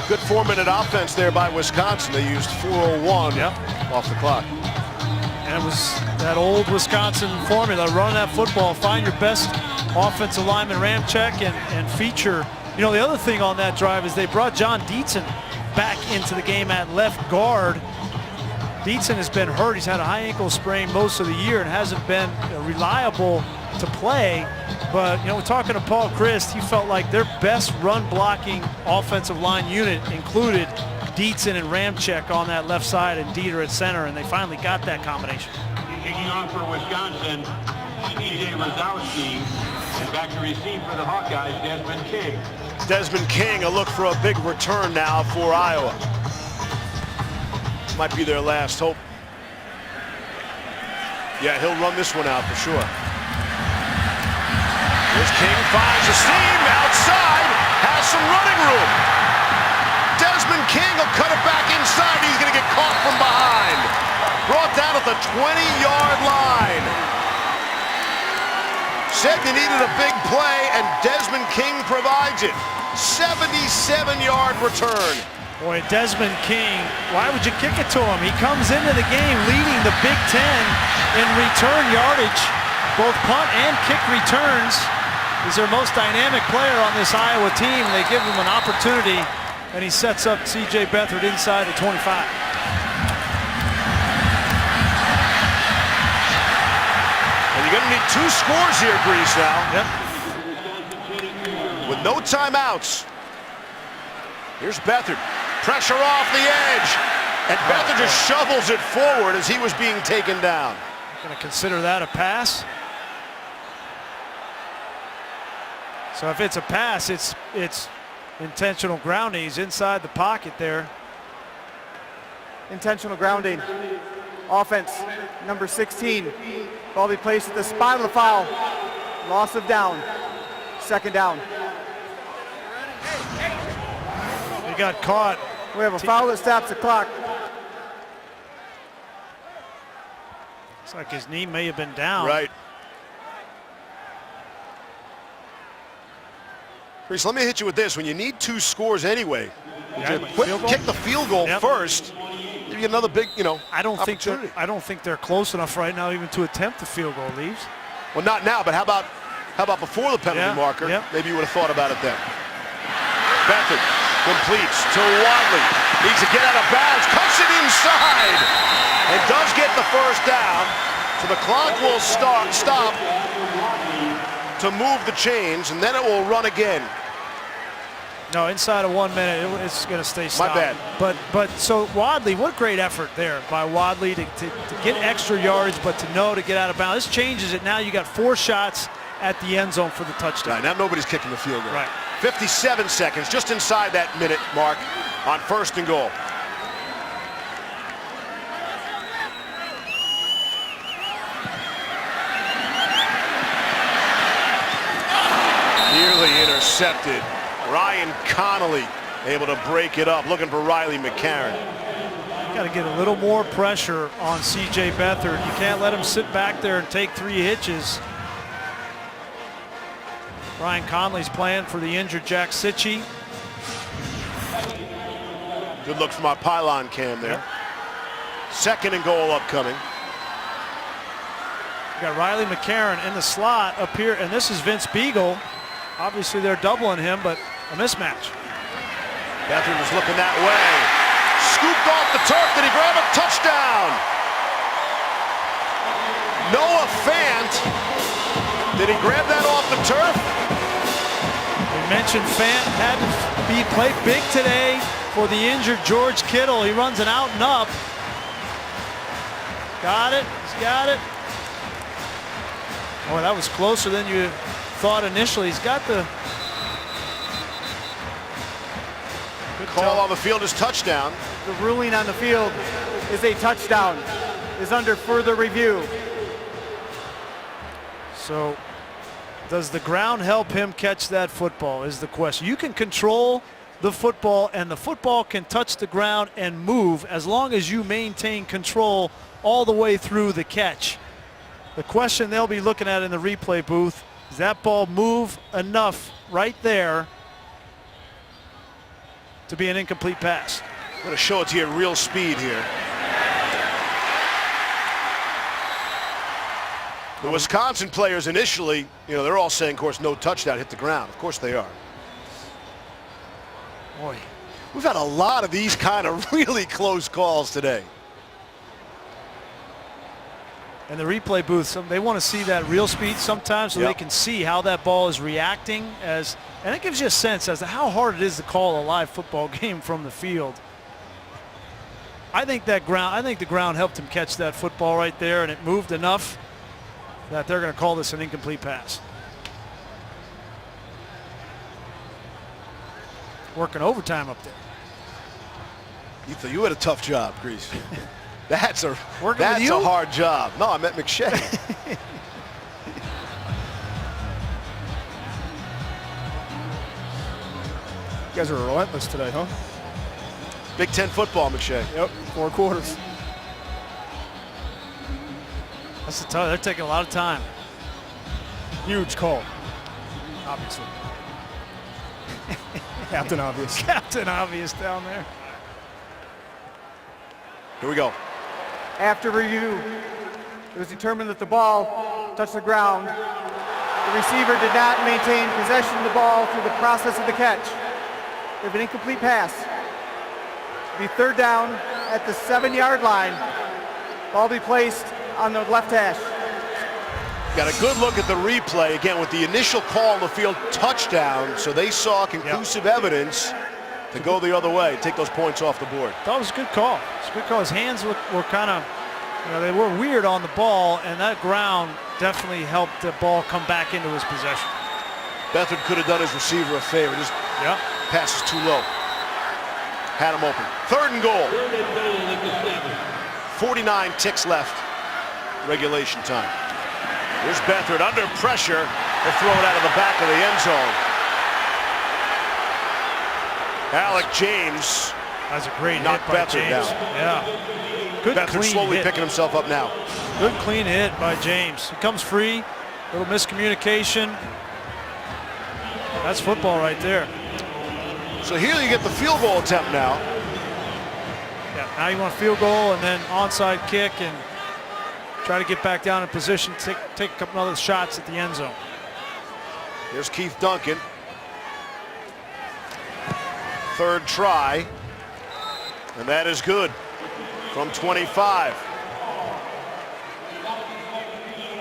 Good 4-minute offense there by Wisconsin. They used 4:01 off the clock. And it was that old Wisconsin formula, run that football, find your best offensive lineman, ram check, and feature. The other thing on that drive is they brought John Dietzen back into the game at left guard. Dietzen has been hurt. He's had a high ankle sprain most of the year and hasn't been reliable to play. But, we're talking to Paul Chryst. He felt like their best run-blocking offensive line unit included Dietzen and Ramczyk on that left side and Dieter at center, and they finally got that combination. Kicking on for Wisconsin, T.J. Rosowski, and back to receive for the Hawkeyes, Desmond King. Desmond King, a look for a big return now for Iowa. Might be their last hope. Yeah, he'll run this one out for sure. Here's King, finds a seam outside, has some running room. Desmond King will cut it back inside. He's going to get caught from behind. Brought down at the 20-yard line. Said you needed a big play, and Desmond King provides it. 77-yard return. Boy, Desmond King, why would you kick it to him? He comes into the game leading the Big Ten in return yardage. Both punt and kick returns. He's their most dynamic player on this Iowa team. They give him an opportunity, and he sets up C.J. Beathard inside the 25. And you're going to need 2 scores here, Grease, now. Yep. With no timeouts. Here's Beathard. Pressure off the edge. And Beathard just shovels it forward as he was being taken down. Going to consider that a pass. So if it's a pass, it's intentional grounding. He's inside the pocket there. Intentional grounding. Offense, number 16. Ball be placed at the spot of the foul. Loss of down. Second down. He got caught. We have a foul that stops the clock. Looks like his knee may have been down. Right. Reese, let me hit you with this. When you need 2 scores anyway, kick the field goal first. You get another big, I don't opportunity. think they're close enough right now even to attempt the field goal, Leaves. Well, not now, but how about before the penalty marker? Yep. Maybe you would have thought about it then. Beathard completes to Wadley. Needs to get out of bounds. Cuts it inside. And does get the first down. So the clock will stop to move the chains, and then it will run again. No, inside of 1 minute, it's going to stay stopped. My bad. But so Wadley, what great effort there by Wadley to get extra yards, but to know to get out of bounds. This changes it. Now you got 4 shots at the end zone for the touchdown. Right, now nobody's kicking the field goal. Right. 57 seconds, just inside that minute mark on 1st and goal. Nearly intercepted. Ryan Connolly able to break it up, looking for Riley McCarron. Got to get a little more pressure on C.J. Beathard. You can't let him sit back there and take 3 hitches. Ryan Connolly's playing for the injured Jack Sitchie. Good look from our pylon cam there. 2nd and goal upcoming. You got Riley McCarron in the slot up here, and this is Vince Beagle. Obviously they're doubling him, but a mismatch. Beathard was looking that way. Scooped off the turf. Did he grab a touchdown? Noah Fant. Did he grab that off the turf? We mentioned Fant had to be played big today for the injured George Kittle. He runs an out and up. Got it. He's got it. Oh, that was closer than you thought initially. He's got the call on the field is touchdown. The ruling on the field is a touchdown, is under further review. So does the ground help him catch that football is the question. You can control the football, and the football can touch the ground and move as long as you maintain control all the way through the catch. The question they'll be looking at in the replay booth, does that ball move enough right there to be an incomplete pass? I'm going to show it to you at real speed here. The Wisconsin players initially, they're all saying, of course, no touchdown, hit the ground. Of course they are. Boy, we've had a lot of these kind of really close calls today. And the replay booth, they want to see that real speed sometimes so they can see how that ball is reacting, and it gives you a sense as to how hard it is to call a live football game from the field. I think the ground helped him catch that football right there, and it moved enough that they're going to call this an incomplete pass. Working overtime up there. Ethan, you had a tough job, Grease. That's a you? hard job. No, I meant McShay. You guys are relentless today, huh? Big Ten football, McShay. Yep, 4 quarters. That's they're taking a lot of time. Huge call, obviously. Captain Obvious. Captain Obvious down there. Here we go. After review, it was determined that the ball touched the ground. The receiver did not maintain possession of the ball through the process of the catch. We have an incomplete pass. It'll be 3rd down at the 7-yard line. Ball be placed on the left hash. Got a good look at the replay again with the initial call on the field, touchdown. So they saw conclusive evidence to go the other way, take those points off the board. That was a good call. It's a good call. His hands were kind of, they were weird on the ball, and that ground definitely helped the ball come back into his possession. Beathard could have done his receiver a favor. Just passes too low. Had him open. 3rd and goal. 49 ticks left. Regulation time. Here's Beathard under pressure. They throw it out of the back of the end zone. Alec James. That's a great knocked hit by Beathard James. down. Yeah. Good Beathard clean slowly hit. picking himself up now. Good clean hit by James. He comes free. Little miscommunication. That's football right there. So here you get the field goal attempt now. Yeah, now you want a field goal and then onside kick and try to get back down in position, take a couple other shots at the end zone. Here's Keith Duncan. 3rd try. And that is good from 25.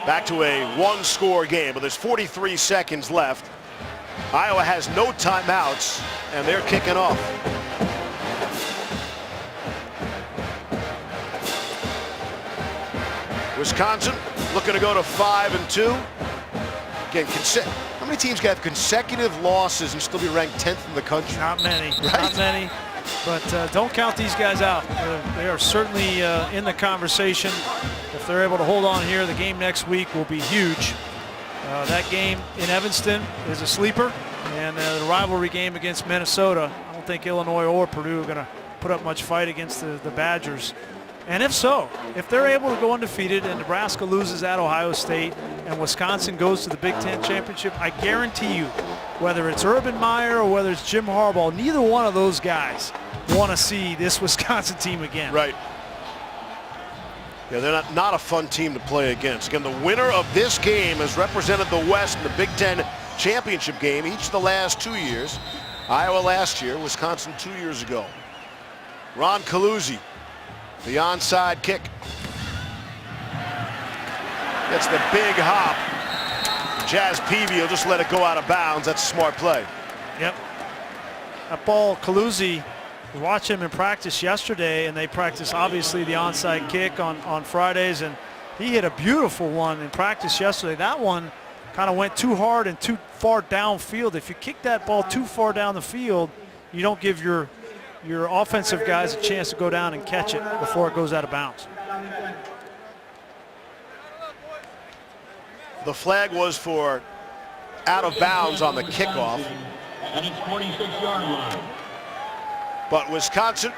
Back to a one-score game, but there's 43 seconds left. Iowa has no timeouts, and they're kicking off. Wisconsin looking to go to 5-2. Again, how many teams can have consecutive losses and still be ranked 10th in the country? Not many, right? Not many. But don't count these guys out. They are certainly in the conversation. If they're able to hold on here, the game next week will be huge. That game in Evanston is a sleeper, and the rivalry game against Minnesota, I don't think Illinois or Purdue are going to put up much fight against the Badgers. And if so, if they're able to go undefeated and Nebraska loses at Ohio State and Wisconsin goes to the Big Ten Championship, I guarantee you, whether it's Urban Meyer or whether it's Jim Harbaugh, neither one of those guys want to see this Wisconsin team again. Right. Yeah, they're not a fun team to play against. Again, the winner of this game has represented the West in the Big Ten Championship game each of the last 2 years. Iowa last year, Wisconsin 2 years ago. Ron Caluzzi, the onside kick. Gets the big hop. Jazz Peavy will just let it go out of bounds. That's a smart play. Yep. That ball, Caluzzi, we watched him in practice yesterday, and they practice obviously the onside kick on Fridays, and he hit a beautiful one in practice yesterday. That one kind of went too hard and too far downfield. If you kick that ball too far down the field, you don't give your offensive guys a chance to go down and catch it before it goes out of bounds. The flag was for out of bounds on the kickoff. And it's 46-yard line. But Wisconsin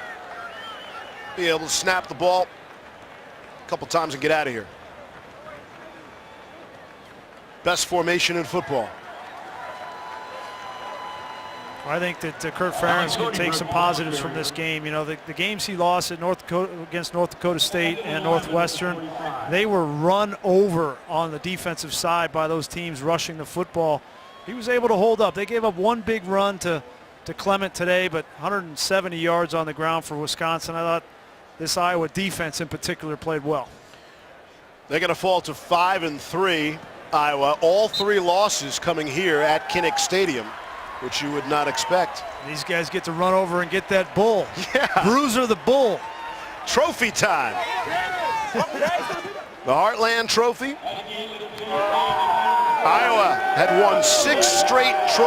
be able to snap the ball a couple times and get out of here. Best formation in football. I think that Kirk Ferentz can take some positives from this game. You know, the games he lost at against North Dakota State and Northwestern, they were run over on the defensive side by those teams rushing the football. He was able to hold up. They gave up one big run to Clement today, but 170 yards on the ground for Wisconsin. I thought this Iowa defense in particular played well. They're going to fall to 5-3, Iowa. All three losses coming here at Kinnick Stadium, which you would not expect. These guys get to run over and get that bull. Yeah. Bruiser the bull. Trophy time. The Heartland Trophy. Iowa had won 6 straight trophies.